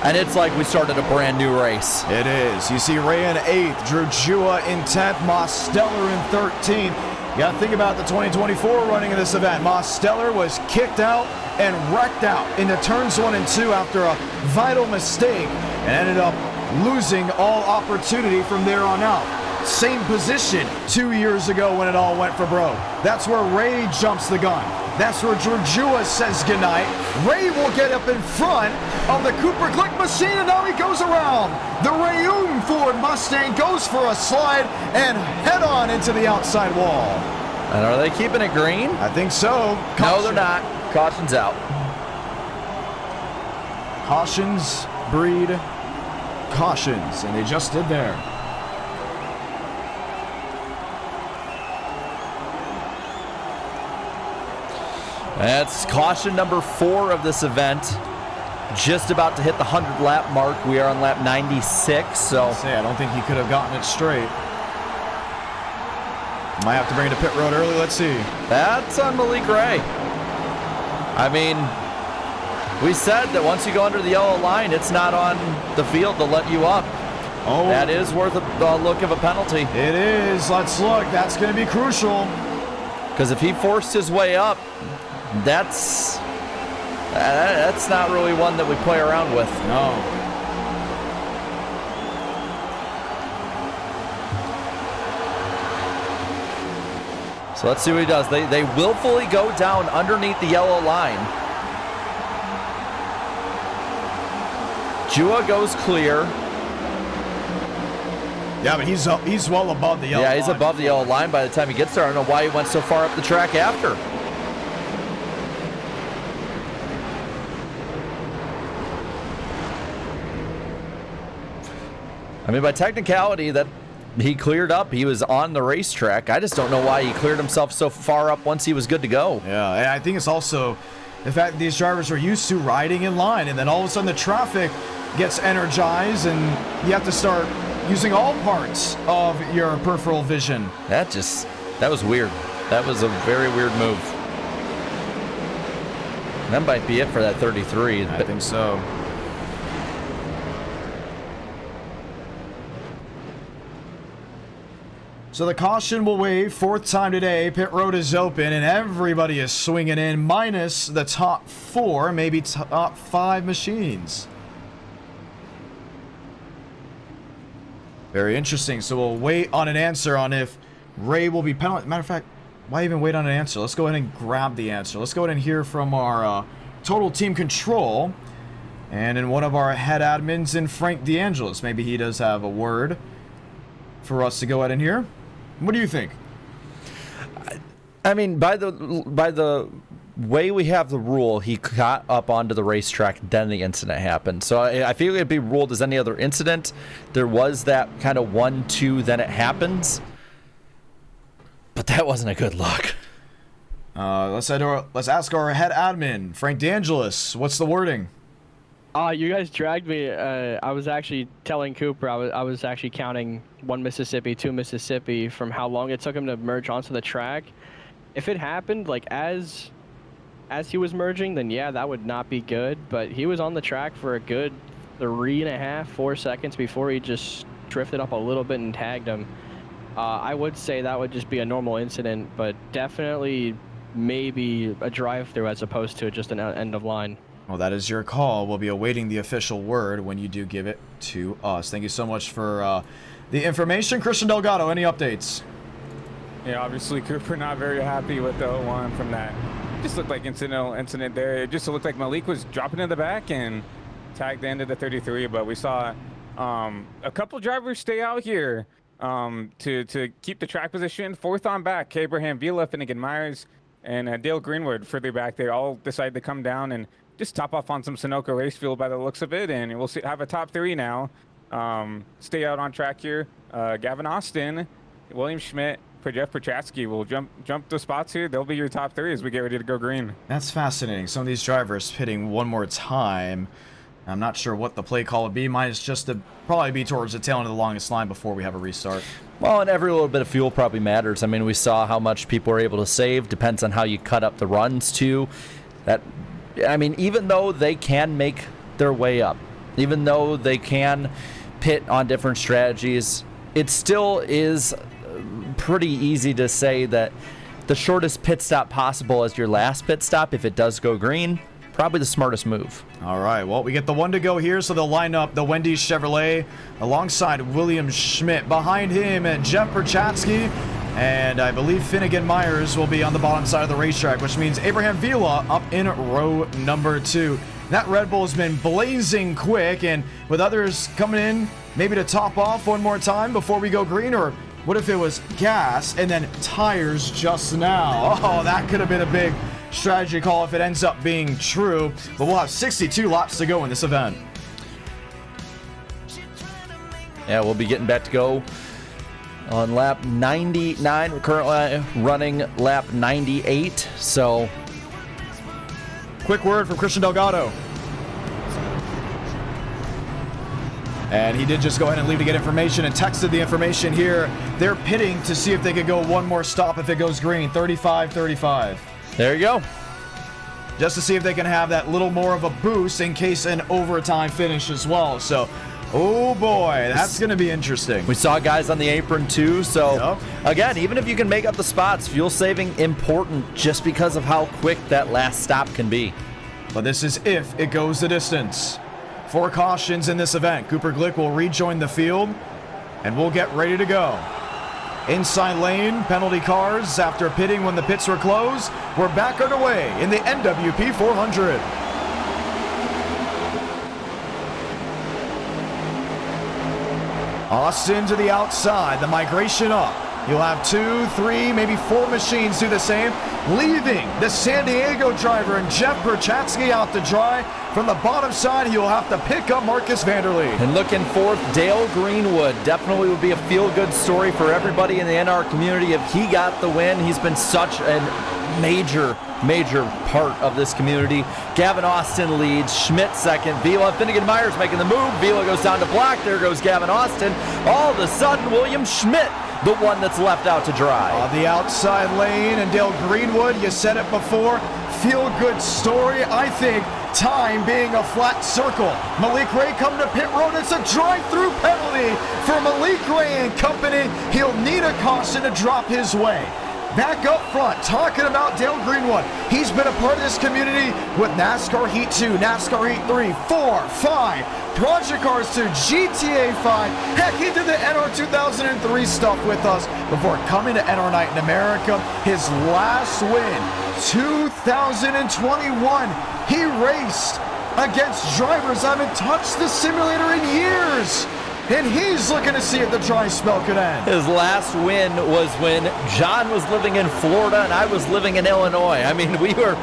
And it's like we started a brand new race. It is. You see Ray in 8th, Drew Jua in 10th, Moss Steller in 13th. You got to think about the 2024 running of this event. Moss Steller was kicked out and wrecked out into turns 1 and 2 after a vital mistake and ended up losing all opportunity from there on out. Same position 2 years ago when it all went for broke. That's where Ray jumps the gun. That's where Georgiou says goodnight. Ray will get up in front of the Cooper Glick machine, and now he goes around. The Rayum Ford Mustang goes for a slide and head on into the outside wall. And are they keeping it green? I think so. Caution. No, they're not. Caution's out. Cautions breed cautions, and they just did there. That's caution number 4 of this event. Just about to hit the 100 lap mark. We are on lap 96, so. I don't think he could have gotten it straight. Might have to bring it to pit road early. Let's see. That's on Malik Ray. I mean, we said that once you go under the yellow line, it's not on the field to let you up. Oh, that is worth a look of a penalty. It is. Let's look. That's going to be crucial. Because if he forced his way up, that's not really one that we play around with. No. So let's see what he does. They willfully go down underneath the yellow line. Jua goes clear. Yeah, but he's well above the yellow line. Yeah, he's above the yellow line by the time he gets there. I don't know why he went so far up the track after. I mean, by technicality, that he cleared up. He was on the racetrack. I just don't know why he cleared himself so far up once he was good to go. Yeah, and I think it's also the fact that these drivers were used to riding in line, and then all of a sudden the traffic gets energized, and you have to start using all parts of your peripheral vision. That was weird. That was a very weird move. That might be it for that 33. I think so. So the caution will wave, 4th time today. Pit road is open, and everybody is swinging in, minus the top 4, maybe top 5 machines. Very interesting. So we'll wait on an answer on if Ray will be penalized. Matter of fact, why even wait on an answer? Let's go ahead and grab the answer. Let's go ahead and hear from our total team control, and in one of our head admins in Frank DeAngelis. Maybe he does have a word for us to go ahead and hear. What do you think? I mean, by the way we have the rule, he got up onto the racetrack, then the incident happened. So I feel it'd be ruled as any other incident. There was that kind of 1-2, then it happens. But that wasn't a good look. Let's ask our head admin, Frank DeAngelis. What's the wording? You guys dragged me. I was actually telling Cooper, I was actually counting 1 Mississippi, 2 Mississippi from how long it took him to merge onto the track. If it happened like as he was merging, then yeah, that would not be good. But he was on the track for a good 3.5, 4 seconds before he just drifted up a little bit and tagged him. I would say that would just be a normal incident, but definitely maybe a drive-through as opposed to just an end of line. Well, that is your call. We'll be awaiting the official word when you do give it to us. Thank you so much for the information. Christian Delgado, any updates? Yeah, obviously Cooper not very happy with the 0-1 from that. Just looked like incident there. It just looked like Malik was dropping in the back and tagged the end of the 33, but we saw a couple drivers stay out here to keep the track position. Fourth on back, Abraham Vila, Finnegan Myers, and Dale Greenwood further back. They all decided to come down and just top off on some Sunoco race fuel by the looks of it, and we'll have a top 3 now. Stay out on track here. Gavin Austin, William Schmidt, Jeff Prochatsky will jump the spots here. They'll be your top 3 as we get ready to go green. That's fascinating. Some of these drivers pitting one more time. I'm not sure what the play call would be. Mine is just to probably be towards the tail end of the longest line before we have a restart. Well, and every little bit of fuel probably matters. I mean, we saw how much people were able to save. Depends on how you cut up the runs too. I mean, even though they can make their way up, even though they can pit on different strategies, it still is pretty easy to say that the shortest pit stop possible as your last pit stop, if it does go green, probably the smartest move. All right, well, we get the 1 to go here, so they'll line up the Wendy's Chevrolet alongside William Schmidt. Behind him, Jeff Prochatsky, and I believe Finnegan Myers will be on the bottom side of the racetrack, which means Abraham Vila up in row number 2. That Red Bull has been blazing quick, and with others coming in, maybe to top off one more time before we go green, or what if it was gas and then tires just now? Oh, that could have been a big strategy call if it ends up being true. But we'll have 62 laps to go in this event. Yeah, we'll be getting back to go on lap 99. We're currently running lap 98. So, quick word from Christian Delgado. And he did just go ahead and leave to get information and texted the information here. They're pitting to see if they could go one more stop if it goes green. 35-35. There you go. Just to see if they can have that little more of a boost in case an overtime finish as well. So, oh boy, that's going to be interesting. We saw guys on the apron too. So, again, even if you can make up the spots, fuel saving important just because of how quick that last stop can be. But this is if it goes the distance. 4 cautions in this event. Cooper Glick will rejoin the field, and we'll get ready to go. Inside lane, penalty cars after pitting when the pits were closed. We're back underway in the NWP 400. Austin to the outside, the migration up. You'll have 2, 3, maybe 4 machines do the same, leaving the San Diego driver and Jeff Prochatsky out to dry. From the bottom side, he'll have to pick up Marcus Vanderlee. And looking fourth, Dale Greenwood. Definitely would be a feel-good story for everybody in the NR community if he got the win. He's been such a major part of this community. Gavin Austin leads, Schmidt second, Vila, Finnegan Myers making the move. Vila goes down to black, there goes Gavin Austin. All of a sudden, William Schmidt, the one that's left out to dry. On the outside lane, and Dale Greenwood, you said it before, feel-good story. I think time being a flat circle. Malik Ray coming to pit road. It's a drive-through penalty for Malik Ray and company. He'll need a caution to drop his way. Back up front, talking about Dale Greenwood. He's been a part of this community with NASCAR Heat 2, NASCAR Heat 3, 4, 5, Project Cars 2, GTA 5. Heck, he did the NR 2003 stuff with us before coming to NR Night in America. His last win, 2021. He raced against drivers that haven't touched the simulator in years. And he's looking to see if the dry spell could end. His last win was when John was living in Florida and I was living in Illinois. I mean, we were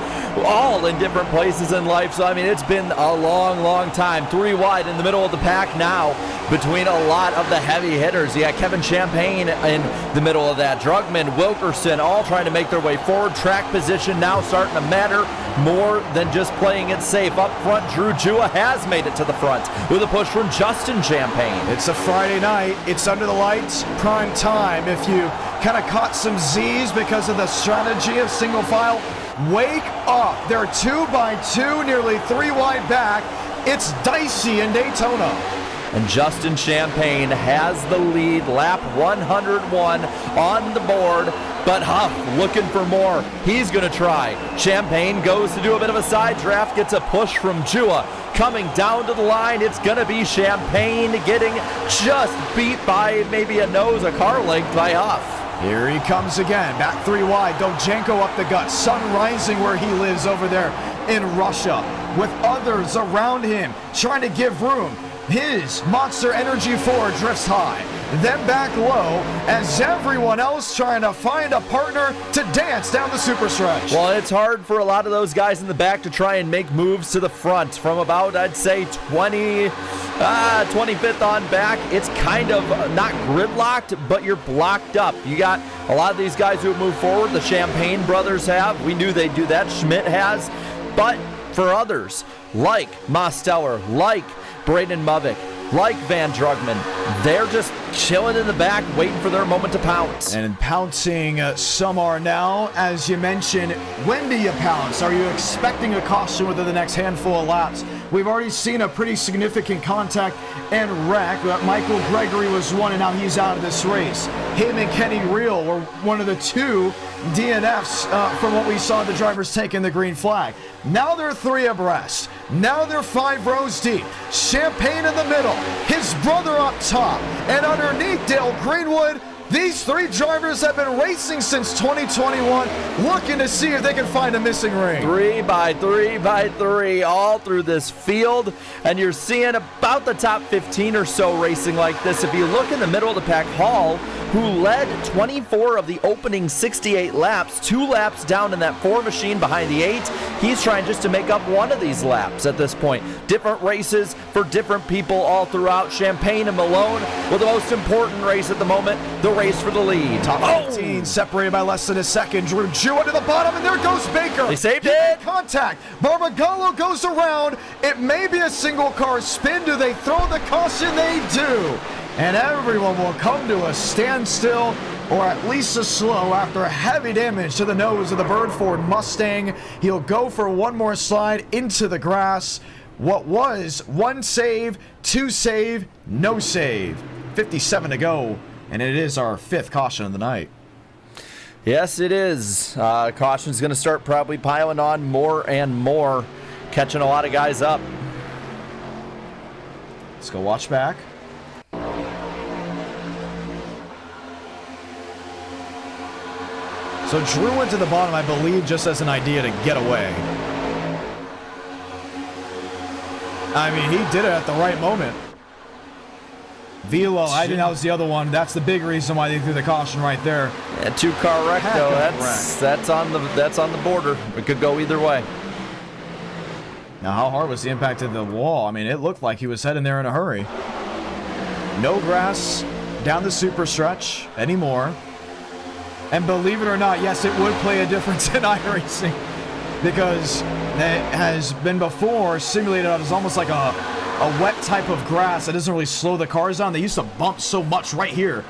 all in different places in life. So, I mean, it's been a long time. 3 wide in the middle of the pack now between a lot of the heavy hitters. You got Kevin Champagne in the middle of that. Drugman, Wilkerson, all trying to make their way forward. Track position now starting to matter more than just playing it safe. Up front, Drew Jua has made it to the front with a push from Justin Champagne. It's a Friday night. It's under the lights, prime time. If you kind of caught some Z's because of the strategy of single file, wake up. They're 2 by 2, nearly 3 wide back. It's dicey in Daytona. And Justin Champagne has the lead, lap 101 on the board. but Huff looking for more. He's going to try. Champagne goes to do a bit of a side draft, gets a push from Jua. Coming down to the line, it's going to be Champagne getting just beat by maybe a car length by Huff. Here he comes again, back 3 wide, Dojenko up the gut, sun rising where he lives over there in Russia, with others around him trying to give room. His Monster Energy 4 drifts high, then back low, as everyone else trying to find a partner to dance down the super stretch. Well, it's hard for a lot of those guys in the back to try and make moves to the front from about, I'd say, 25th on back. It's kind of not gridlocked, but you're blocked up. You got a lot of these guys who have moved forward. The Champagne brothers have. We knew they'd do that. Schmidt has. But for others, like Mosteller, like Braden Movick, like Van Drugman, they're just chilling in the back, waiting for their moment to pounce. And pouncing, some are now. As you mentioned, when do you pounce? Are you expecting a caution within the next handful of laps? We've already seen a pretty significant contact and wreck. Michael Gregory was one, and now he's out of this race. Him and Kenny Reel were one of the 2 DNFs from what we saw the drivers taking the green flag. Now they're 3 abreast. Now they're 5 rows deep. Champagne in the middle, his brother up top, and underneath Dale Greenwood. These 3 drivers have been racing since 2021, looking to see if they can find a missing ring. 3 by 3 by 3 all through this field, and you're seeing about the top 15 or so racing like this. If you look in the middle of the pack, Hall, who led 24 of the opening 68 laps, 2 laps down in that 4 machine behind the 8, he's trying just to make up one of these laps at this point. Different races for different people all throughout. Champagne and Malone with the most important race at the moment, the race for the lead. Top 15 separated by less than a second. Drew Jua to the bottom, and there goes Baker. They saved it. Contact. Barbagallo goes around. It may be a single car spin. Do they throw the caution? They do. And everyone will come to a standstill, or at least a slow, after heavy damage to the nose of the Bird Ford Mustang. He'll go for one more slide into the grass. What was 1 save, 2 save, no save. 57 to go, and it is our 5th caution of the night. Yes, it is. Caution's going to start probably piling on more and more, catching a lot of guys up. Let's go watch back. So Drew went to the bottom, I believe, just as an idea to get away. I mean, he did it at the right moment. Velo, I think that was the other one. That's the big reason why they threw the caution right there. Yeah, 2-car wreck though. That's on the border. It could go either way. Now, how hard was the impact of the wall? I mean, it looked like he was heading there in a hurry. No grass down the super stretch anymore. And believe it or not, yes, it would play a difference in iRacing, because it has been before simulated as almost like a wet type of grass that doesn't really slow the cars down. They used to bump so much right here.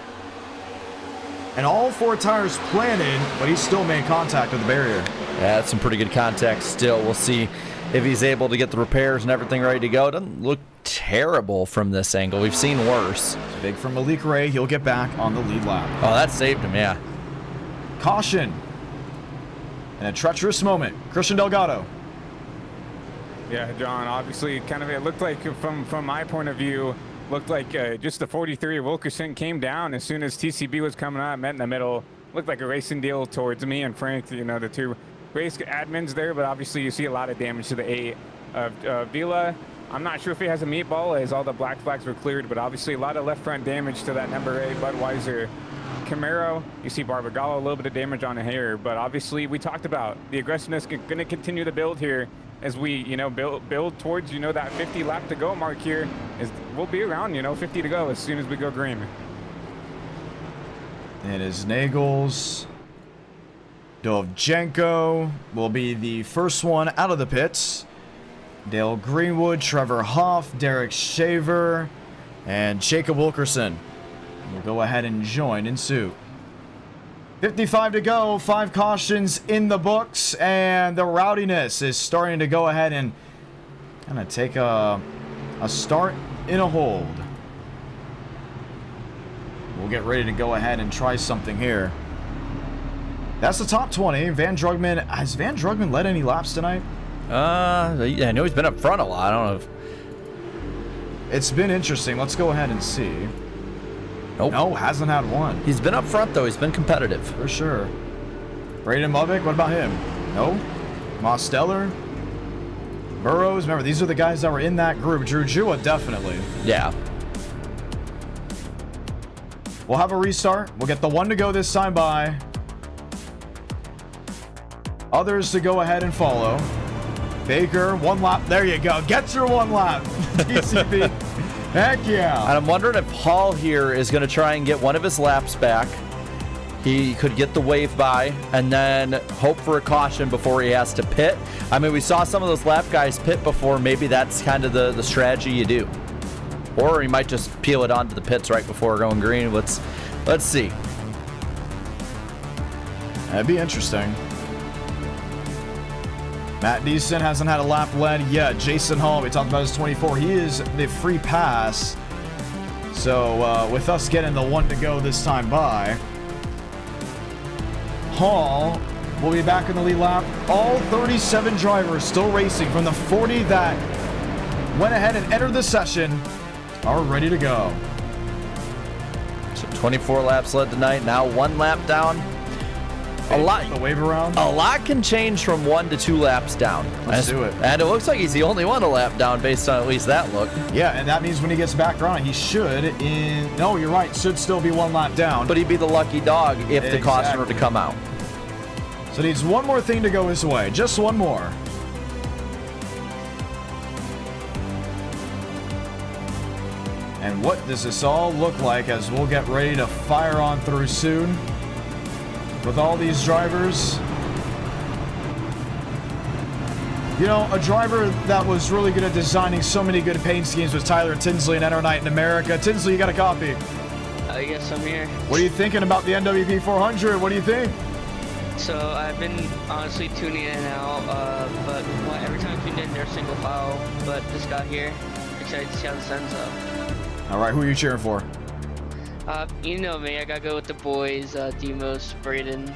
And all 4 tires planted, but he still made contact with the barrier. Yeah, that's some pretty good contact still. We'll see if he's able to get the repairs and everything ready to go. It doesn't look terrible from this angle. We've seen worse. It's big for Malik Ray. He'll get back on the lead lap. Oh, that saved him, yeah. Caution. And a treacherous moment. Christian Delgado. Yeah, John, obviously kind of it looked like from my point of view, looked like just the 43 Wilkerson came down as soon as TCB was coming out, met in the middle. Looked like a racing deal towards me and Frank, you know, the 2 race admins there, but obviously you see a lot of damage to the 8 of Vila. I'm not sure if he has a meatball as all the black flags were cleared, but obviously a lot of left front damage to that number 8 Budweiser Camaro. You see Barbagallo, a little bit of damage on the hair, but obviously we talked about the aggressiveness going to continue to build here as we, you know, build towards, you know, that 50 lap to go mark here. We'll be around, you know, 50 to go as soon as we go green. It is Nagels. Dovchenko will be the first one out of the pits. Dale Greenwood, Trevor Hoff, Derek Shaver, and Jacob Wilkerson will go ahead and join in suit. 55 to go, 5 cautions in the books, and the rowdiness is starting to go ahead and kind of take a start in a hold. We'll get ready to go ahead and try something here. That's the top 20. Van Drugman, has Van Drugman led any laps tonight? Yeah, I know he's been up front a lot. I don't know if... It's been interesting. Let's go ahead and see. Nope. No, hasn't had one. He's been up front, though. He's been competitive. For sure. Braden Lovick, what about him? No. Mosteller. Burrows. Remember, these are the guys that were in that group. Drew Jua, definitely. Yeah. We'll have a restart. We'll get the one to go this time by. Others to go ahead and follow. Baker, one lap. There you go. Gets her one lap. TCP. Heck yeah. And I'm wondering if Hall here is going to try and get one of his laps back. He could get the wave by and then hope for a caution before he has to pit. I mean, we saw some of those lap guys pit before. Maybe that's kind of the strategy you do. Or he might just peel it onto the pits right before going green. Let's see. That'd be interesting. Matt Deason hasn't had a lap led yet. Jason Hall, we talked about his 24. He is the free pass. So with us getting the one to go this time by, Hall will be back in the lead lap. All 37 drivers still racing from the 40 that went ahead and entered the session are ready to go. So 24 laps led tonight. Now 1 lap down. A lot. The wave around. A lot can change from 1 to 2 laps down. Let's do it. And it looks like he's the only one a lap down based on at least that look. Yeah, and that means when he gets back around, he should no, you're right, should still be 1 lap down. But he'd be the lucky dog if the caution were to come out. So needs one more thing to go his way. Just one more. And what does this all look like as we'll get ready to fire on through soon with all these drivers? You know, a driver that was really good at designing so many good paint schemes was Tyler Tinsley in Enter Night in America. Tinsley, you got a copy. Yes, I'm here. What are you thinking about the NWP 400? What do you think? So I've been honestly tuning in and out, but every time I tuned in, they're single file. But this guy here, excited to see how this ends up. All right, who are you cheering for? You know me, I gotta go with the boys, Demos, Braden,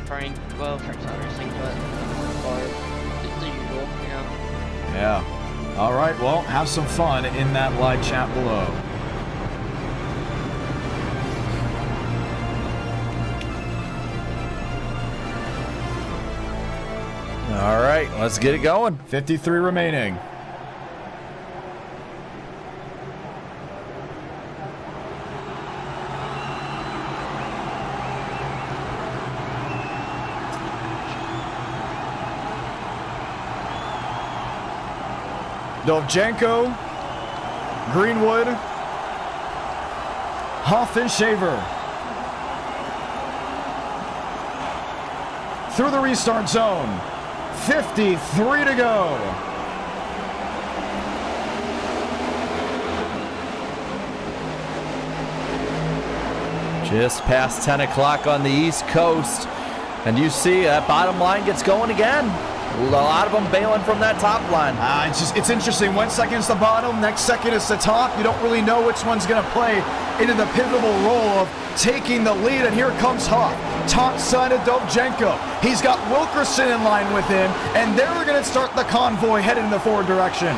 Frank. Well, Frank's not racing, but the usual, you know. Yeah. All right, well, have some fun in that live chat below. All right, let's get it going. 53 remaining. Dovchenko, Greenwood, Huff and Shaver. Through the restart zone. 53 to go. Just past 10 o'clock on the East Coast. And you see that bottom line gets going again. A lot of them bailing from that top line. It's interesting. 1 second's the bottom, next second is the top. You don't really know which one's going to play into the pivotal role of taking the lead. And here comes Huff, top side of Dovchenko. He's got Wilkerson in line with him, and they're going to start the convoy headed in the forward direction.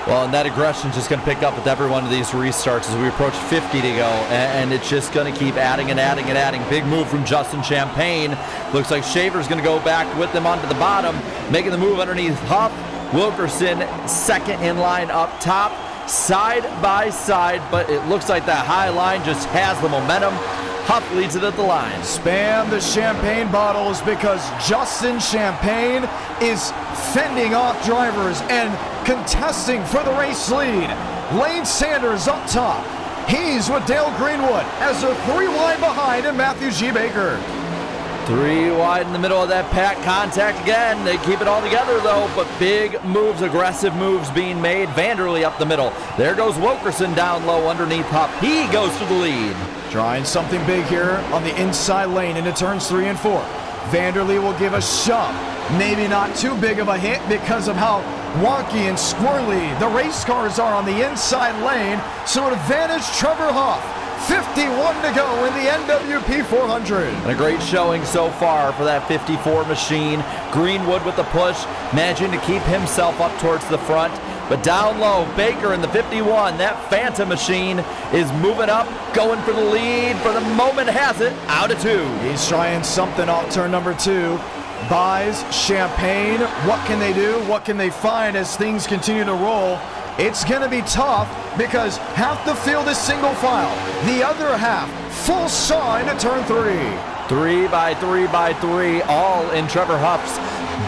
Well, and that aggression is just going to pick up with every one of these restarts as we approach 50 to go, and it's just going to keep adding and adding and adding. Big move from Justin Champagne. Looks like Shaver's going to go back with them onto the bottom, making the move underneath Huff. Wilkerson second in line up top, side by side, but it looks like that high line just has the momentum. Huff leads it at the line. Spam the champagne bottles because Justin Champagne is fending off drivers and contesting for the race lead. Lane Sanders up top. He's with Dale Greenwood as they're 3 wide behind and Matthew G. Baker. 3 wide in the middle of that pack. Contact again. They keep it all together though, but big moves, aggressive moves being made. Vanderlei up the middle. There goes Wilkerson down low underneath Huff. He goes to the lead. Trying something big here on the inside lane into turns 3 and 4. Vanderlei will give a shove. Maybe not too big of a hit because of how wonky and squirrely the race cars are on the inside lane. So advantage Trevor Huff. 51 to go in the NWP 400. And a great showing so far for that 54 machine. Greenwood with the push, managing to keep himself up towards the front. But down low, Baker in the 51, that Phantom machine is moving up, going for the lead. For the moment has it, out of 2. He's trying something off turn number 2. Buys Champagne. What can they do? What can they find as things continue to roll? It's going to be tough because half the field is single file. The other half, full saw into turn 3. 3 by 3 by 3, all in Trevor Huff's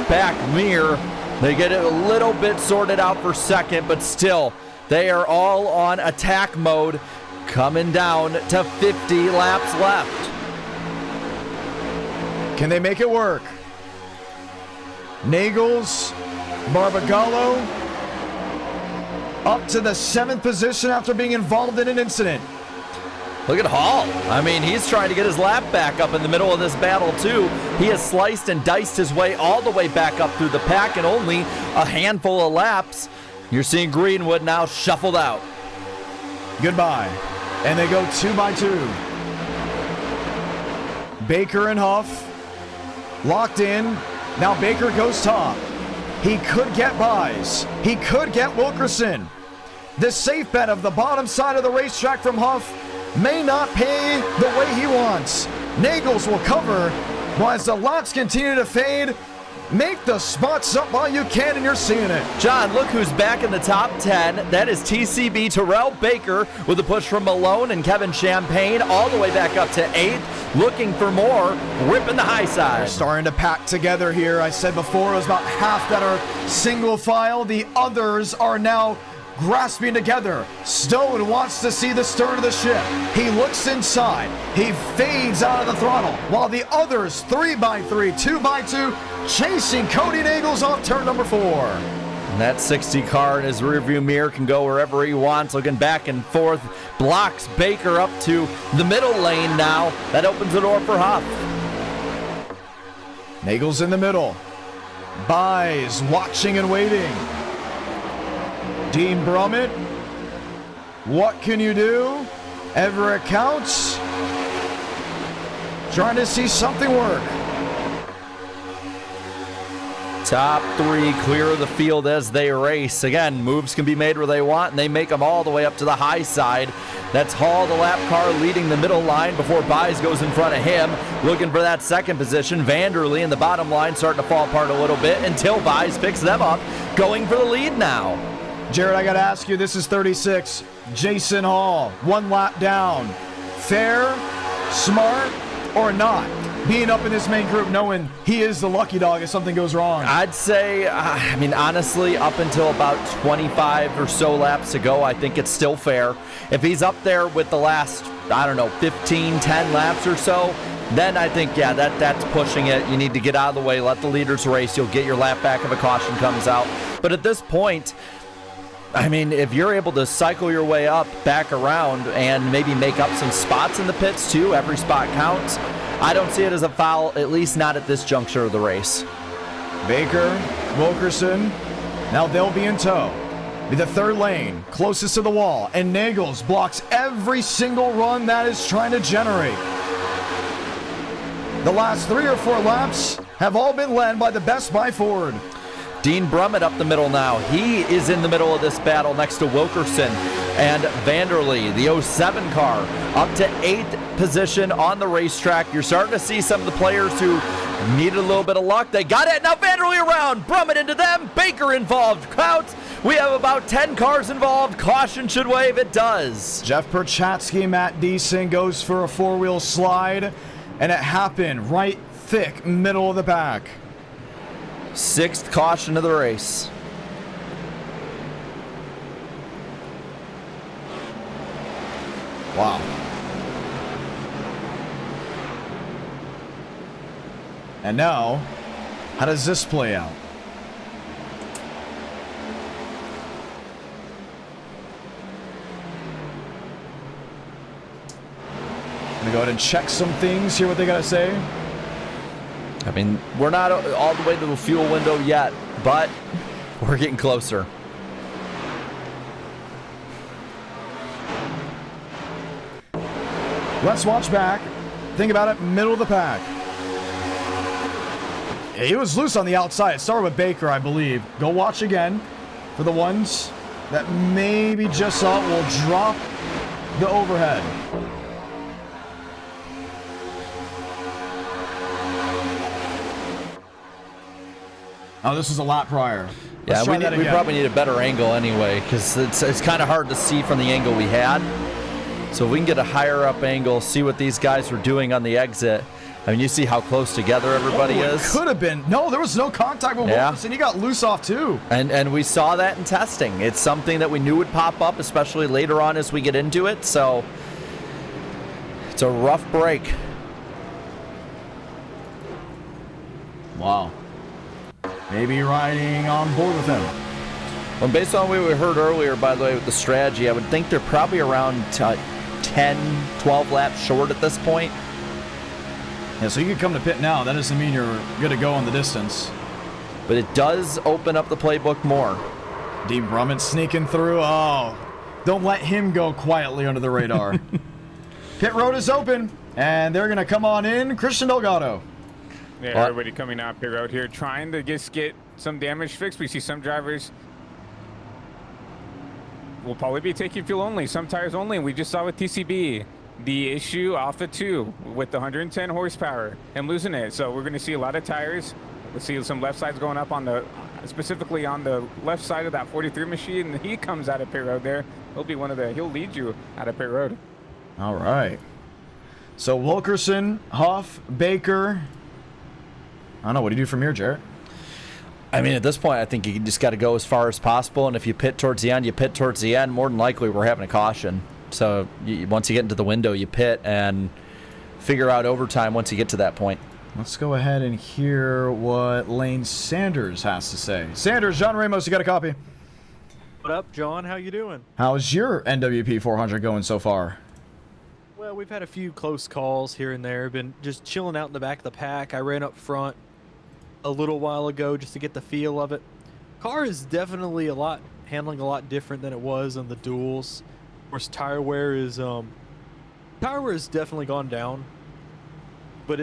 back mirror. They get it a little bit sorted out for second, but still, they are all on attack mode, coming down to 50 laps left. Can they make it work? Nagels, Barbagallo, up to the 7th position after being involved in an incident. Look at Hall. I mean, he's trying to get his lap back up in the middle of this battle, too. He has sliced and diced his way all the way back up through the pack in only a handful of laps. You're seeing Greenwood now shuffled out. Goodbye. And they go 2 by 2. Baker and Huff locked in. Now Baker goes top. He could get buys. He could get Wilkerson. The safe bet of the bottom side of the racetrack from Huff may not pay the way he wants. Nagels will cover, but as the laps continue to fade, make the spots up while you can, and you're seeing it. John, look who's back in the top 10. That is TCB Terrell Baker with a push from Malone and Kevin Champagne all the way back up to 8th. Looking for more, ripping the high side. They're starting to pack together here. I said before it was about half that are single file. The others are now grasping together. Stone wants to see the stern of the ship. He looks inside. He fades out of the throttle while the others 3 by 3, 2 by 2, chasing Cody Nagels off turn number 4. And that 60 car in his rearview mirror can go wherever he wants, looking back and forth. Blocks Baker up to the middle lane now. That opens the door for Huff. Nagels in the middle. Buys, watching and waiting. Dean Brummett, what can you do? Everett counts. Trying to see something work. Top 3 clear of the field as they race. Again, moves can be made where they want, and they make them all the way up to the high side. That's Hall, the lap car, leading the middle line before Buys goes in front of him. Looking for that second position. Vanderlee in the bottom line starting to fall apart a little bit until Buys picks them up, going for the lead now. Jared, I got to ask you, this is 36. Jason Hall, 1 lap down. Fair, smart, or not? Being up in this main group knowing he is the lucky dog if something goes wrong. I'd say, I mean, honestly, up until about 25 or so laps to go, I think it's still fair. If he's up there with the last, I don't know, 15, 10 laps or so, then I think, yeah, that's pushing it. You need to get out of the way, let the leaders race. You'll get your lap back if a caution comes out. But at this point, I mean, if you're able to cycle your way up, back around, and maybe make up some spots in the pits too, every spot counts, I don't see it as a foul, at least not at this juncture of the race. Baker, Wilkerson, now they'll be in tow. Be the 3rd lane, closest to the wall, and Nagels blocks every single run that is trying to generate. The last 3 or 4 laps have all been led by the Best Buy Ford. Dean Brummett up the middle now. He is in the middle of this battle next to Wilkerson and Vanderlee. The 07 car up to 8th position on the racetrack. You're starting to see some of the players who needed a little bit of luck. They got it. Now Vanderlee around. Brummett into them. Baker involved. Counts. We have about 10 cars involved. Caution should wave. It does. Jeff Perchatsky, Matt Deason goes for a 4-wheel slide, and it happened right thick middle of the pack. 6th caution of the race. Wow. And now, how does this play out? I'm gonna go ahead and check some things, hear what they gotta say. I mean, we're not all the way to the fuel window yet, but we're getting closer. Let's watch back. Think about it, middle of the pack. He was loose on the outside. It started with Baker, I believe. Go watch again for the ones that maybe just saw it. Will drop the overhead. Oh, this is a lap prior. Yeah, we probably need a better angle anyway, because it's kind of hard to see from the angle we had. So if we can get a higher up angle, see what these guys were doing on the exit. I mean, you see how close together everybody is. Could have been. No, there was no contact with Wilkerson. He got loose off too. And we saw that in testing. It's something that we knew would pop up, especially later on as we get into it. So it's a rough break. Wow. Maybe riding on board with him. Well, based on what we heard earlier, by the way, with the strategy, I would think they're probably around 10, 12 laps short at this point. Yeah, so you can come to pit now. That doesn't mean you're good to go on the distance. But it does open up the playbook more. Dean Brummett sneaking through. Oh, don't let him go quietly under the radar. Pit road is open, and they're going to come on in. Christian Delgado. Yeah, everybody coming out pit road here, trying to just get some damage fixed. We see some drivers will probably be taking fuel only, some tires only. We just saw with TCB the issue off the 2 with the 110 horsepower and losing it. So we're going to see a lot of tires. We'll see some left sides going up on the, specifically on the left side of that 43 machine. He comes out of pit road there. He'll be he'll lead you out of pit road. All right. So Wilkerson, Huff, Baker. I don't know. What do you do from here, Jarrett? I mean, at this point, I think you just got to go as far as possible. And if you pit towards the end, you pit towards the end. More than likely, we're having a caution. So once you get into the window, you pit and figure out overtime once you get to that point. Let's go ahead and hear what Lane Sanders has to say. Sanders, John Ramos, you got a copy? What up, John? How you doing? How's your NWP 400 going so far? Well, we've had a few close calls here and there. Been just chilling out in the back of the pack. I ran up front a little while ago just to get the feel of it. Car is definitely handling a lot different than it was on the duels. Of course, tire wear has definitely gone down. But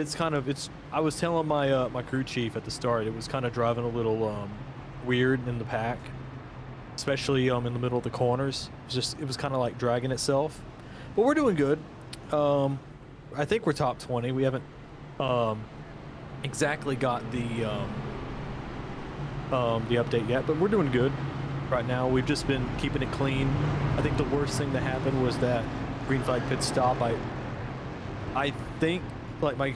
I was telling my my crew chief at the start, it was kind of driving a little weird in the pack, especially in the middle of the corners. It was kind of like dragging itself. But we're doing good. I think we're top 20. We haven't exactly got the update yet, but we're doing good right now. We've just been keeping it clean. I think the worst thing that happened was that green flag pit stop. I think like I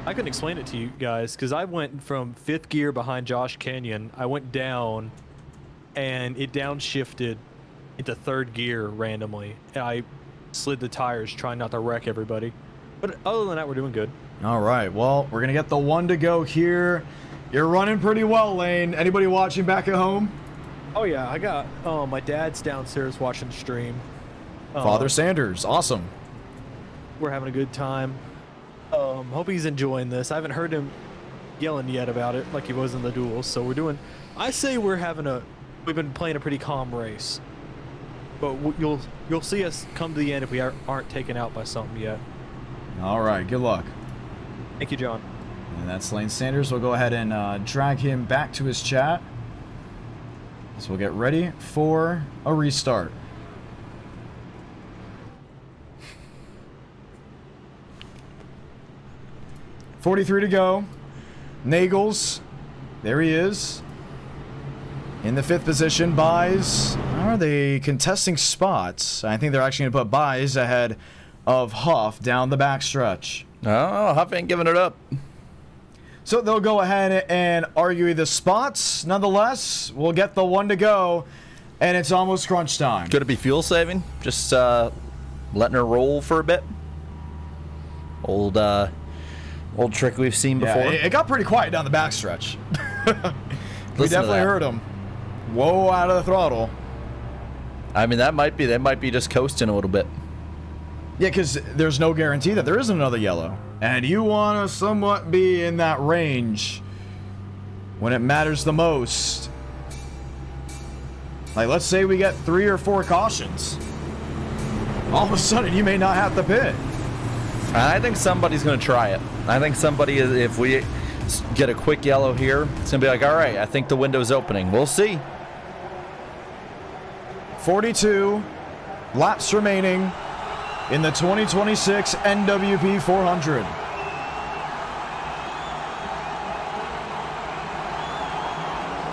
couldn't explain it to you guys because I went from 5th gear behind Josh Kenyon. I went down and it downshifted into 3rd gear randomly. I slid the tires trying not to wreck everybody. But other than that, we're doing good. All right. Well, we're going to get the 1 to go here. You're running pretty well, Lane. Anybody watching back at home? Oh, yeah. I got my dad's downstairs watching the stream. Father Sanders. Awesome. We're having a good time. Hope he's enjoying this. I haven't heard him yelling yet about it like he was in the duels. So I say we've been playing a pretty calm race. But you'll see us come to the end if we aren't taken out by something yet. All right. Good luck. Thank you, John. And that's Lane Sanders. We'll go ahead and drag him back to his chat. So we'll get ready for a restart. .43 to go. Nagels. There he is. In the 5th position. Buys. Are they contesting spots? I think they're actually going to put Buys ahead of Huff down the backstretch. Oh, Huff ain't giving it up. So they'll go ahead and argue the spots. Nonetheless, we'll get the 1 to go, and it's almost crunch time. Could it be fuel saving? Just letting her roll for a bit? Old trick we've seen before. Yeah, it got pretty quiet down the backstretch. We definitely heard them. Whoa, out of the throttle. I mean, they might be just coasting a little bit. Yeah, because there's no guarantee that there isn't another yellow. And you want to somewhat be in that range when it matters the most. Like, let's say we get 3 or 4 cautions. all of a sudden you may not have to pit. I think somebody's going to try it. I think somebody, if we get a quick yellow here, it's going to be like, all right, I think the window's opening. We'll see. 42 laps remaining in the 2026 NWP 400.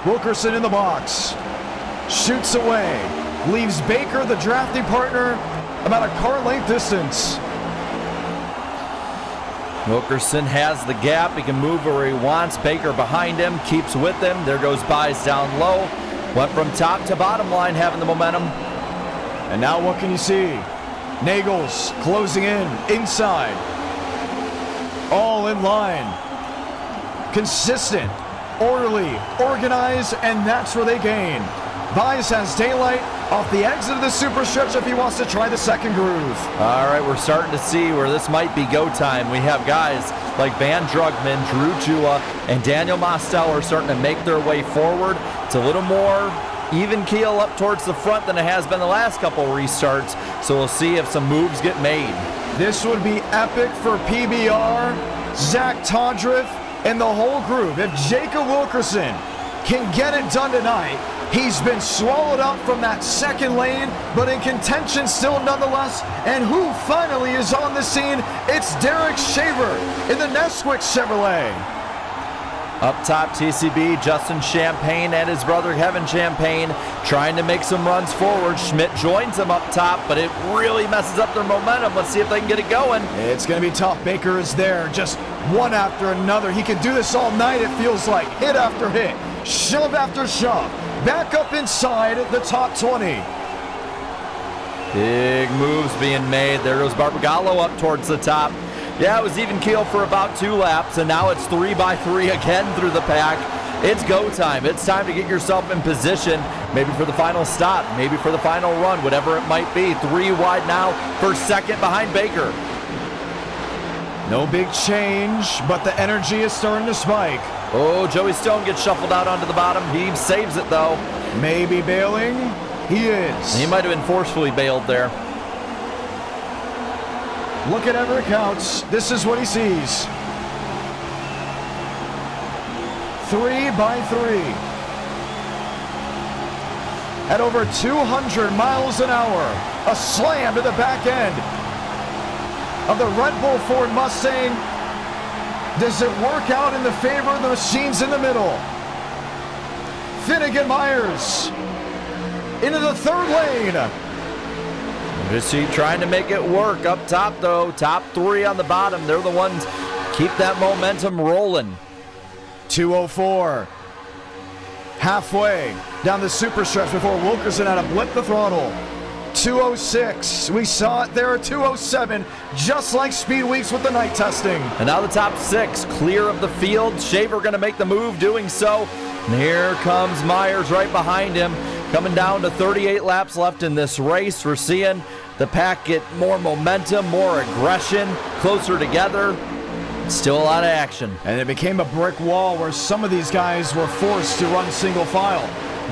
Wilkerson in the box. Shoots away. Leaves Baker, the drafting partner, about a car length distance. Wilkerson has the gap. He can move where he wants. Baker behind him, keeps with him. There goes Buys down low. Went from top to bottom line, having the momentum. And now what can you see? Nagels closing in, inside. All in line. Consistent, orderly, organized, and that's where they gain. Buys has daylight off the exit of the super stretch if he wants to try the second groove. All right, we're starting to see where this might be go time. We have guys like Van Drugman, Drew Jua, and Daniel Mosteller starting to make their way forward. It's a little more even keel up towards the front than it has been the last couple restarts, so we'll see if some moves get made. This would be epic for PBR, Zach Tondriff, and the whole group. If Jacob Wilkerson can get it done tonight, he's been swallowed up from that second lane, but in contention still nonetheless. And who finally is on the scene? It's Derek Shaver in the Nesquik Chevrolet. Up top, TCB, Justin Champagne and his brother Kevin Champagne trying to make some runs forward. Schmidt joins them up top, but it really messes up their momentum. Let's see if they can get it going. It's going to be tough. Baker is there, just one after another. He can do this all night, it feels like. Hit after hit, shove after shove. Back up inside the top 20. Big moves being made. There goes Barbagallo up towards the top. Yeah, it was even keel for about 2 laps, and now it's 3 by 3 again through the pack. It's go time. It's time to get yourself in position, maybe for the final stop, maybe for the final run, whatever it might be. 3 wide now for second behind Baker. No big change, but the energy is starting to spike. Oh, Joey Stone gets shuffled out onto the bottom. He saves it, though. Maybe bailing. He is. He might have been forcefully bailed there. Look at every counts. This is what he sees. 3 by 3. At over 200 miles an hour. A slam to the back end of the Red Bull Ford Mustang. Does it work out in the favor of the machines in the middle? Finnegan Myers into the third lane. Just see trying to make it work up top, though. Top 3 on the bottom. They're the ones keep that momentum rolling. 2:04. Halfway down the super stretch before Wilkerson had to blip the throttle. 2:06. We saw it there at 2:07, just like Speed Weeks with the night testing. And now the top 6 clear of the field. Shaver going to make the move, doing so. And here comes Myers right behind him. Coming down to 38 laps left in this race. We're seeing the pack get more momentum, more aggression, closer together. Still a lot of action. And it became a brick wall where some of these guys were forced to run single file.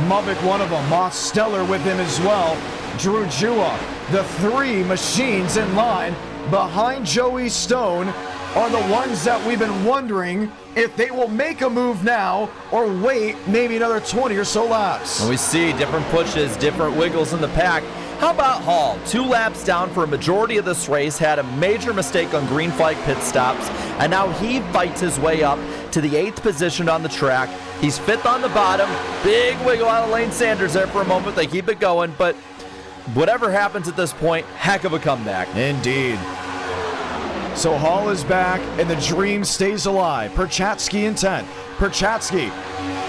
Mubik, one of them. Mosteller with him as well. Drew Jua. The 3 machines in line behind Joey Stone are the ones that we've been wondering if they will make a move now or wait maybe another 20 or so laps. And we see different pushes, different wiggles in the pack. How about Hall? 2 laps down for a majority of this race, had a major mistake on green flag pit stops, and now he fights his way up to the 8th position on the track. He's 5th on the bottom. Big wiggle out of Lane Sanders there for a moment. They keep it going, but whatever happens at this point, heck of a comeback. Indeed. So Hall is back, and the dream stays alive. Perchatsky in 10th. Perchatsky,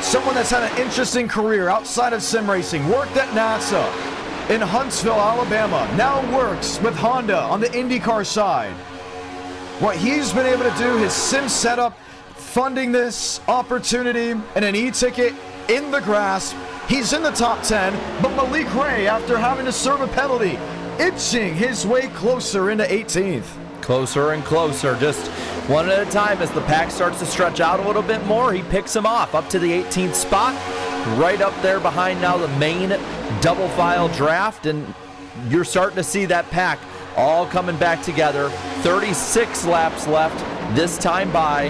someone that's had an interesting career outside of sim racing, worked at NASA in Huntsville, Alabama, now works with Honda on the IndyCar side. What he's been able to do, his sim setup, funding this opportunity, and an e-ticket in the grasp. He's in the top 10, but Malik Ray, after having to serve a penalty, inching his way closer into 18th. Closer and closer, just one at a time as the pack starts to stretch out a little bit more. He picks him off up to the 18th spot, right up there behind now the main double file draft, and you're starting to see that pack all coming back together. 36 laps left this time by.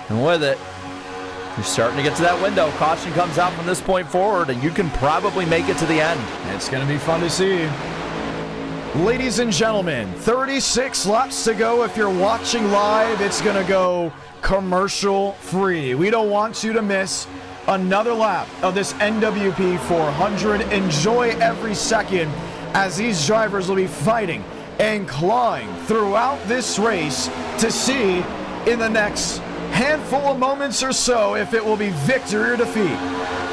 And with it, you're starting to get to that window. Caution comes out from this point forward, and you can probably make it to the end. It's going to be fun to see. Ladies and gentlemen, 36 laps to go. If you're watching live, it's going to go commercial free. We don't want you to miss another lap of this NWP 400. Enjoy every second as these drivers will be fighting and clawing throughout this race to see in the next handful of moments or so if it will be victory or defeat.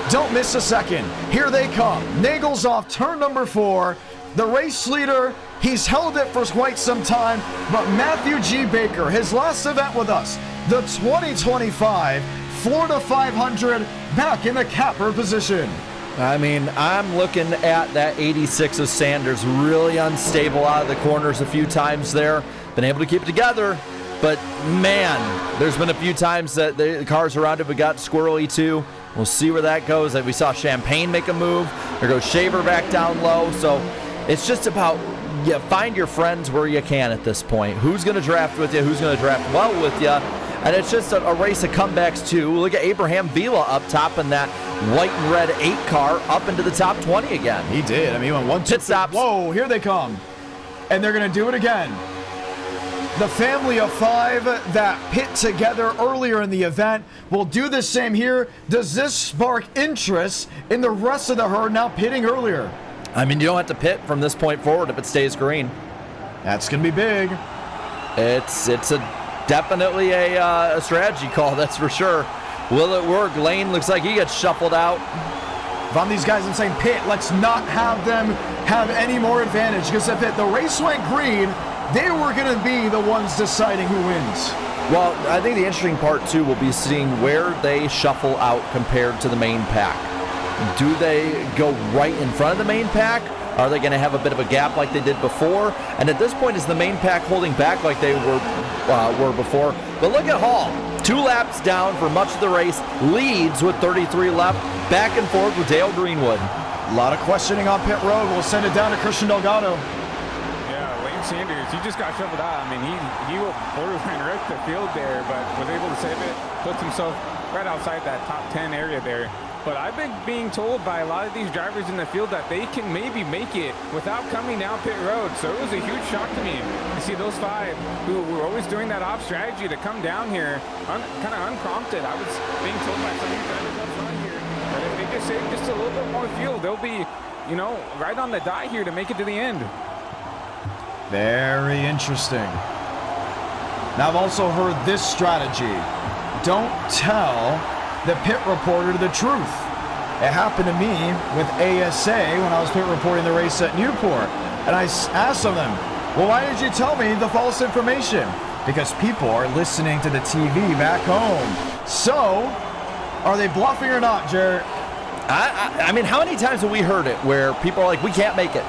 Don't miss a second. Here they come. Nagel's off turn number 4. The race leader, he's held it for quite some time, but Matthew G. Baker, his last event with us, the 2025 Florida 500, back in the capper position. I mean, I'm looking at that 86 of Sanders, really unstable out of the corners a few times there. Been able to keep it together, but man, there's been a few times that the cars around it got squirrely too. We'll see where that goes. Like we saw Champagne make a move. There goes Shaver back down low. So it's just about find your friends where you can at this point. Who's going to draft with you? Who's going to draft well with you? And it's just a race of comebacks too. Look at Abraham Vila up top in that white and red 8 car up into the top 20 again. He did. I mean, he went 1, 2, pit stops. Whoa, here they come. And they're going to do it again. The family of 5 that pit together earlier in the event will do the same here. Does this spark interest in the rest of the herd now pitting earlier? I mean, you don't have to pit from this point forward if it stays green. That's going to be big. It's definitely a strategy call, that's for sure. Will it work? Lane looks like he gets shuffled out. If I'm these guys, I'm saying pit. Let's not have them have any more advantage, because if the race went green, they were going to be the ones deciding who wins. Well, I think the interesting part, too, will be seeing where they shuffle out compared to the main pack. Do they go right in front of the main pack? Are they going to have a bit of a gap like they did before? And at this point, is the main pack holding back like they were before? But look at Hall. 2 laps down for much of the race. Leads with 33 left. Back and forth with Dale Greenwood. A lot of questioning on pit road. We'll send it down to Christian Delgado. Sanders, he just got shuffled out. I mean, he will borderline wreck the field there, but was able to save it, puts himself right outside that top 10 area there. But I've been being told by a lot of these drivers in the field that they can maybe make it without coming down pit road. So it was a huge shock to me to see those 5 who were always doing that off strategy to come down here kind of unprompted. I was being told by some of these drivers up front here that if they just save just a little bit more fuel, they'll be, right on the dot here to make it to the end. Very interesting. Now, I've also heard this strategy. Don't tell the pit reporter the truth. It happened to me with ASA when I was pit reporting the race at Newport. And I asked them, well, why did you tell me the false information? Because people are listening to the TV back home. So, are they bluffing or not, Jarrett? I mean, how many times have we heard it where people are like, we can't make it?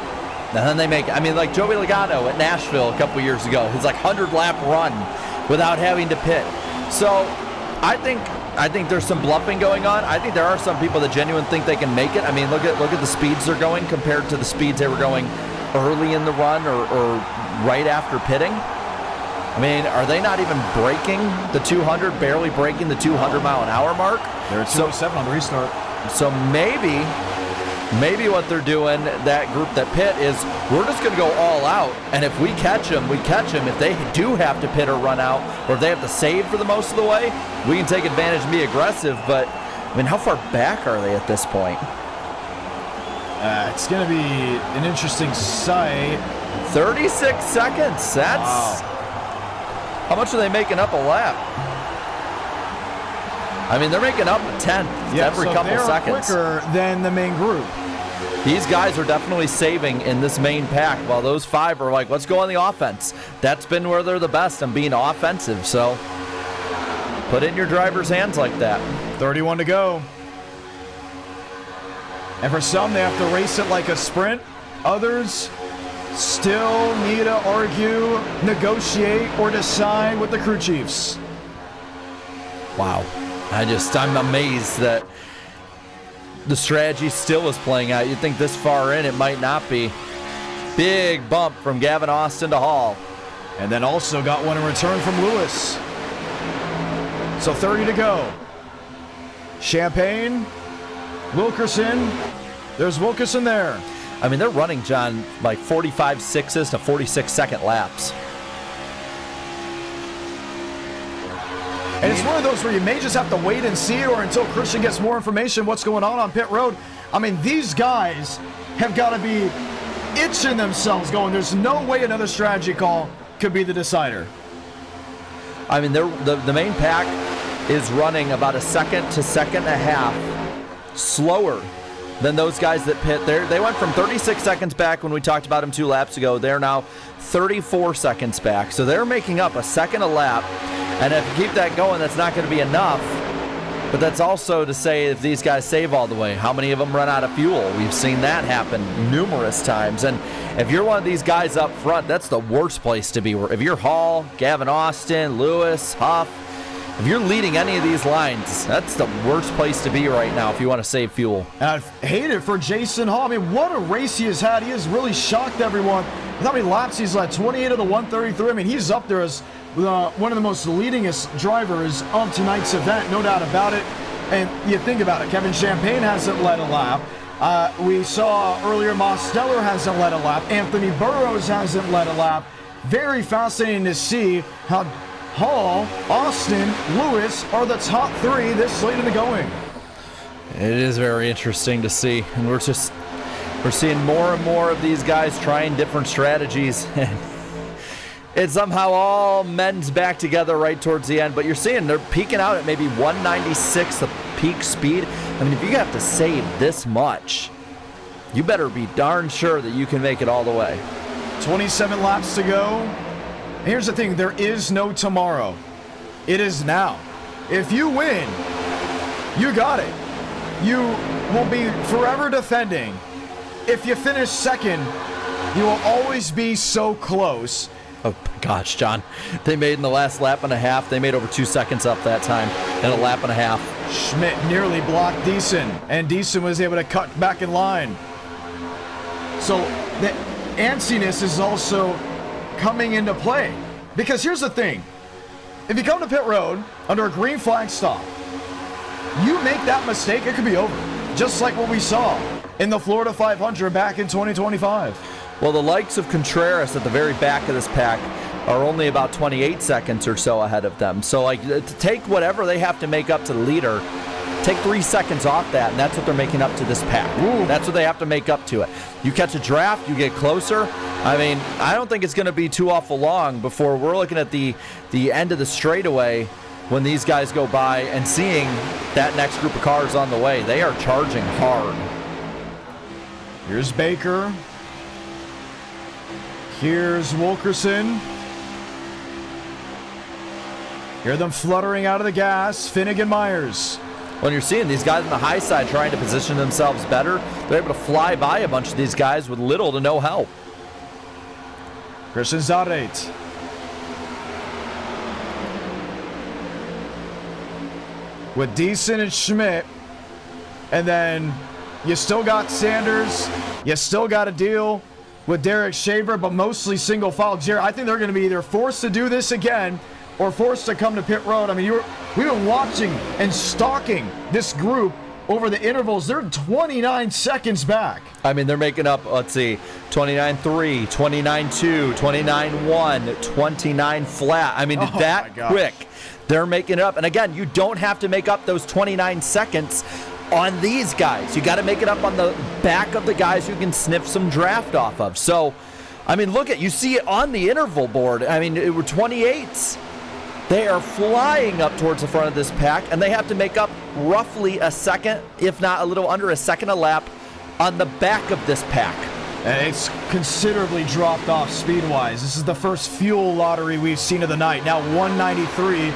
And then they make it. I mean, like Joey Logano at Nashville a couple years ago, his 100-lap run without having to pit. So I think there's some bluffing going on. I think there are some people that genuinely think they can make it. I mean, look at the speeds they're going compared to the speeds they were going early in the run or right after pitting. I mean, are they not even breaking the 200, barely breaking the 200-mile-an-hour mark? They're at 207 on the restart. So maybe what they're doing, that group that pit, is we're just going to go all out, and if we catch them, we catch them. If they do have to pit or run out, or if they have to save for the most of the way, we can take advantage and be aggressive. But, I mean, how far back are they at this point? It's going to be an interesting sight. 36 seconds. That's... Wow. How much are they making up a lap? I mean, they're making up a tenth every couple seconds. Quicker than the main group. These guys are definitely saving in this main pack, while those 5 are like, let's go on the offense. That's been where they're the best, and being offensive. So put it in your driver's hands like that. 31 to go. And for some, they have to race it like a sprint. Others still need to argue, negotiate, or decide with the crew chiefs. Wow. I'm amazed that the strategy still is playing out. You'd think this far in it might not be. Big bump from Gavin Austin to Hall. And then also got one in return from Lewis. So 30 to go. Champagne, Wilkerson. There's Wilkerson there. I mean, they're running, John, like 45 sixes to 46-second laps. And it's one of those where you may just have to wait and see, or until Christian gets more information what's going on pit road. I mean, these guys have got to be itching themselves going, there's no way another strategy call could be the decider. I mean, the main pack is running about a second to second and a half slower than those guys that pit. They went from 36 seconds back when we talked about them 2 laps ago. They're now 34 seconds back. So they're making up a second a lap. And if you keep that going, that's not going to be enough. But that's also to say, if these guys save all the way, how many of them run out of fuel? We've seen that happen numerous times. And if you're one of these guys up front, that's the worst place to be. If you're Hall, Gavin Austin, Lewis, Huff, if you're leading any of these lines, that's the worst place to be right now if you want to save fuel. And I hate it for Jason Hall. I mean, what a race he has had. He has really shocked everyone. How many laps he's led? 28 of the 133. I mean, he's up there as one of the most leadingest drivers of tonight's event, no doubt about it. And you think about it, Kevin Champagne hasn't led a lap. We saw earlier Mosteller hasn't led a lap. Anthony Burrows hasn't led a lap. Very fascinating to see how Hall, Austin, Lewis are the top 3 this late in the going. It is very interesting to see. And we're seeing more and more of these guys trying different strategies. It somehow all mends back together right towards the end, but you're seeing they're peaking out at maybe 196 the peak speed. I mean, if you have to save this much, you better be darn sure that you can make it all the way. 27 laps to go. And here's the thing, there is no tomorrow. It is now. If you win, you got it. You will be forever defending. If you finish second, you will always be so close. Oh, gosh, John. They made in the last lap and a half, they made over 2 seconds up that time in a lap and a half. Schmidt nearly blocked Deason, and Deason was able to cut back in line. So the antsiness is also coming into play. Because here's the thing. If you come to pit road under a green flag stop, you make that mistake, it could be over. Just like what we saw in the Florida 500 back in 2025. Well, the likes of Contreras at the very back of this pack are only about 28 seconds or so ahead of them. So, like, to take whatever they have to make up to the leader, take 3 seconds off that, and that's what they're making up to this pack. Ooh. That's what they have to make up to it. You catch a draft, you get closer. I mean, I don't think it's going to be too awful long before we're looking at the end of the straightaway when these guys go by and seeing that next group of cars on the way. They are charging hard. Here's Baker. Here's Wilkerson. Hear them fluttering out of the gas. Finnegan Myers. When you're seeing these guys on the high side trying to position themselves better, they're able to fly by a bunch of these guys with little to no help. Christian Zarate. With Deason and Schmidt. And then you still got Sanders. You still got to deal with Derek Shaver, but mostly single file. Jared, I think they're going to be either forced to do this again or forced to come to pit road. I mean, we've been watching and stalking this group over the intervals. They're 29 seconds back. I mean, they're making up, let's see, 29.3, 29.2, 29.1, 29 flat. I mean, that quick. They're making it up. And again, you don't have to make up those 29 seconds on these guys. You got to make it up on the back of the guys who can sniff some draft off of. So, I mean, look at, you see it on the interval board. I mean, it were 28s. They are flying up towards the front of this pack, and they have to make up roughly a second, if not a little under a second a lap on the back of this pack. And it's considerably dropped off speed-wise. This is the first fuel lottery we've seen of the night. Now 193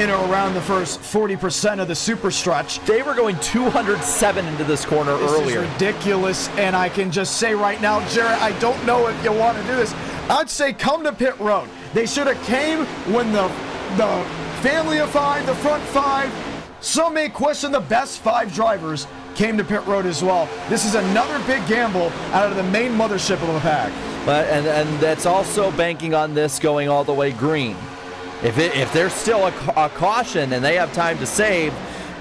in or around the first 40% of the super stretch. They were going 207 into this corner earlier. This is ridiculous, and I can just say right now, Jared, I don't know if you want to do this. I'd say come to pit road. They should have came when the family of 5, the front 5, some may question the best 5 drivers came to pit road as well. This is another big gamble out of the main mothership of the pack. But and that's also banking on this going all the way green. If there's still a caution and they have time to save,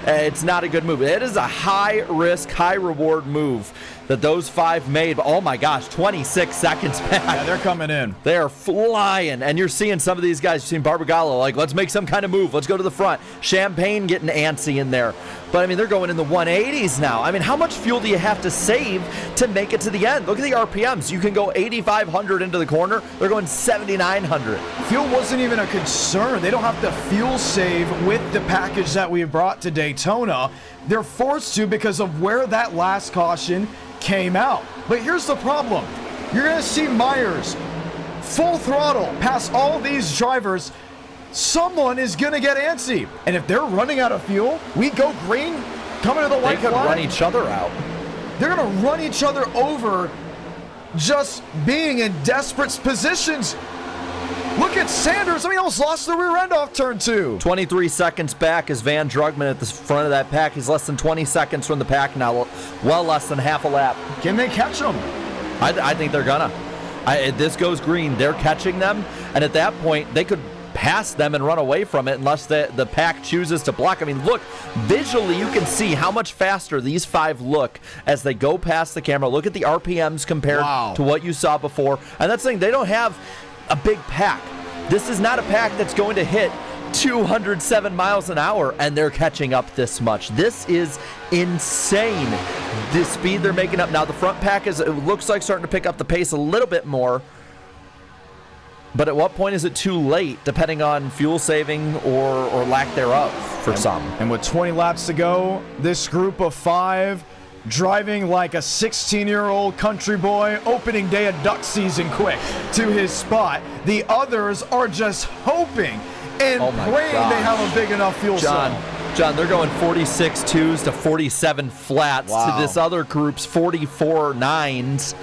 it's not a good move. It is a high-risk, high-reward move that those 5 made. Oh, my gosh, 26 seconds back. Yeah, they're coming in. They are flying, and you're seeing some of these guys. You've seen Barbagallo, like, let's make some kind of move. Let's go to the front. Champagne getting antsy in there. But, I mean, they're going in the 180s now. I mean, how much fuel do you have to save to make it to the end? Look at the RPMs. You can go 8,500 into the corner. They're going 7,900. Fuel wasn't even a concern. They don't have to fuel save with the package that we brought to Daytona. They're forced to because of where that last caution came out. But here's the problem. You're going to see Myers full throttle past all these drivers. Someone is going to get antsy. And if they're running out of fuel, we go green, coming to the white They could flag. run each other out. They're going to run each other over just being in desperate positions. Look at Sanders. I mean, he almost lost the rear end off turn 2. 23 seconds back is Van Drugman at the front of that pack. He's less than 20 seconds from the pack now, well less than half a lap. Can they catch him? I think they're gonna. If this goes green, they're catching them, and at that point, they could pass them and run away from it unless the pack chooses to block. I mean, look, visually you can see how much faster these 5 look as they go past the camera. Look at the RPMs compared to what you saw before. And that's the thing, they don't have a big pack. This is not a pack that's going to hit 207 miles an hour, and they're catching up this much. This is insane, the speed they're making up. Now, the front pack it looks like starting to pick up the pace a little bit more. But at what point is it too late, depending on fuel saving or lack thereof for some? And with 20 laps to go, this group of 5 driving like a 16-year-old country boy, opening day of duck season quick to his spot. The others are just hoping and praying they have a big enough fuel cell. John, they're going 46 twos to 47 flats to this other group's 44 nines.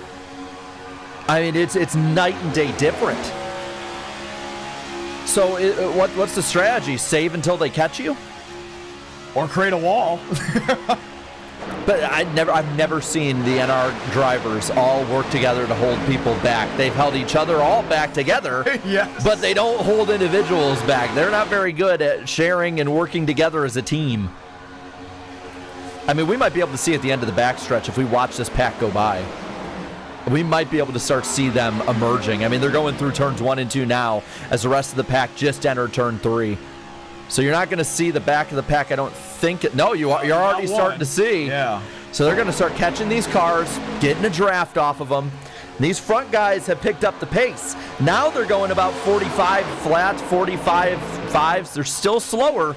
I mean, it's night and day different. So what's the strategy? Save until they catch you? Or create a wall. But I've never seen the NR drivers all work together to hold people back. They've held each other all back together, yes. But they don't hold individuals back. They're not very good at sharing and working together as a team. I mean, we might be able to see at the end of the backstretch if we watch this pack go by. We might be able to start to see them emerging. I mean, they're going through turns 1 and 2 now as the rest of the pack just entered turn 3. So you're not going to see the back of the pack, I don't think. No, you're already starting to see. Yeah. So they're going to start catching these cars, getting a draft off of them. These front guys have picked up the pace. Now they're going about 45 flats, 45 fives. They're still slower.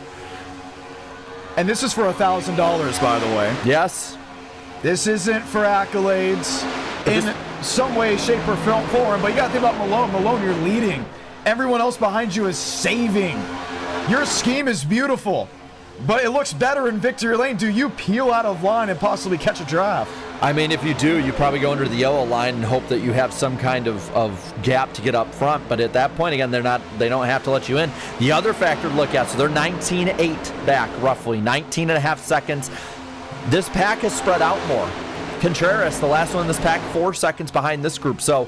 And this is for $1,000, by the way. Yes. This isn't for accolades in some way, shape, or form. But you got to think about Malone. Malone, you're leading. Everyone else behind you is saving. Your scheme is beautiful, but it looks better in victory lane. Do you peel out of line and possibly catch a draft? I mean, if you do, you probably go under the yellow line and hope that you have some kind of gap to get up front. But at that point, again, they don't have to let you in. The other factor to look at, so they're 19.8 back, roughly 19 and a half seconds. This pack has spread out more. Contreras, the last one in this pack, 4 seconds behind this group. So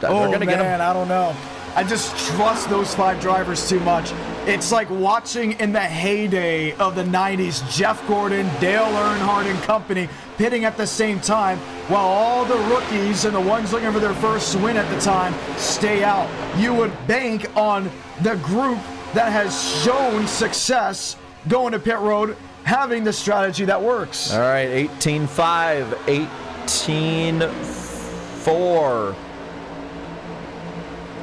they're going to get them. I don't know. I just trust those 5 drivers too much. It's like watching in the heyday of the 90s, Jeff Gordon, Dale Earnhardt and company pitting at the same time while all the rookies and the ones looking for their first win at the time stay out. You would bank on the group that has shown success going to pit road, having the strategy that works. All right, 18.5, 18.4.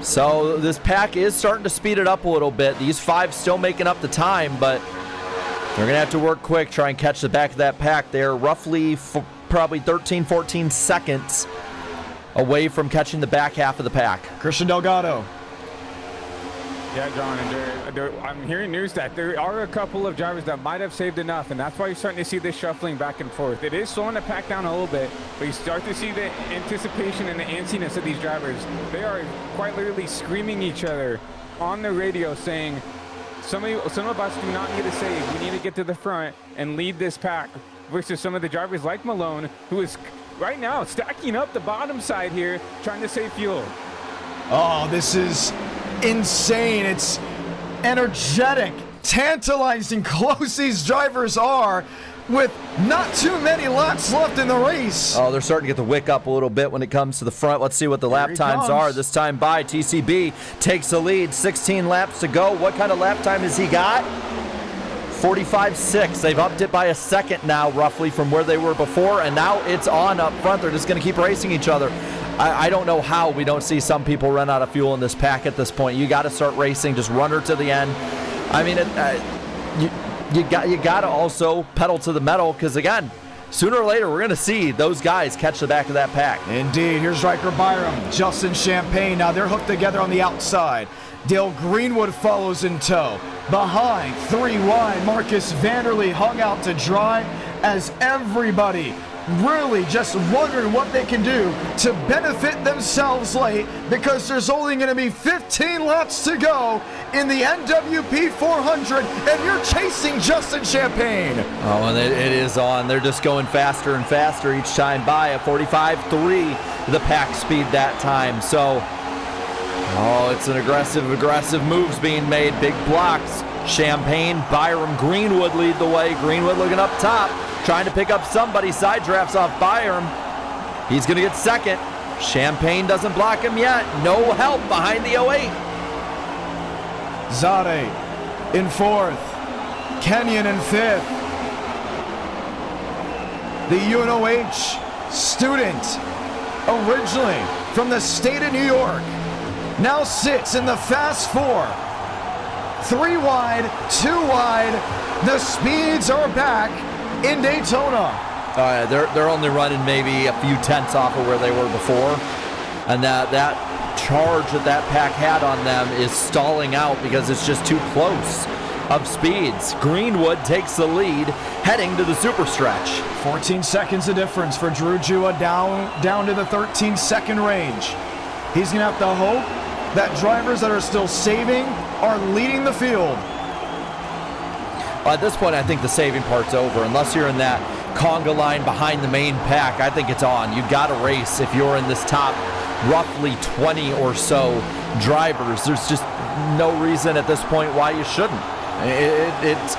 So this pack is starting to speed it up a little bit. These 5 still making up the time, but they're going to have to work quick, try and catch the back of that pack. They're roughly probably 13, 14 seconds away from catching the back half of the pack. Christian Delgado. Yeah, John, and I'm hearing news that there are a couple of drivers that might have saved enough, and that's why you're starting to see this shuffling back and forth. It is slowing the pack down a little bit, but you start to see the anticipation and the antsiness of these drivers. They are quite literally screaming each other on the radio saying, some of us do not need to save. We need to get to the front and lead this pack versus some of the drivers like Malone, who is right now stacking up the bottom side here, trying to save fuel. Oh, this is insane. It's energetic, tantalizing, close these drivers are with not too many laps left in the race. Oh, they're starting to get the wick up a little bit when it comes to the front. Let's see what the lap times are. This time by TCB takes the lead, 16 laps to go. What kind of lap time has he got? 45.6. They've upped it by a second now, roughly, from where they were before, and now it's on up front. They're just going to keep racing each other. I don't know how we don't see some people run out of fuel in this pack at this point. You got to start racing. Just run her to the end. I mean, you got to also pedal to the metal, because, again, sooner or later, we're going to see those guys catch the back of that pack. Indeed. Here's Riker Byram, Justin Champagne. Now they're hooked together on the outside. Dale Greenwood follows in tow. Behind, 3 wide, Marcus Vanderlee hung out to dry as everybody really just wondering what they can do to benefit themselves late, because there's only going to be 15 laps to go in the NWP 400, and you're chasing Justin Champagne. Oh, and it is on. They're just going faster and faster each time by. A 45.3 the pack speed that time. So, oh, it's an aggressive moves being made. Big blocks. Champagne, Byram, Greenwood lead the way. Greenwood looking up top, trying to pick up somebody. Side drafts off Byram. He's going to get second. Champagne doesn't block him yet. No help behind the 08. Zade in 4th. Kenyon in 5th. The UNOH student, originally from the state of New York, now sits in the Fast 4. 3 wide, 2 wide. The speeds are back in Daytona. They're only running maybe a few tenths off of where they were before, and that charge that pack had on them is stalling out because it's just too close of speeds. Greenwood takes the lead, heading to the super stretch. 14 seconds of difference for Drew Jua down to the 13-second range. He's gonna have to hope that drivers that are still saving are leading the field. At this point, I think the saving part's over. Unless you're in that conga line behind the main pack, I think it's on. You've got to race if you're in this top roughly 20 or so drivers. There's just no reason at this point why you shouldn't. It's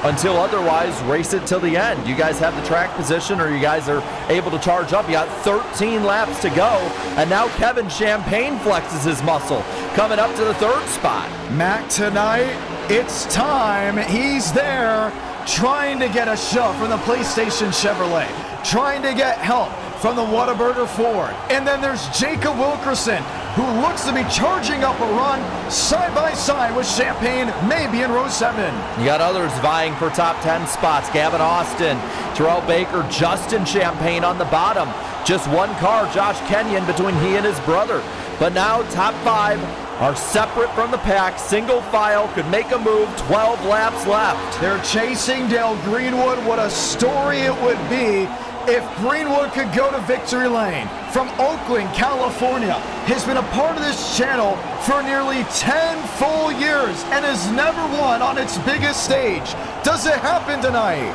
until otherwise, race it till the end. You guys have the track position, or you guys are able to charge up. You got 13 laps to go, and now Kevin Champagne flexes his muscle, coming up to the 3rd spot. Mac tonight, it's time. He's there trying to get a shove from the PlayStation Chevrolet, trying to get help from the Whataburger Ford. And then there's Jacob Wilkerson, who looks to be charging up a run side by side with Champagne, maybe in row 7. You got others vying for top 10 spots. Gavin Austin, Terrell Baker, Justin Champagne on the bottom. Just one car, Josh Kenyon, between he and his brother. But now top 5 are separate from the pack. Single file, could make a move. 12 laps left. They're chasing Dale Greenwood. What a story it would be if Greenwood could go to victory lane. From Oakland, California, has been a part of this channel for nearly 10 full years and has never won on its biggest stage. Does it happen tonight?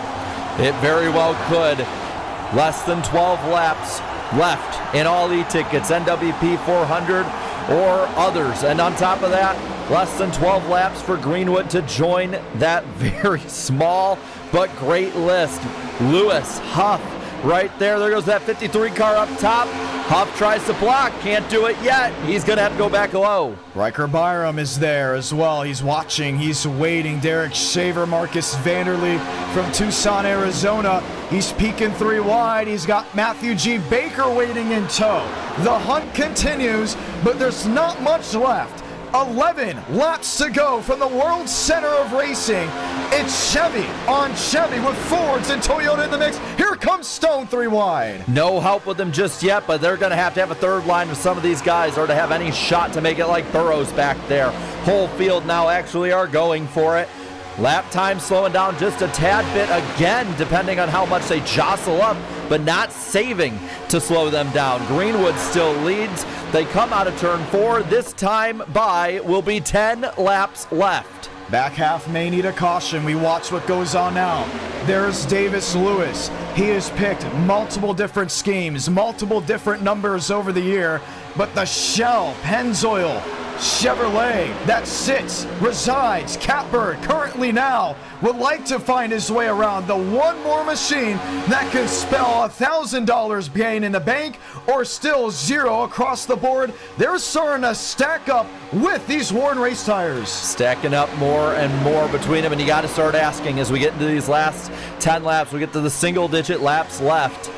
It very well could. Less than 12 laps left in all e-tickets, NWP 400 or others. And on top of that, less than 12 laps for Greenwood to join that very small but great list. Lewis, Huff, right there. There goes that 53 car up top. Huff tries to block, can't do it yet. He's going to have to go back low. Riker Byram is there as well. He's watching, he's waiting. Derek Shaver, Marcus Vanderlee from Tucson, Arizona. He's peeking 3 wide. He's got Matthew G. Baker waiting in tow. The hunt continues, but there's not much left. 11 laps to go from the world center of racing. It's Chevy on Chevy with Fords and Toyota in the mix. Here comes Stone 3 wide. No help with them just yet, but they're going to have a 3rd line with some of these guys or to have any shot to make it like Burrows back there. Whole field now actually are going for it. Lap time slowing down just a tad bit again, depending on how much they jostle up, but not saving to slow them down. Greenwood still leads. They come out of turn 4. This time by will be 10 laps left. Back half may need a caution. We watch what goes on now. There's Davis Lewis. He has picked multiple different schemes, multiple different numbers over the year, but the Shell Pennzoil Chevrolet that sits, resides, Catbird currently now would like to find his way around the one more machine that could spell $1,000 being in the bank or still zero across the board. They're starting to stack up with these Warren race tires. Stacking up more and more between them, and you got to start asking as we get into these last 10 laps, we get to the single-digit laps left.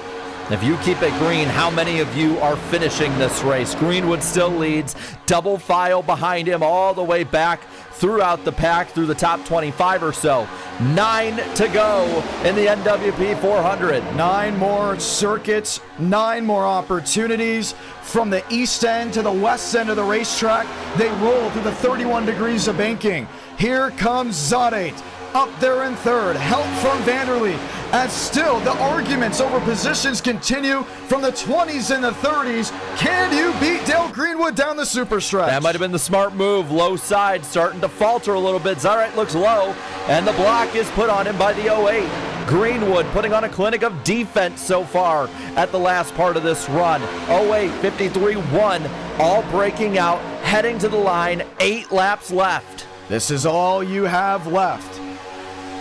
If you keep it green, how many of you are finishing this race? Greenwood still leads, double file behind him all the way back throughout the pack, through the top 25 or so. 9 to go in the NWP 400. 9 more circuits, 9 more opportunities. From the east end to the west end of the racetrack, they roll through the 31 degrees of banking. Here comes Zadate. Up there in third, help from Vanderleet, as still the arguments over positions continue from the 20s and the 30s. Can you beat Dale Greenwood down the super stretch? That might have been the smart move. Low side starting to falter a little bit. Zarate looks low, and the block is put on him by the 08. Greenwood putting on a clinic of defense so far at the last part of this run. 08, 53-1, all breaking out, heading to the line, 8 laps left. This is all you have left.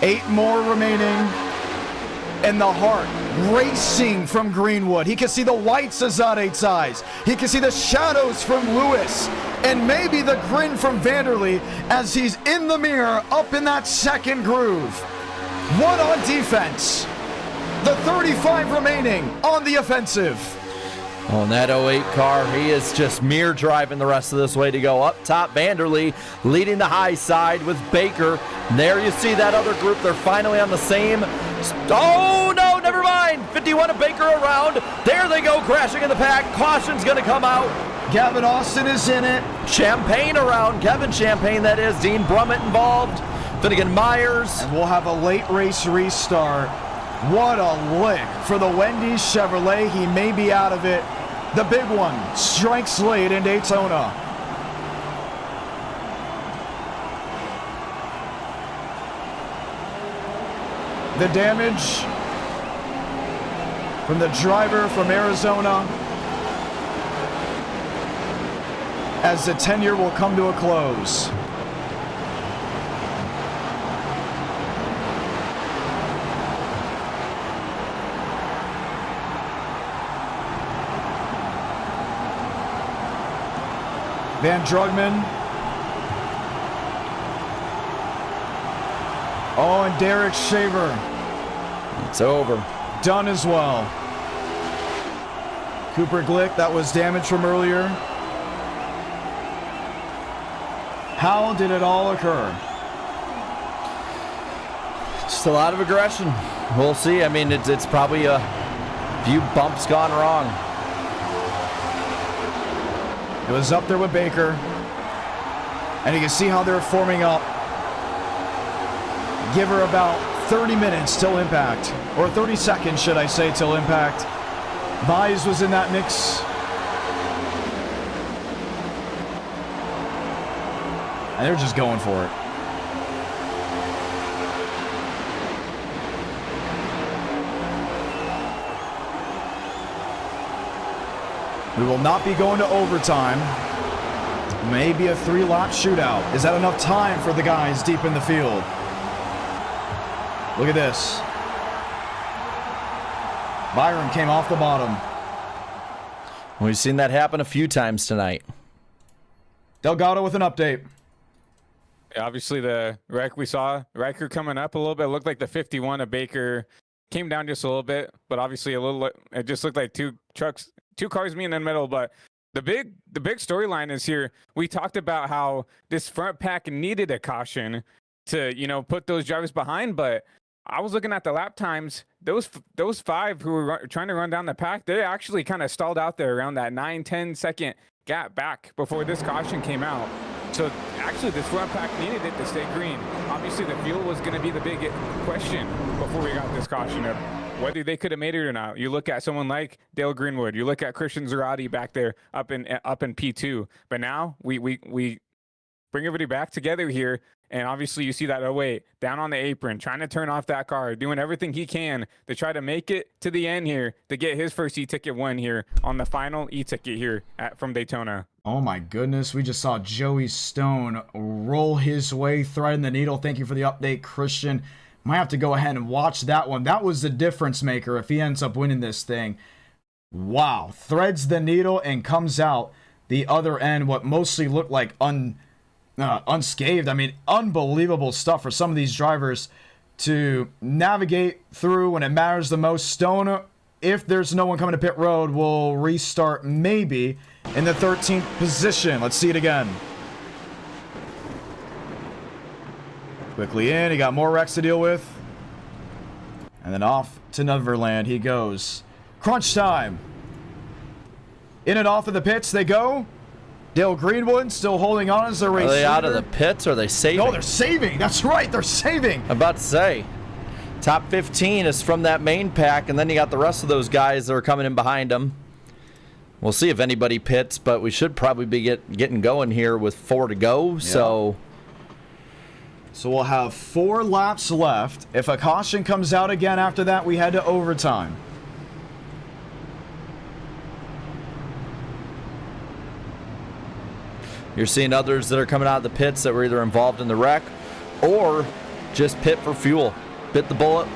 8 more remaining, and the heart racing from Greenwood. He can see the whites of Zadate's eyes. He can see the shadows from Lewis, and maybe the grin from Vanderleet as he's in the mirror up in that second groove. One on defense. The 35 remaining on the offensive. On that 08 car, he is just mere driving the rest of this way to go. Up top, Vanderleet leading the high side with Baker. And there you see that other group. They're finally on the same. Oh, no, never mind. 51 of Baker around. There they go, crashing in the pack. Caution's going to come out. Gavin Austin is in it. Champagne around. Kevin Champagne, that is. Dean Brummett involved. Finnegan Myers. And we'll have a late race restart. What a lick for the Wendy's Chevrolet. He may be out of it. The big one strikes late in Daytona. The damage from the driver from Arizona as the tenure will come to a close. Van Drugman. Oh, and Derek Shaver. It's over. Done as well. Cooper Glick, that was damage from earlier. How did it all occur? Just a lot of aggression. We'll see. I mean, it's probably a few bumps gone wrong. It was up there with Baker. And you can see how they're forming up. Give her about 30 minutes till impact. Or 30 seconds, should I say, till impact. Mize was in that mix. And they're just going for it. We will not be going to overtime. Maybe a 3-lap shootout. Is that enough time for the guys deep in the field? Look at this. Byron came off the bottom. We've seen that happen a few times tonight. Delgado with an update. Obviously, the wreck we saw, Riker coming up a little bit, looked like the 51 of Baker came down just a little bit, but obviously it just looked like two cars meeting in the middle. But the big storyline is here. We talked about how this front pack needed a caution to, put those drivers behind, but I was looking at the lap times. Those 5 who were trying to run down the pack, they actually kind of stalled out there around that 9-10 second gap back before this caution came out. So actually, this front pack needed it to stay green. Obviously, the fuel was going to be the big question before we got this caution of whether they could have made it or not. You look at someone like Dale Greenwood. You look at Christian Zarate back there up in P2. But now we bring everybody back together here. And obviously you see that 08 down on the apron, trying to turn off that car, doing everything he can to try to make it to the end here to get his first e-ticket win here on the final e-ticket here from Daytona. Oh my goodness, we just saw Joey Stone roll his way, threading the needle. Thank you for the update, Christian. Might have to go ahead and watch that one. That was the difference maker if he ends up winning this thing. Wow, threads the needle and comes out the other end what mostly looked like unscathed. I mean, unbelievable stuff for some of these drivers to navigate through when it matters the most. Stone, if there's no one coming to pit road, will restart maybe in the 13th position. Let's see it again. Quickly in, he got more wrecks to deal with. And then off to Neverland he goes. Crunch time. In and off of the pits they go. Dale Greenwood still holding on as the race. Are they out of the pits or are they saving? No, they're saving. That's right, they're saving. I'm about to say, top 15 is from that main pack, and then you got the rest of those guys that are coming in behind them. We'll see if anybody pits, but we should probably be getting going here with 4 to go. Yeah. So we'll have 4 laps left. If a caution comes out again after that, we head to overtime. you're seeing others that are coming out of the pits that were either involved in the wreck or just pit for fuel. Bit the bullet.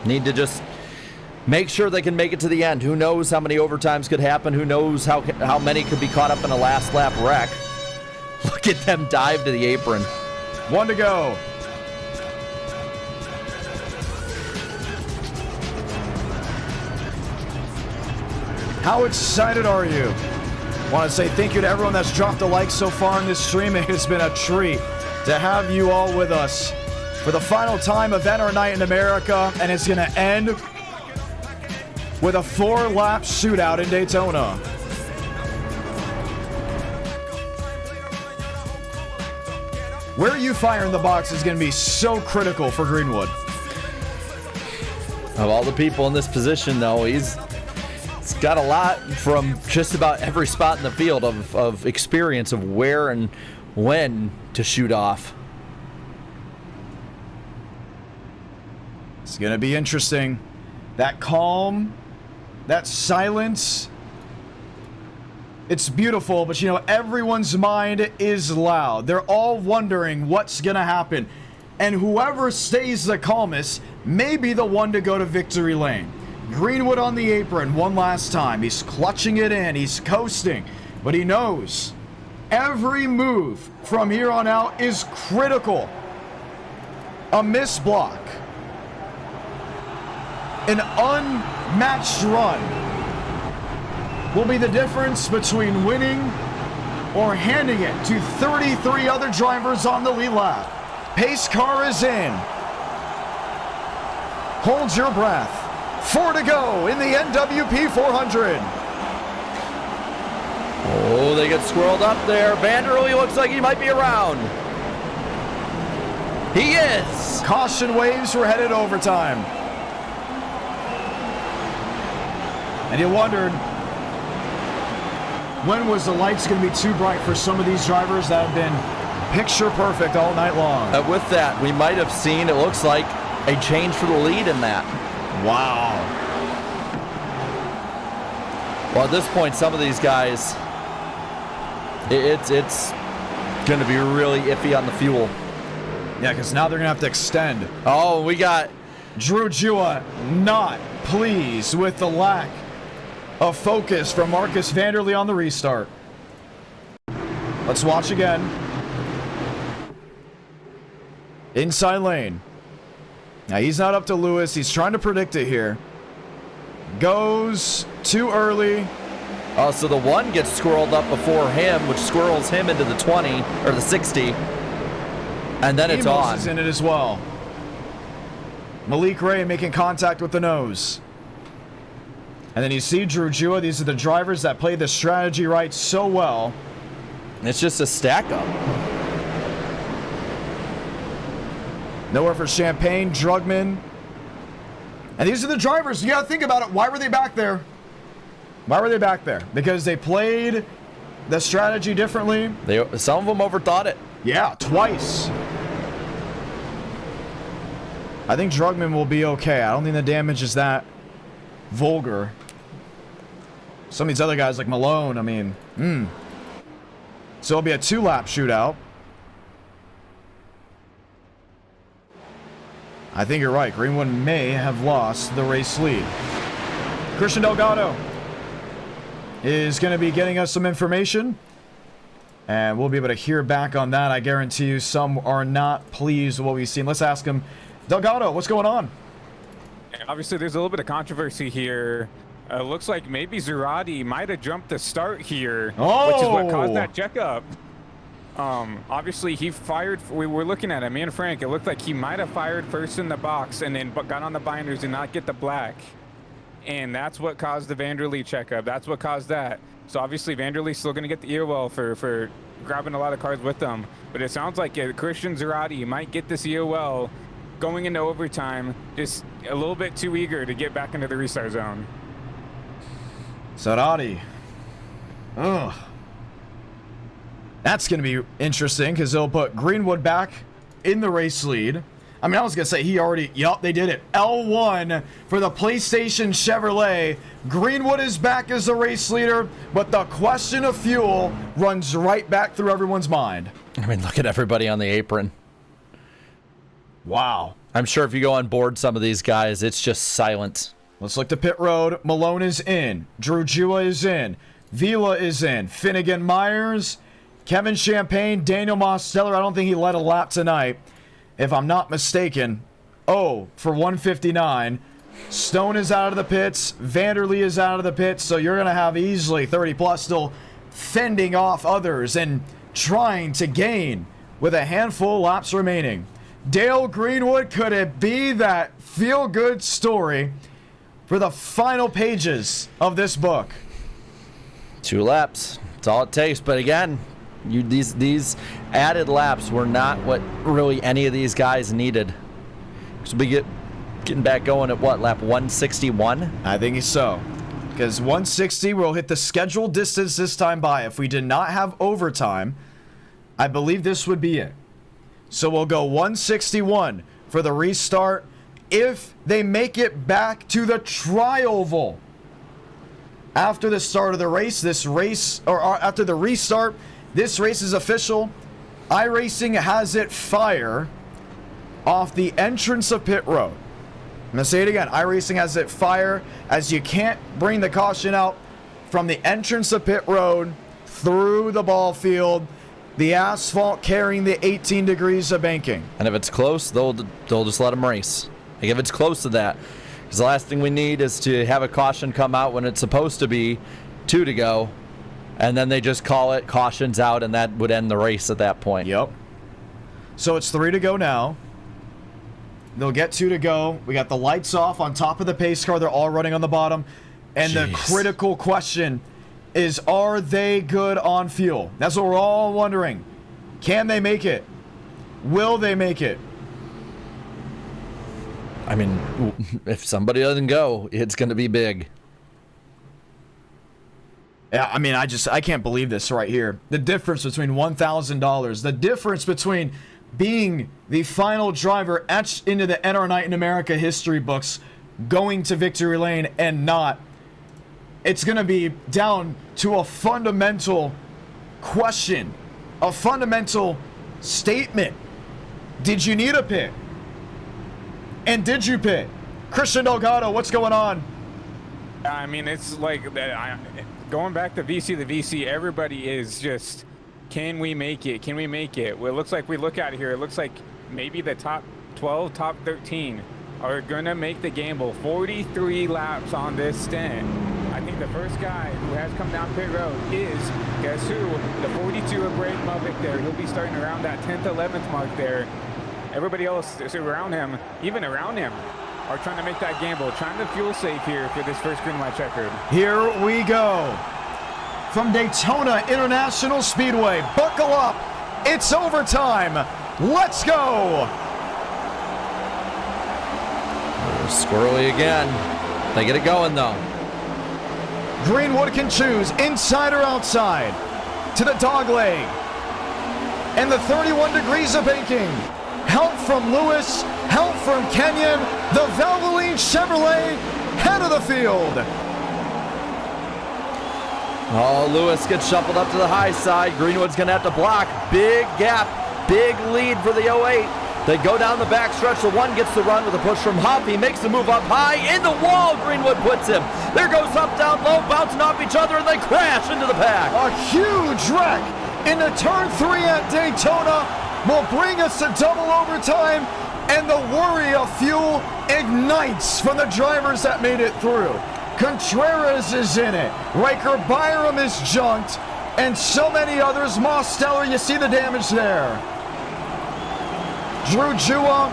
Need to just make sure they can make it to the end. Who knows how many overtimes could happen? Who knows how many could be caught up in a last lap wreck? Look at them dive to the apron. 1 to go. How excited are you? Want to say thank you to everyone that's dropped a like so far in this stream. It has been a treat to have you all with us for the final time of NR Night in America, and it's going to end with a 4-lap shootout in Daytona. Where you fire in the box is going to be so critical for Greenwood. Of all the people in this position, though, he's got a lot from just about every spot in the field of experience of where and when to shoot off. It's going to be interesting. That calm, that silence, it's beautiful, but you know, everyone's mind is loud. They're all wondering what's going to happen. And whoever stays the calmest may be the one to go to victory lane. Greenwood on the apron one last time. He's clutching it in. He's coasting. But he knows every move from here on out is critical. A missed block, an unmatched run will be the difference between winning or handing it to 33 other drivers on the lead lap. Pace car is in. Hold your breath. 4 to go in the NWP 400. Oh, they get squirreled up there. Vanderlei looks like he might be around. He is. Caution waves, we're headed overtime. And you wondered, when was the lights going to be too bright for some of these drivers that have been picture perfect all night long? With that, we might have seen, it looks like, a change for the lead in that. Wow. Well, at this point, some of these guys, it's going to be really iffy on the fuel. Yeah, because now they're going to have to extend. Oh, we got Drew Jua not pleased with the lack of focus from Marcus Vanderlei on the restart. Let's watch again. Inside lane. Now he's not up to Lewis. He's trying to predict it here. Goes too early. Oh, so the 1 gets squirreled up before him, which squirrels him into the 20 or the 60. And then it's Ramos on. is in it as well. Malik Ray making contact with the nose. And then you see Drew Jua. These are the drivers that play the strategy right so well. It's just a stack up. Nowhere for Champagne, Drugman. And these are the drivers. You got to think about it. Why were they back there? Why were they back there? Because they played the strategy differently. Some of them overthought it. Yeah, twice. I think Drugman will be okay. I don't think the damage is that vulgar. Some of these other guys like Malone, I mean, So it'll be a 2-lap shootout. I think you're right. Greenwood may have lost the race lead. Christian Delgado is going to be getting us some information. And we'll be able to hear back on that. I guarantee you some are not pleased with what we've seen. Let's ask him. Delgado, what's going on? Obviously, there's a little bit of controversy here. Looks like maybe Zerati might have jumped the start here, which is what caused that checkup. Obviously, he fired. We were looking at it, me and Frank. It looked like he might have fired first in the box and then got on the binders and not get the black. And that's what caused the Vanderlee checkup. That's what caused that. So obviously, Vanderlee's still going to get the EOL for grabbing a lot of cars with them. But it sounds like Christian Zerati might get this EOL going into overtime, just a little bit too eager to get back into the restart zone. Zerati. Ugh. That's going to be interesting because they'll put Greenwood back in the race lead. I mean, I was going to say he already... Yup, they did it. L1 for the PlayStation Chevrolet. Greenwood is back as the race leader, but the question of fuel runs right back through everyone's mind. I mean, look at everybody on the apron. Wow. I'm sure if you go on board some of these guys, it's just silent. Let's look to pit road. Malone is in. Drew Jua is in. Vila is in. Finnegan Myers, Kevin Champagne, Daniel Mosteller. I don't think he led a lap tonight, if I'm not mistaken. Oh, for 159. Stone is out of the pits. Vanderlee is out of the pits. So you're going to have easily 30 plus still fending off others and trying to gain with a handful of laps remaining. Dale Greenwood, could it be that feel-good story for the final pages of this book? 2 laps. That's all it takes. But again, these added laps were not what really any of these guys needed. So we getting back going at what, lap 161? I think so. Because 160 will hit the scheduled distance this time by. If we did not have overtime, I believe this would be it. So we'll go 161 for the restart if they make it back to the Trioval. After the start of the race, after the restart, this race is official. iRacing has it fire off the entrance of pit road. I'm going to say it again. iRacing has it fire as you can't bring the caution out from the entrance of pit road through the ball field. The asphalt carrying the 18 degrees of banking. And if it's close, they'll just let them race. Like if it's close to that. Because the last thing we need is to have a caution come out when it's supposed to be 2 to go. And then they just call it cautions out, and that would end the race at that point. Yep. So it's 3 to go now. They'll get 2 to go. We got the lights off on top of the pace car. They're all running on the bottom. And the critical question is, are they good on fuel? That's what we're all wondering. Can they make it? Will they make it? I mean, if somebody doesn't go, it's going to be big. Yeah, I mean, I can't believe this right here. The difference between $1,000, the difference between being the final driver etched into the NR Night in America history books, going to victory lane and not. It's going to be down to a fundamental question, a fundamental statement. Did you need a pit? And did you pit? Christian Delgado, what's going on? I mean, it's like that. Going back to VC to VC, everybody is just, can we make it? Can we make it? Well, it looks like we look at it here. It looks like maybe the top 12, top 13 are going to make the gamble. 43 laps on this stint. I think the first guy who has come down pit road is, guess who? The 42 of Braden Mulvick there. He'll be starting around that 10th, 11th mark there. Everybody else is around him, even around him, are trying to make that gamble, trying to fuel safe here for this first green light checkered. Here we go. From Daytona International Speedway, buckle up. It's overtime. Let's go. Squirrely again. They get it going, though. Greenwood can choose inside or outside to the dog leg. and the 31 degrees of banking. Help from Lewis, help from Kenyon. The Valvoline Chevrolet head of the field. Oh, Lewis gets shuffled up to the high side. Greenwood's going to have to block. Big gap, big lead for the 08. They go down the back stretch. The one gets the run with a push from Huff. He makes the move up high. In the wall, Greenwood puts him. There goes up, down low, bouncing off each other, and they crash into the pack. A huge wreck into turn 3 at Daytona will bring us to double overtime, and the worry of fuel ignites from the drivers that made it through. Contreras is in it. Riker Byram is junked, and so many others. Mosteller, you see the damage there. Drew Jua,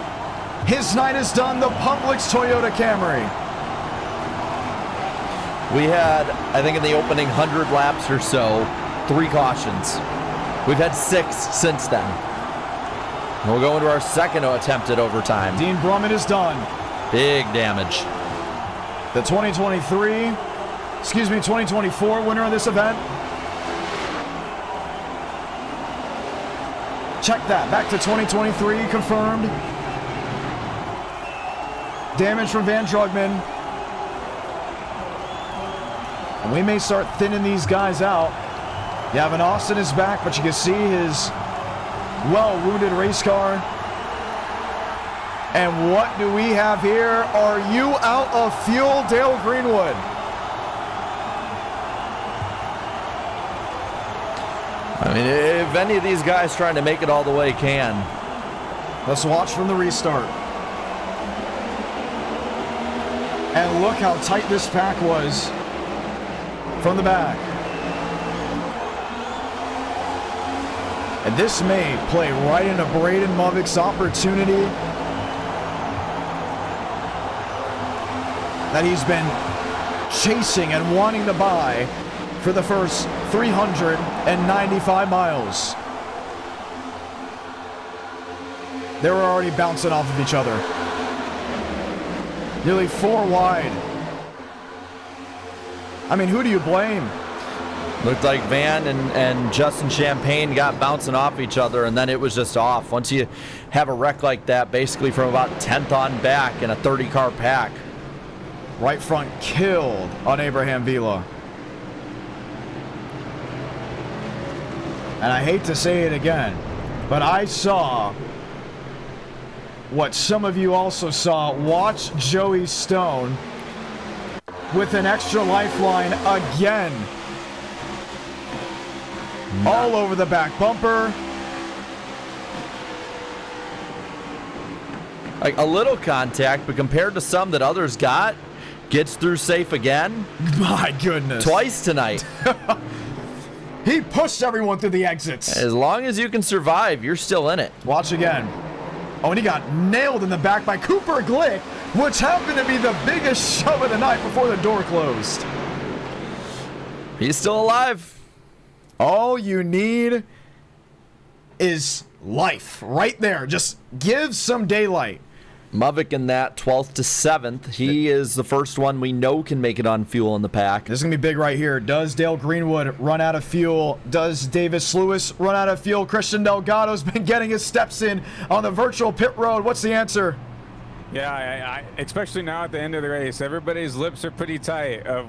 his night is done. The Publix Toyota Camry. We had, I think in the opening 100 laps or so, 3 cautions. We've had 6 since then. We'll go into our second attempt at overtime. Dean Brumman is done. Big damage. The 2024 winner of this event. Check that, back to 2023, confirmed. Damage from Van Drugman. And we may start thinning these guys out. Gavin Austin is back, but you can see his well-wounded race car. And what do we have here? Are you out of fuel, Dale Greenwood? I mean, if any of these guys trying to make it all the way can. Let's watch from the restart. And look how tight this pack was from the back. And this may play right into Braden Movik's opportunity that he's been chasing and wanting to buy for the first 395 miles. They were already bouncing off of each other. Nearly 4 wide. I mean, who do you blame? Looked like Van and Justin Champagne got bouncing off each other, and then it was just off. Once you have a wreck like that, basically from about 10th on back in a 30-car pack. Right front killed on Abraham Vila. And I hate to say it again, but I saw what some of you also saw. Watch Joey Stone with an extra lifeline again. All over the back bumper. Like a little contact, but compared to some that others got, gets through safe again. My goodness. Twice tonight. He pushed everyone through the exits. As long as you can survive, you're still in it. Watch again. Oh, and he got nailed in the back by Cooper Glick, which happened to be the biggest shove of the night before the door closed. He's still alive. All you need is life right there. Just give some daylight. Movic in that 12th to 7th. He is the first one we know can make it on fuel in the pack. This is going to be big right here. Does Dale Greenwood run out of fuel? Does Davis Lewis run out of fuel? Christian Delgado's been getting his steps in on the virtual pit road. What's the answer? Yeah, especially now at the end of the race, everybody's lips are pretty tight of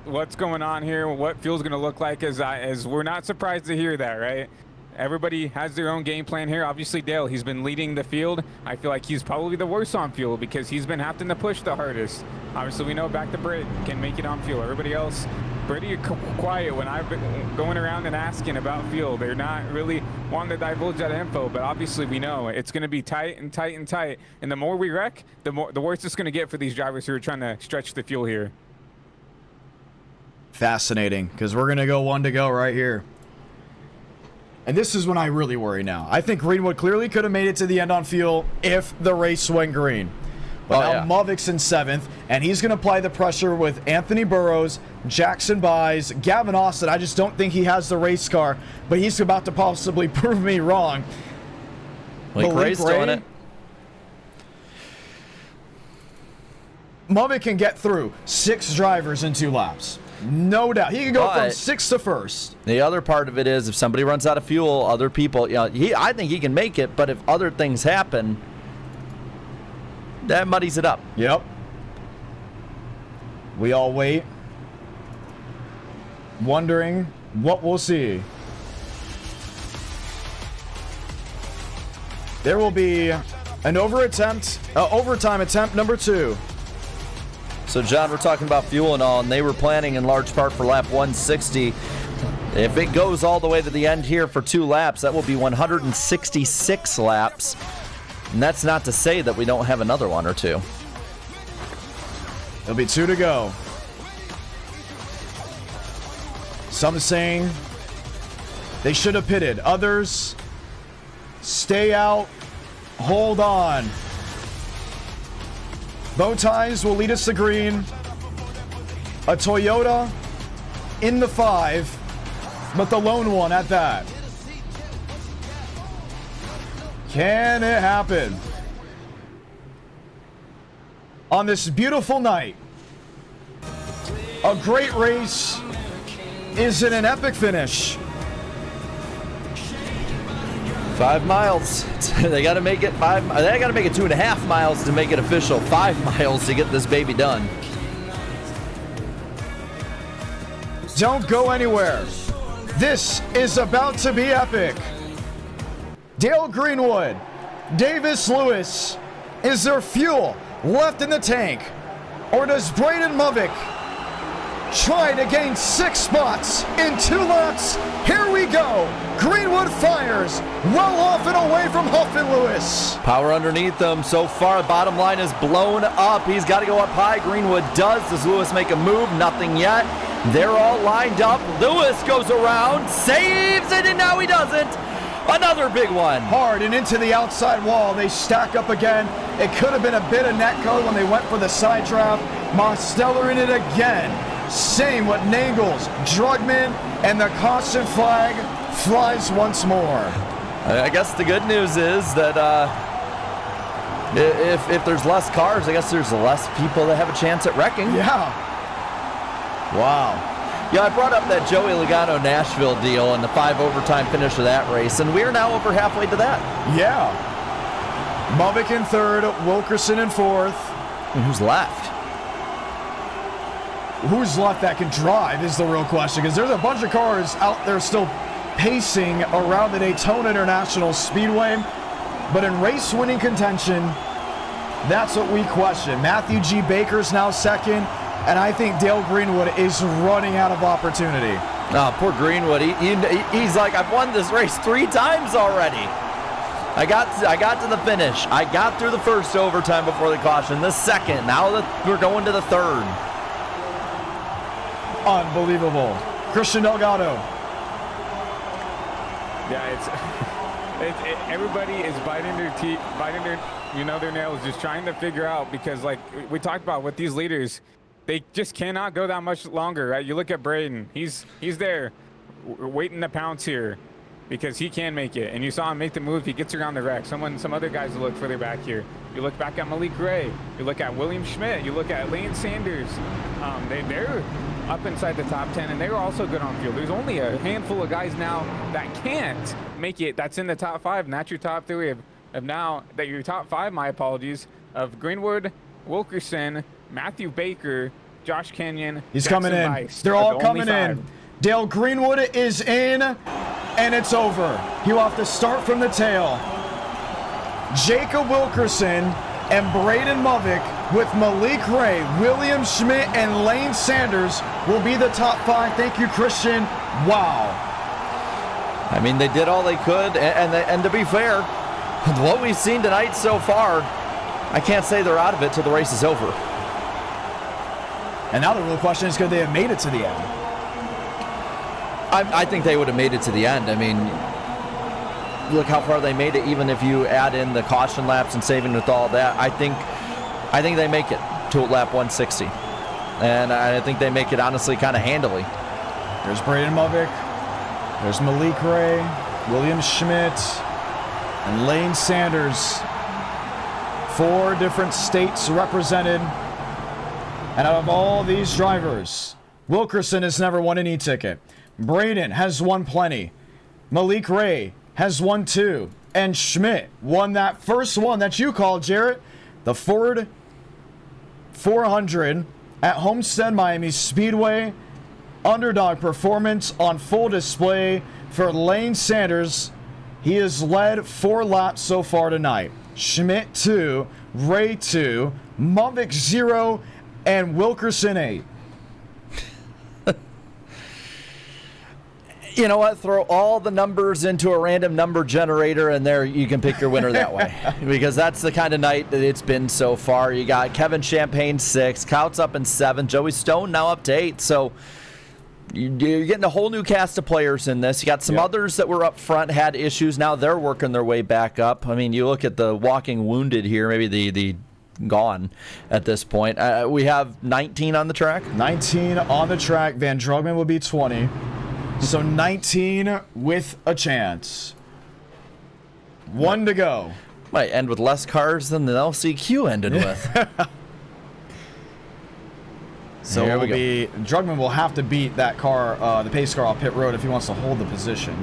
what's going on here, what fuel's going to look like. As we're not surprised to hear that, right? Everybody has their own game plan here. Obviously, Dale, he's been leading the field. I feel like he's probably the worst on fuel because he's been having to push the hardest. Obviously, we know back to Britt can make it on fuel. Everybody else pretty quiet when I've been going around and asking about fuel. They're not really wanting to divulge that info, but obviously we know it's going to be tight and tight and tight. And the more we wreck, the worse it's going to get for these drivers who are trying to stretch the fuel here. Fascinating, because we're going to go 1 to go right here. And this is when I really worry now. I think Greenwood clearly could have made it to the end on fuel if the race went green. But now Movic's in 7th, and he's going to apply the pressure with Anthony Burrows, Jackson Buys, Gavin Austin. I just don't think he has the race car, but he's about to possibly prove me wrong. Like Ray's doing it. Movic can get through 6 drivers in 2 laps. No doubt. He can go from But 6th to 1st. the other part of it is if somebody runs out of fuel, other people, I think he can make it, but if other things happen, that muddies it up. Yep. We all wait, wondering what we'll see. There will be an overtime attempt number 2. So, John, we're talking about fuel and all, and they were planning in large part for lap 160. If it goes all the way to the end here for 2 laps, that will be 166 laps. And that's not to say that we don't have another one or two. There'll be 2 to go. Some saying they should have pitted. Others, stay out, hold on. Bow ties will lead us to green. A Toyota in the 5, but the lone one at that. Can it happen? On this beautiful night, a great race. Is it an epic finish? 5 miles. They got to make it 5. They got to make it 2.5 miles to make it official. 5 miles to get this baby done. Don't go anywhere. This is about to be epic. Dale Greenwood, Davis Lewis. Is there fuel left in the tank? Or does Braden Movick try to gain 6 spots in 2 laps? Here we go. Greenwood fires well off and away from Huff and Lewis. Power underneath them. So far, the bottom line is blown up. He's got to go up high. Greenwood does. Does Lewis make a move? Nothing yet. They're all lined up. Lewis goes around, saves it, and now he doesn't. Another big one. Hard and into the outside wall. They stack up again. It could have been a bit of netcode when they went for the side draft. Mosteller in it again. Same with Nagels, Drugman, and the caution flag flies once more. I guess the good news is that if there's less cars, I guess there's less people that have a chance at wrecking. Yeah. Wow. Yeah, I brought up that Joey Logano Nashville deal and the 5 overtime finish of that race, and we are now over halfway to that. Yeah. Movick in 3rd, Wilkerson in 4th. And who's left? Who's left that can drive is the real question, because there's a bunch of cars out there still pacing around the Daytona International Speedway, but in race-winning contention, that's what we question. Matthew G. Baker's now 2nd, and I think Dale Greenwood is running out of opportunity. Oh, poor Greenwood. He's like, I've won this race 3 times already. I got to the finish. I got through the first overtime before the caution, the second. Now we're going to the 3rd. Unbelievable. Christian Delgado. Yeah, everybody is biting their teeth, their nails, just trying to figure out, because like we talked about with these leaders, they just cannot go that much longer, right? You look at Braden, he's there waiting to pounce here because he can make it, and you saw him make the move. He gets around the wreck. Some other guys look further back here. You look back at Malik Ray, you look at William Schmidt, you look at Lane Sanders. They're up inside the top 10, and they were also good on field. There's only a handful of guys now that can't make it. That's in the top 5, and that's your top 3 of now. That your top 5, my apologies, of Greenwood, Wilkerson, Matthew Baker, Josh Kenyon. He's Jackson coming in. Bice. They're all coming in. 5. Dale Greenwood is in, and it's over. He'll have to start from the tail. Jacob Wilkerson and Braden Movick with Malik Ray, William Schmidt, and Lane Sanders will be the top 5. Thank you, Christian. Wow. I mean, they did all they could, and to be fair, what we've seen tonight so far, I can't say they're out of it till the race is over. And now the real question is, could they have made it to the end? I think they would have made it to the end. I mean, look how far they made it, even if you add in the caution laps and saving with all that. I think they make it to lap 160. And I think they make it, honestly, kind of handily. There's Braden Movick. There's Malik Ray, William Schmidt, and Lane Sanders. 4 different states represented. And out of all these drivers, Wilkerson has never won an e-ticket. Braden has won plenty. Malik Ray has won 2. And Schmidt won that first one that you called, Jarrett. The Ford 400 at Homestead Miami Speedway. Underdog performance on full display for Lane Sanders. He has led 4 laps so far tonight. Schmidt 2, Ray 2, Mavic 0, and Wilkerson 8. You know what? Throw all the numbers into a random number generator, and there you can pick your winner that way. Because that's the kind of night that it's been so far. You got Kevin Champagne 6, Couts up in 7, Joey Stone now up to 8. So you're getting a whole new cast of players in this. You got some others that were up front, had issues. Now they're working their way back up. I mean, you look at the walking wounded here, maybe the gone at this point. We have 19 on the track. 19 on the track. Van Drugman will be 20. So 19 with a chance. 1 to go. Might end with less cars than the LCQ ended with. So Here it'll we go. be Drugman will have to beat that car, the pace car off pit road if he wants to hold the position.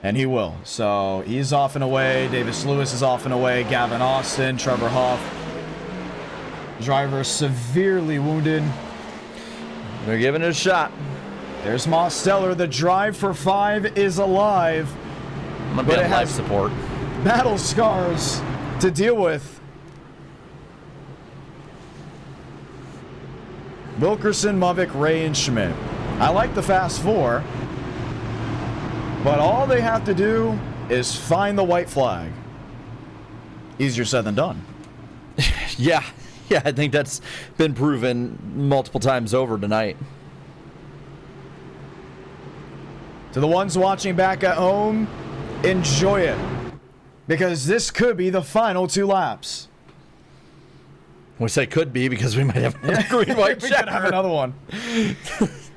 And he will. So he's off and away. Davis Lewis is off and away. Gavin Austin, Trevor Huff. Driver severely wounded. They're giving it a shot. There's Moss Stellar. The drive for 5 is alive. I'm gonna But be it on life has- support. Battle scars to deal with. Wilkerson, Mavic, Ray, and Schmidt. I like the fast 4. But all they have to do is find the white flag. Easier said than done. Yeah, I think that's been proven multiple times over tonight. To the ones watching back at home, enjoy it. Because this could be the final 2 laps. We say could be because we might have another green white We checker. could have another one.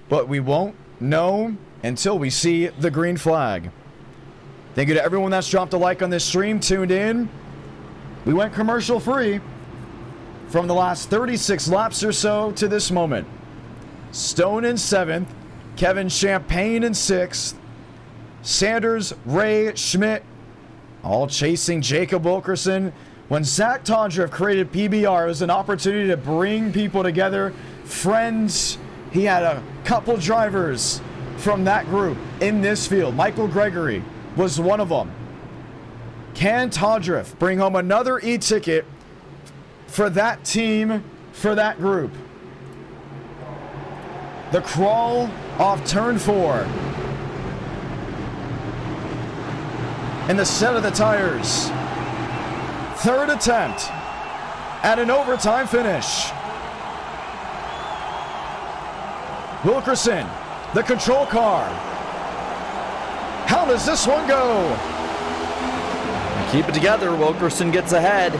But we won't know until we see the green flag. Thank you to everyone that's dropped a like on this stream, tuned in. We went commercial free from the last 36 laps or so to this moment. Stone in 7th, Kevin Champagne in 6th, Sanders, Ray, Schmidt, all chasing Jacob Wilkerson. When Zach Tondreff created PBR, it was an opportunity to bring people together, friends. He had a couple drivers from that group in this field. Michael Gregory was one of them. Can Tondreff bring home another e-ticket for that team, for that group? The crawl off turn 4. And the set of the tires. 3rd attempt at an overtime finish. Wilkerson, the control car. How does this one go? Keep it together. Wilkerson gets ahead.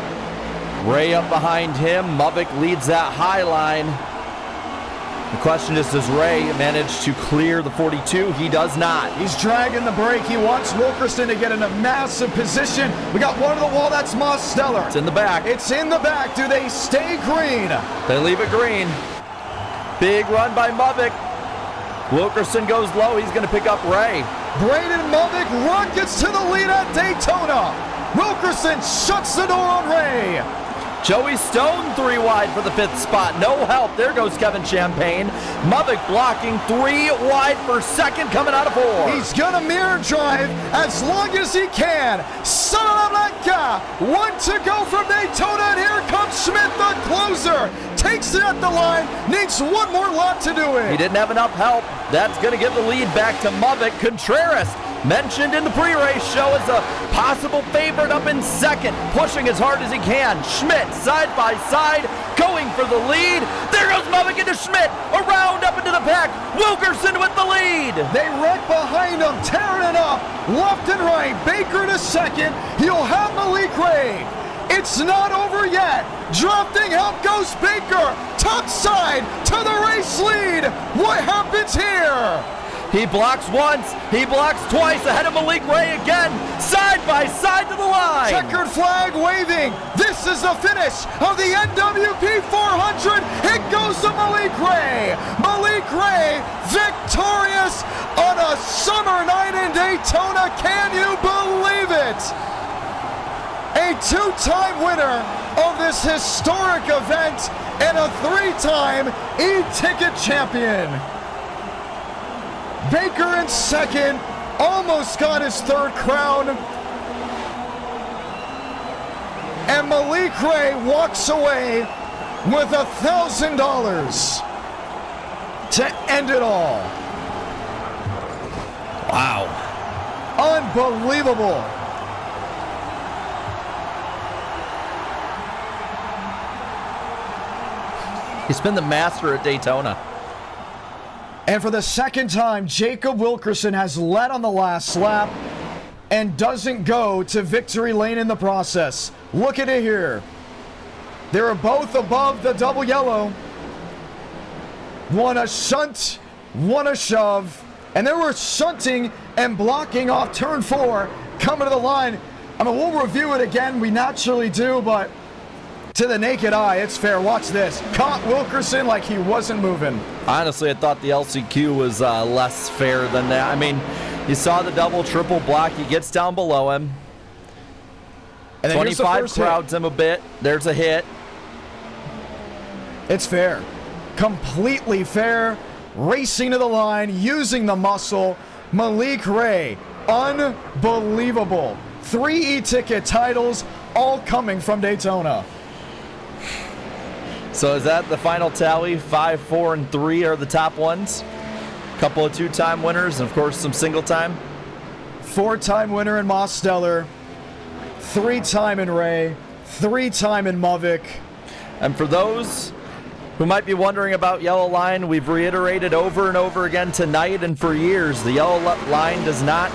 Ray up behind him. Mavic leads that high line. The question is, does Ray manage to clear the 42? He does not. He's dragging the brake. He wants Wilkerson to get in a massive position. We got one to the wall. That's Moss Stellar. It's in the back. It's in the back. Do they stay green? They leave it green. Big run by Mavic. Wilkerson goes low. He's going to pick up Ray. Braden Mavic rockets to the lead at Daytona. Wilkerson shuts the door on Ray. Joey Stone 3 wide for the 5th spot. No help. There goes Kevin Champagne. Mavic blocking 3 wide for 2nd, coming out of 4. He's gonna mirror drive as long as he can. Salamanca, 1 to go from Daytona, and here comes Schmidt, the closer. Takes it at the line, needs 1 more lap to do He it. didn't have enough help. That's going to give the lead back to Mavic. Contreras, mentioned in the pre-race show as a possible favorite, up in 2nd, pushing as hard as he can. Schmidt side by side, going for the lead. There goes Mavic into Schmidt, around up into the pack. Wilkerson with the lead. They wreck behind him, tearing it up, left and right. Baker to 2nd, he'll have Malik Ray. It's not over yet. Drafting help goes Baker. Top side to the race lead. What happens here? He blocks once, he blocks twice, ahead of Malik Ray again, side by side to the line. Checkered flag waving. This this is the finish of the NWP 400. It goes to Malik Ray. Malik Ray, victorious on a summer night in Daytona. Can you believe it? A two-time winner of this historic event and a three-time e-ticket champion. Baker in second, almost got his third crown. And Malik Ray walks away with $1,000 to end it all. Wow. Unbelievable. He's been the master at Daytona. And for the second time, Jacob Wilkerson has led on the last lap and doesn't go to victory lane in the process. Look at it here. They were both above the double yellow. One a shunt, one a shove. And they were shunting and blocking off turn 4, coming to the line. I mean, we'll review it again. We naturally do, but to the naked eye, it's fair. Watch this. Caught Wilkerson like he wasn't moving. Honestly, I thought the LCQ was less fair than that. I mean, you saw the double, triple block. He gets down below him. And then 25 crowds him a bit. There's a hit. It's fair. Completely fair. Racing to the line, using the muscle. Malik Ray, unbelievable. 3 e-ticket titles, all coming from Daytona. So is that the final tally? 5, 4, and 3 are the top ones. Couple of two-time winners, and of course some single-time. 4-time winner in Mosteller, 3-time in Ray, 3-time in Movic. And for those who might be wondering about yellow line, we've reiterated over and over again tonight and for years, the yellow line does not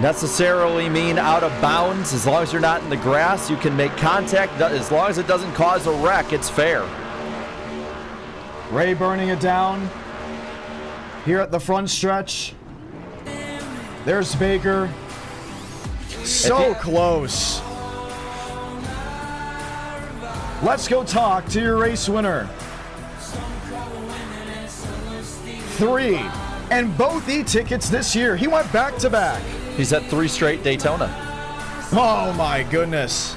necessarily mean out of bounds. As long as you're not in the grass, you can make contact. As long as it doesn't cause a wreck, it's fair. Ray burning it down here at the front stretch. There's Baker. So close. Let's go talk to your race winner. 3, and both e-tickets this year. He went back to back. He's had 3 straight Daytona. Oh my goodness.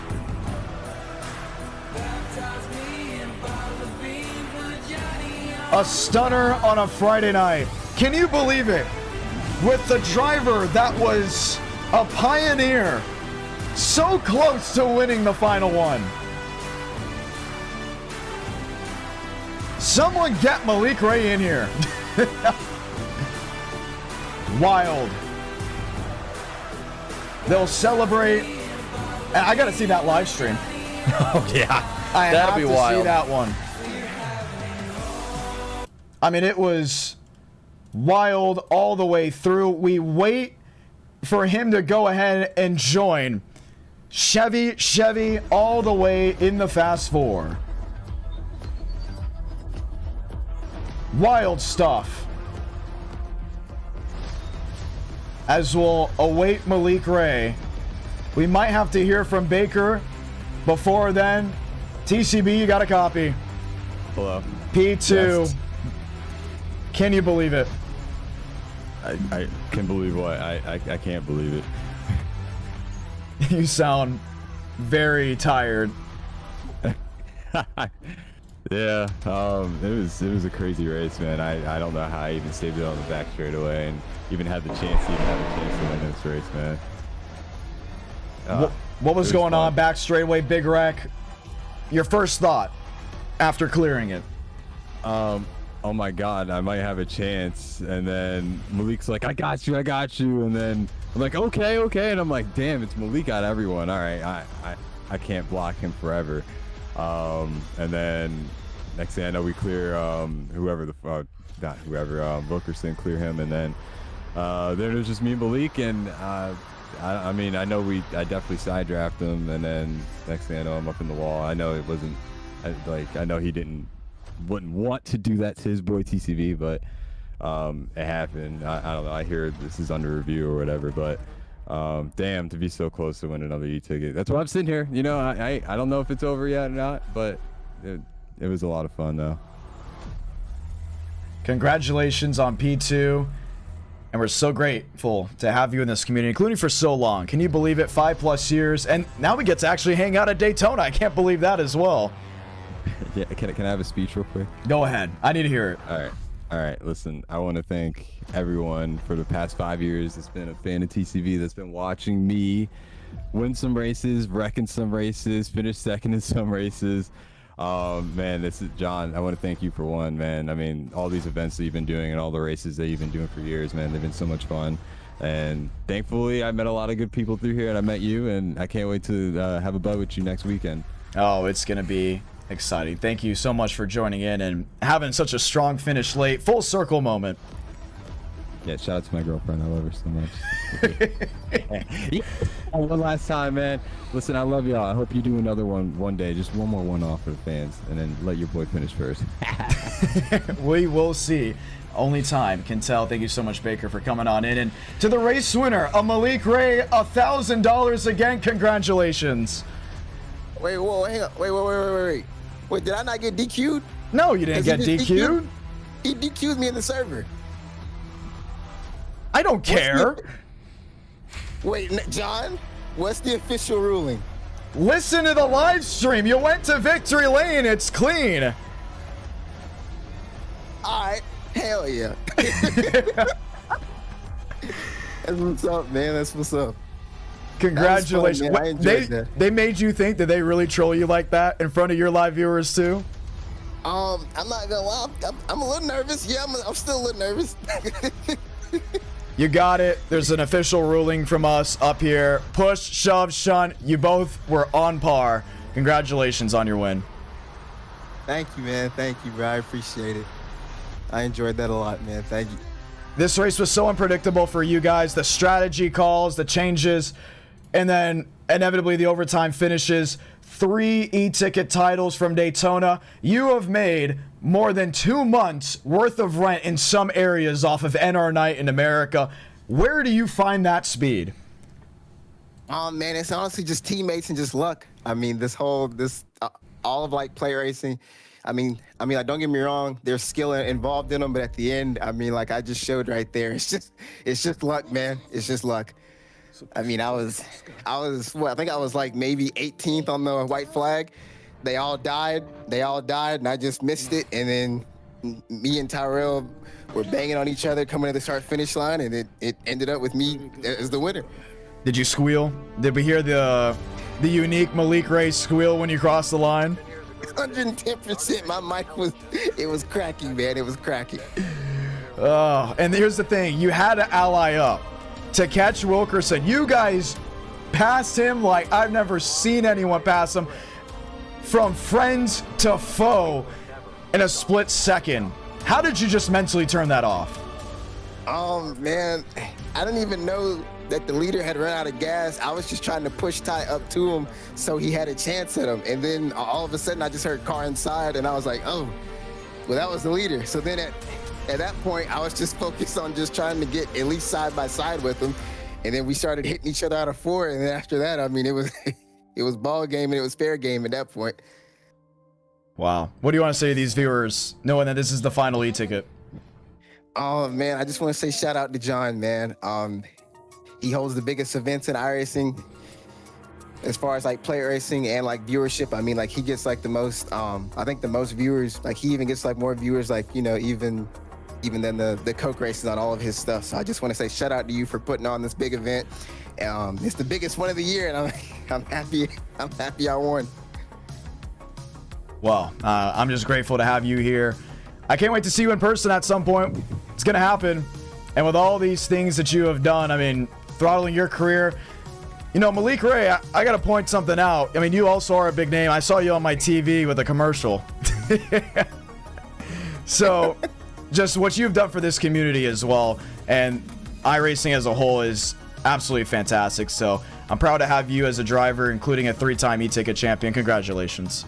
A stunner on a Friday night. Can you believe it? With the driver that was a pioneer, so close to winning the final one. Someone get Malik Ray in here. Wild. They'll celebrate. And I gotta see that live stream. Oh yeah, I that'll have be to wild. see that one. I mean, it was wild all the way through. We wait for him to go ahead and join Chevy all the way in the Fast 4. Wild stuff. As we'll await Malik Ray. We might have to hear from Baker before then. TCB, you got a copy. Hello. P2. Yes. Can you believe it? I can believe what? I can't believe it. You sound very tired. Yeah, it was a crazy race, man. I don't know how I even stayed it on the back straightaway and even had the chance to win this race, man. What was going on back straightaway, big wreck? Your first thought after clearing it? Oh my God, I might have a chance. And then Malik's like, I got you. And then I'm like, okay. And I'm like, damn, it's Malik got everyone. All right, I can't block him forever. And then next thing I know, we clear Wilkerson, clear him, and then it was just me and Malik, and I mean, I definitely side draft him, and then next thing I know, I'm up in the wall. I know it wasn't, I know he wouldn't want to do that to his boy TCV, but it happened. I don't know. I hear this is under review or whatever, but Damn, to be so close to win another e-ticket. That's why I'm sitting here. You know, I don't know if it's over yet or not, but it was a lot of fun though. Congratulations on P2. And we're so grateful to have you in this community, including for so long. Can you believe it? 5+ years. And now we get to actually hang out at Daytona. I can't believe that as well. Yeah, can I have a speech real quick? Go ahead. I need to hear it. All right. Listen, I want to thank everyone for the past 5 years. It's been a fan of TCV that's been watching me win some races, wrecking some races, finish second in some races. Man, this is John. I want to thank you for one, man. I mean, all these events that you've been doing and all the races that you've been doing for years, man, they've been so much fun. And thankfully, I met a lot of good people through here, and I met you, and I can't wait to have a bud with you next weekend. Oh, it's going to be exciting. Thank you so much for joining in and having such a strong finish late. Full circle moment. Yeah, shout out to my girlfriend. I love her so much. One last time, man. Listen, I love y'all. I hope you do another one day. Just one more one-off for the fans, and then let your boy finish first. We will see. Only time can tell. Thank you so much, Baker, for coming on in. And to the race winner, a Malik Ray, $1,000 again. Congratulations. Wait, whoa, hang on. Wait. Wait, did I not get DQ'd? No, you didn't get DQ'd. He DQ'd me in the server. I don't care. Wait, John, what's the official ruling? Listen to the live stream. You went to victory lane. It's clean. All right. Hell yeah. That's what's up, man. That's what's up. Congratulations. Fun, I enjoyed that. They made you think that they really troll you like that in front of your live viewers too? I'm not gonna lie. I'm a little nervous. Yeah, I'm still a little nervous. You got it. There's an official ruling from us up here. Push, shove, shunt. You both were on par. Congratulations on your win. Thank you, man. Thank you, bro. I appreciate it. I enjoyed that a lot, man. Thank you. This race was so unpredictable for you guys. The strategy calls, the changes, and then inevitably the overtime finishes. 3 e-ticket titles from Daytona. You have made more than 2 months worth of rent in some areas off of NR Night in America. Where do you find that speed? Man, it's honestly just teammates and just luck. I mean, all of like play racing. I mean, like, don't get me wrong, there's skill involved in them, but at the end, I mean, like I just showed right there, it's just luck, man. It's just luck. I mean, I think I was like maybe 18th on the white flag. They all died, and I just missed it. And then me and Tyrell were banging on each other coming to the start-finish line, and it ended up with me as the winner. Did you squeal? Did we hear the unique Malik Ray squeal when you crossed the line? 110%. My mic was cracking, man. It was cracking. Oh, and here's the thing. You had to ally up to catch Wilkerson. You guys passed him like I've never seen anyone pass him. From friends to foe in a split second. How did you just mentally turn that off? Man, I didn't even know that the leader had run out of gas. I was just trying to push Ty up to him so he had a chance at him. And then all of a sudden I just heard car inside and I was like, oh, well, that was the leader. So then at that point, I was just focused on just trying to get at least side by side with him. And then we started hitting each other out of 4. And then after that, I mean, it was ball game and it was fair game at that point. Wow. What do you want to say to these viewers, knowing that this is the final e-ticket? Oh, man, I just want to say shout out to John, man. He holds the biggest events in iRacing as far as like player racing and like viewership. I mean, like he gets like the most, I think the most viewers, like he even gets like more viewers, like, you know, even than the Coke races on all of his stuff. So I just want to say shout out to you for putting on this big event. It's the biggest one of the year, and I'm happy I won. Well, I'm just grateful to have you here. I can't wait to see you in person at some point. It's gonna happen. And with all these things that you have done, I mean, throttling your career, you know, Malik Ray, I gotta point something out. I mean, you also are a big name. I saw you on my TV with a commercial. So just what you've done for this community as well, and iRacing as a whole, is absolutely fantastic. So I'm proud to have you as a driver, including a 3-time e-ticket champion. Congratulations.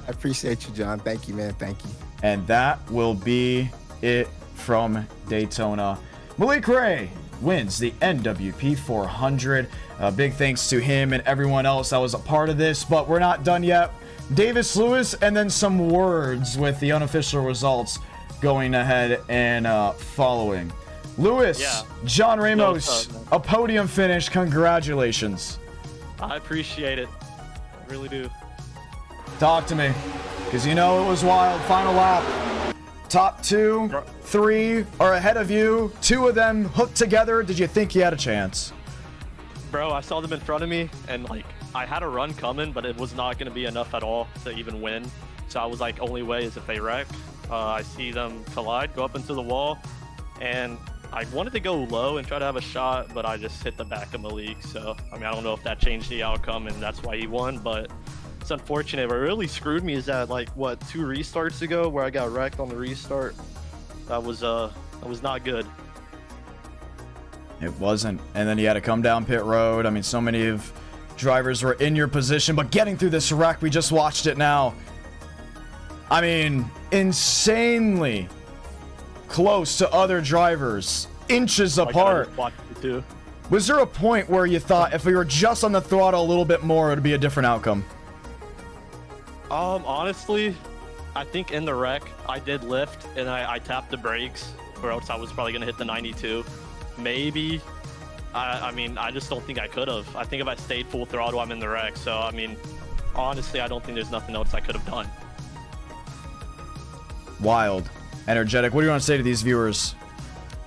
I appreciate you, John. Thank you, man. Thank you. And that will be it from Daytona. Malik Ray, wins the NWP 400. Big thanks to him and everyone else that was a part of this, but we're not done yet. Davis Lewis, and then some words with the unofficial results going ahead and following. Lewis, Yeah. John Ramos, No, it's a podium finish. Congratulations. I appreciate it. I really do. Talk to me, because you know it was wild. Final lap. Top 2, 3 are ahead of you. 2 of them hooked together. Did you think you had a chance? Bro, I saw them in front of me, and like I had a run coming, but it was not going to be enough at all to even win. So I was like, only way is if they wreck. I see them collide, go up into the wall, and I wanted to go low and try to have a shot, but I just hit the back of Malik. So, I mean, I don't know if that changed the outcome and that's why he won, but it's unfortunate. What really screwed me is that, like, what, 2 restarts ago where I got wrecked on the restart? That was not good. It wasn't. And then you had to come down pit road. I mean, so many of drivers were in your position, but getting through this wreck, we just watched it now. I mean, insanely close to other drivers, inches apart. Was there a point where you thought if we were just on the throttle a little bit more, it would be a different outcome? Honestly, I think in the wreck, I did lift and I tapped the brakes, or else I was probably going to hit the 92. Maybe. I mean, I just don't think I could have. I think if I stayed full throttle, I'm in the wreck. So, I mean, honestly, I don't think there's nothing else I could have done. Wild. Energetic. What do you want to say to these viewers?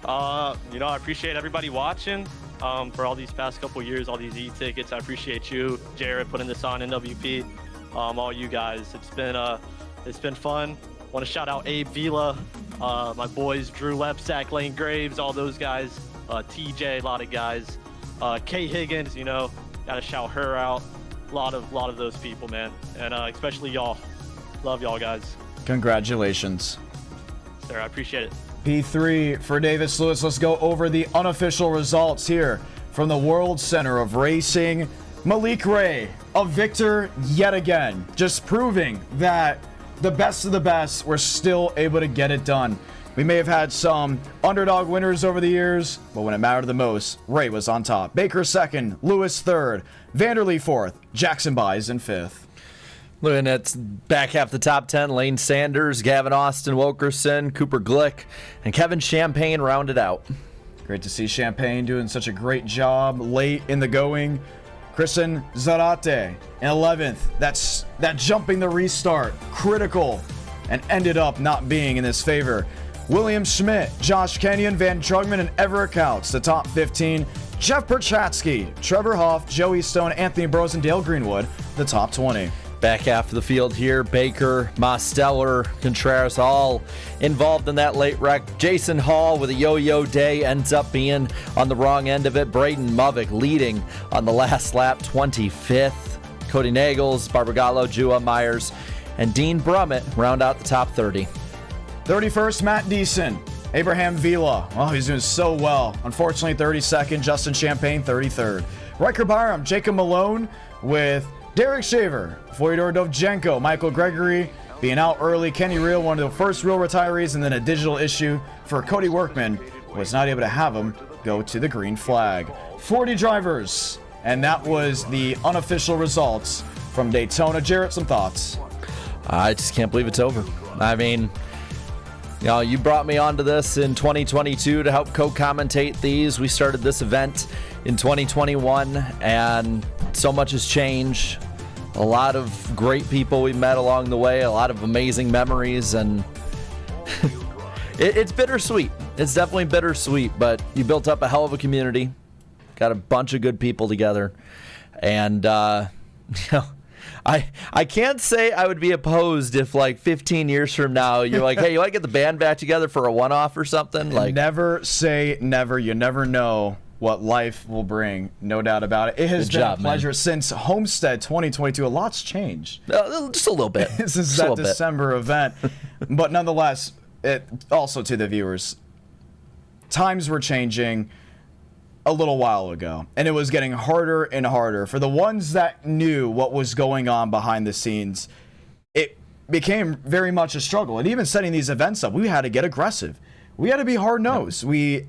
I appreciate everybody watching for all these past couple years, all these e-tickets. I appreciate you, Jared, putting this on NWP. All you guys. It's been fun. Want to shout out Abe Vila, my boys, Drew Lepsack, Lane Graves, all those guys, TJ, a lot of guys, Kay Higgins, gotta shout her out. A lot of those people, man, and especially y'all. Love y'all guys. Congratulations. Sir, I appreciate it. P3 for Davis Lewis. Let's go over the unofficial results here from the World Center of Racing. Malik Ray, a victor yet again, just proving that the best of the best were still able to get it done. We may have had some underdog winners over the years, but when it mattered the most, Ray was on top. Baker second, Lewis third, Vanderlee fourth, Jackson Buys in fifth. Looking at back half the top 10, Lane Sanders, Gavin Austin, Wilkerson, Cooper Glick, and Kevin Champagne rounded out. Great to see Champagne doing such a great job late in the going. Kristen Zarate in 11th. That's that jumping the restart, critical, and ended up not being in his favor. William Schmidt, Josh Kenyon, Van Trugman, and Everett Counts, the top 15. Jeff Perchatsky, Trevor Hoff, Joey Stone, Anthony Bros, and Dale Greenwood, the top 20. Back half of the field here, Baker, Mosteller, Contreras, all involved in that late wreck. Jason Hall with a yo-yo day ends up being on the wrong end of it. Braden Movick leading on the last lap, 25th. Cody Nagels, Barbagallo, Jua Myers, and Dean Brummett round out the top 30. 31st, Matt Deason. Abraham Vila. Oh, he's doing so well. Unfortunately, 32nd. Justin Champagne, 33rd. Riker Byram, Jacob Malone with Derek Shaver, Fyodor Dovchenko, Michael Gregory being out early. Kenny Reel, one of the first real retirees, and then a digital issue for Cody Workman, was not able to have him go to the green flag. 40 drivers, and that was the unofficial results from Daytona. Jarrett, some thoughts? I just can't believe it's over. I mean, you brought me onto this in 2022 to help co-commentate these. We started this event in 2021, and so much has changed. A lot of great people we met along the way, a lot of amazing memories, and it's bittersweet. It's definitely bittersweet, but you built up a hell of a community, got a bunch of good people together, and I can't say I would be opposed if, like, 15 years from now, you're like, hey, you want to get the band back together for a one-off or something? Like, never say never. You never know what life will bring. No doubt about it. It has been a pleasure since Homestead 2022. A lot's changed. Just a little bit. Since that December event. But nonetheless, also to the viewers, times were changing a little while ago, and it was getting harder and harder. For the ones that knew what was going on behind the scenes, it became very much a struggle. And even setting these events up, we had to get aggressive. We had to be hard-nosed. We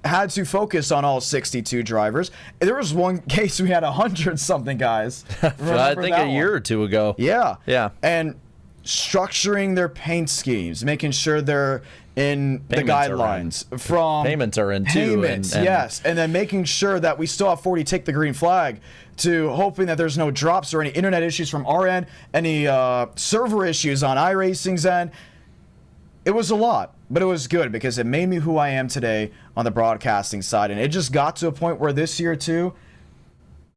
had to focus on all 62 drivers. There was one case we had 100-something guys. I think a year or two ago. Yeah. Yeah. And structuring their paint schemes, making sure they're in the Payments are guidelines. From Payments are in too. Payments, yes. And then making sure that we still have 40 take the green flag, to hoping that there's no drops or any internet issues from our end, any server issues on iRacing's end. It was a lot, but it was good because it made me who I am today on the broadcasting side. And it just got to a point where this year too,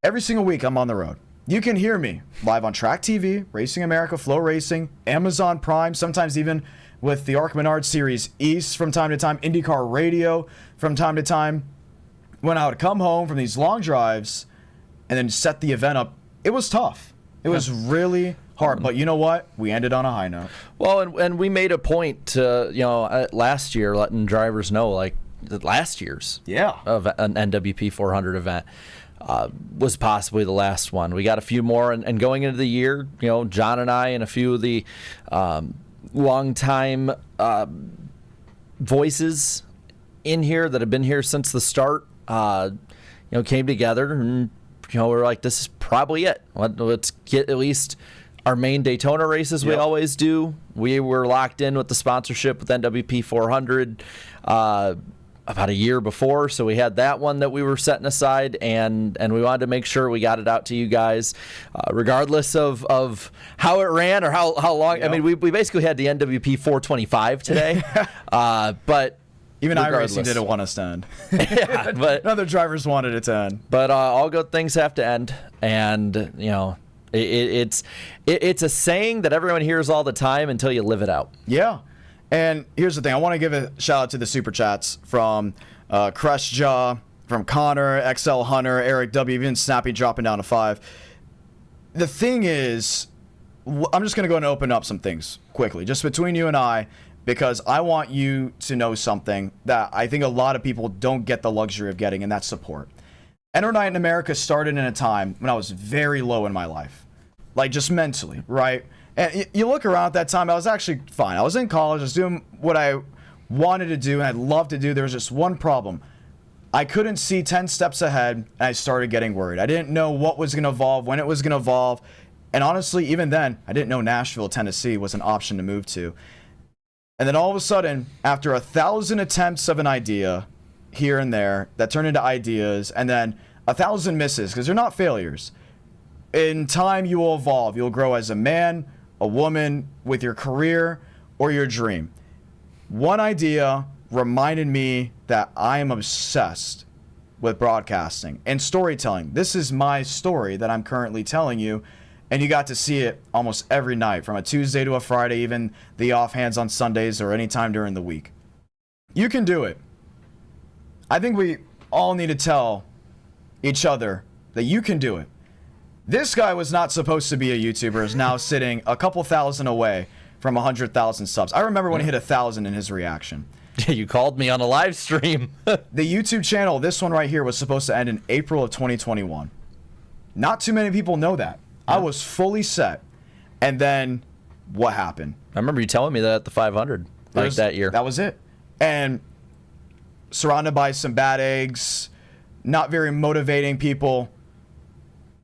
every single week I'm on the road. You can hear me live on Track TV, Racing America, Flow Racing, Amazon Prime, sometimes even with the Arc Menard Series East from time to time, IndyCar Radio from time to time. When I would come home from these long drives and then set the event up, it was tough. It was really hard, but you know what? We ended on a high note. Well, and we made a point to, last year letting drivers know, like, last year's of an NWP 400 event was possibly the last one. We got a few more, and going into the year, John and I and a few of the long-time voices in here that have been here since the start, came together, and we're like, this is probably it. Let's get at least our main Daytona races. We always do. We were locked in with the sponsorship with NWP 400 about a year before, so we had that one that we were setting aside, and we wanted to make sure we got it out to you guys, regardless of how it ran or how long. Yep. I mean, we basically had the NWP 425 today, but even iRacing didn't want us to end. Yeah, but other drivers wanted it to end. But all good things have to end, and it's a saying that everyone hears all the time until you live it out. Yeah. And here's the thing. I want to give a shout out to the super chats from Crestjaw, from Connor, XL Hunter, Eric W, even Snappy dropping down to 5. The thing is, I'm just going to go and open up some things quickly, just between you and I, because I want you to know something that I think a lot of people don't get the luxury of getting, and that's support. Enter Night in America started in a time when I was very low in my life, like just mentally, right? And you look around at that time, I was actually fine. I was in college, I was doing what I wanted to do and I'd love to do. There was just one problem. I couldn't see 10 steps ahead, and I started getting worried. I didn't know what was going to evolve, when it was going to evolve. And honestly, even then, I didn't know Nashville, Tennessee was an option to move to. And then all of a sudden, after 1,000 attempts of an idea here and there that turned into ideas, and then 1,000 misses, because they're not failures. In time, you will evolve. You'll grow as a man, a woman, with your career or your dream. One idea reminded me that I am obsessed with broadcasting and storytelling. This is my story that I'm currently telling you, and you got to see it almost every night, from a Tuesday to a Friday, even the offhands on Sundays or any time during the week. You can do it. I think we all need to tell each other that you can do it. This guy was not supposed to be a YouTuber, is now sitting a couple thousand away from 100,000 subs. I remember when he hit 1,000 in his reaction. You called me on a live stream. The YouTube channel, this one right here, was supposed to end in April of 2021. Not too many people know that. I was fully set. And then what happened? I remember you telling me that at the 500 that year. That was it. And surrounded by some bad eggs, not very motivating people,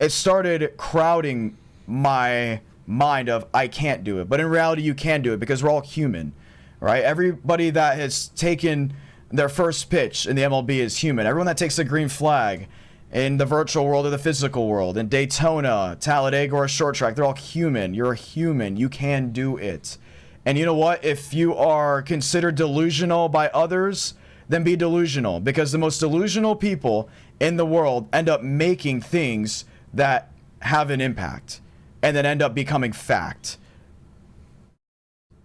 it started crowding my mind of, I can't do it. But in reality, you can do it, because we're all human, right? Everybody that has taken their first pitch in the MLB is human. Everyone that takes a green flag in the virtual world or the physical world, in Daytona, Talladega, or a short track, they're all human. You're a human. You can do it. And you know what? If you are considered delusional by others, then be delusional, because the most delusional people in the world end up making things that have an impact and then end up becoming fact.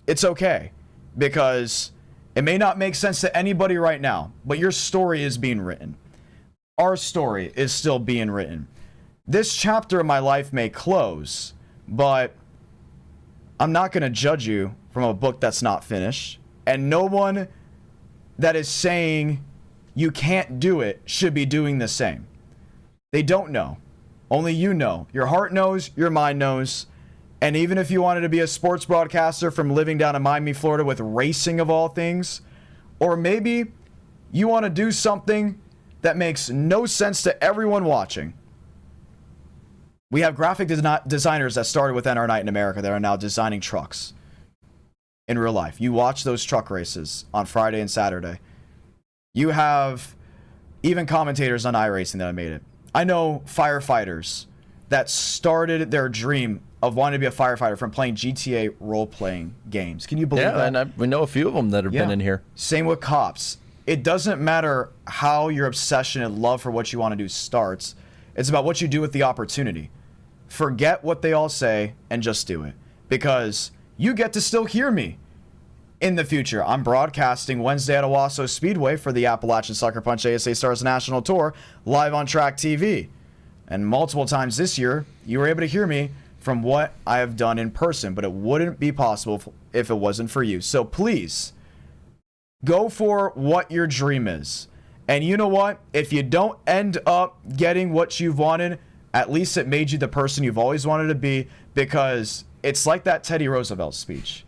It's okay, because it may not make sense to anybody right now, but your story is being written. Our story is still being written. This chapter of my life may close, but I'm not going to judge you from a book that's not finished. And no one that is saying you can't do it should be doing the same. They don't know. Only you know. Your heart knows, your mind knows. And even if you wanted to be a sports broadcaster from living down in Miami, Florida with racing of all things, or maybe you want to do something that makes no sense to everyone watching. We have graphic designers that started with NR Night in America that are now designing trucks in real life. You watch those truck races on Friday and Saturday. You have even commentators on iRacing that have made it. I know firefighters that started their dream of wanting to be a firefighter from playing GTA role-playing games. Can you believe that? Yeah, and we know a few of them that have been in here. Same with cops. It doesn't matter how your obsession and love for what you want to do starts. It's about what you do with the opportunity. Forget what they all say and just do it. Because you get to still hear me in the future. I'm broadcasting Wednesday at Owasso Speedway for the Appalachian Sucker Punch ASA Stars National Tour live on Track TV. And multiple times this year, you were able to hear me from what I have done in person, but it wouldn't be possible if it wasn't for you. So please, go for what your dream is. And you know what? If you don't end up getting what you've wanted, at least it made you the person you've always wanted to be, because it's like that Teddy Roosevelt speech.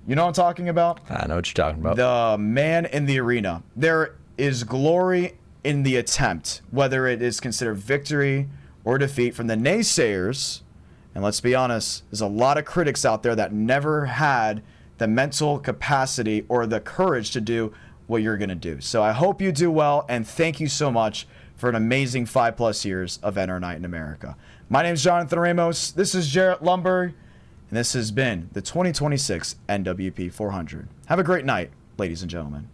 You know what I'm talking about? I know what you're talking about. The man in the arena. There is glory in the attempt, whether it is considered victory or defeat from the naysayers. And let's be honest, there's a lot of critics out there that never had the mental capacity or the courage to do what you're going to do. So I hope you do well, and thank you so much for an amazing 5+ years of NR Night in America. My name is Jonathan Ramos. This is Jarrett Lumberg, and this has been the 2026 NWP 400. Have a great night, ladies and gentlemen.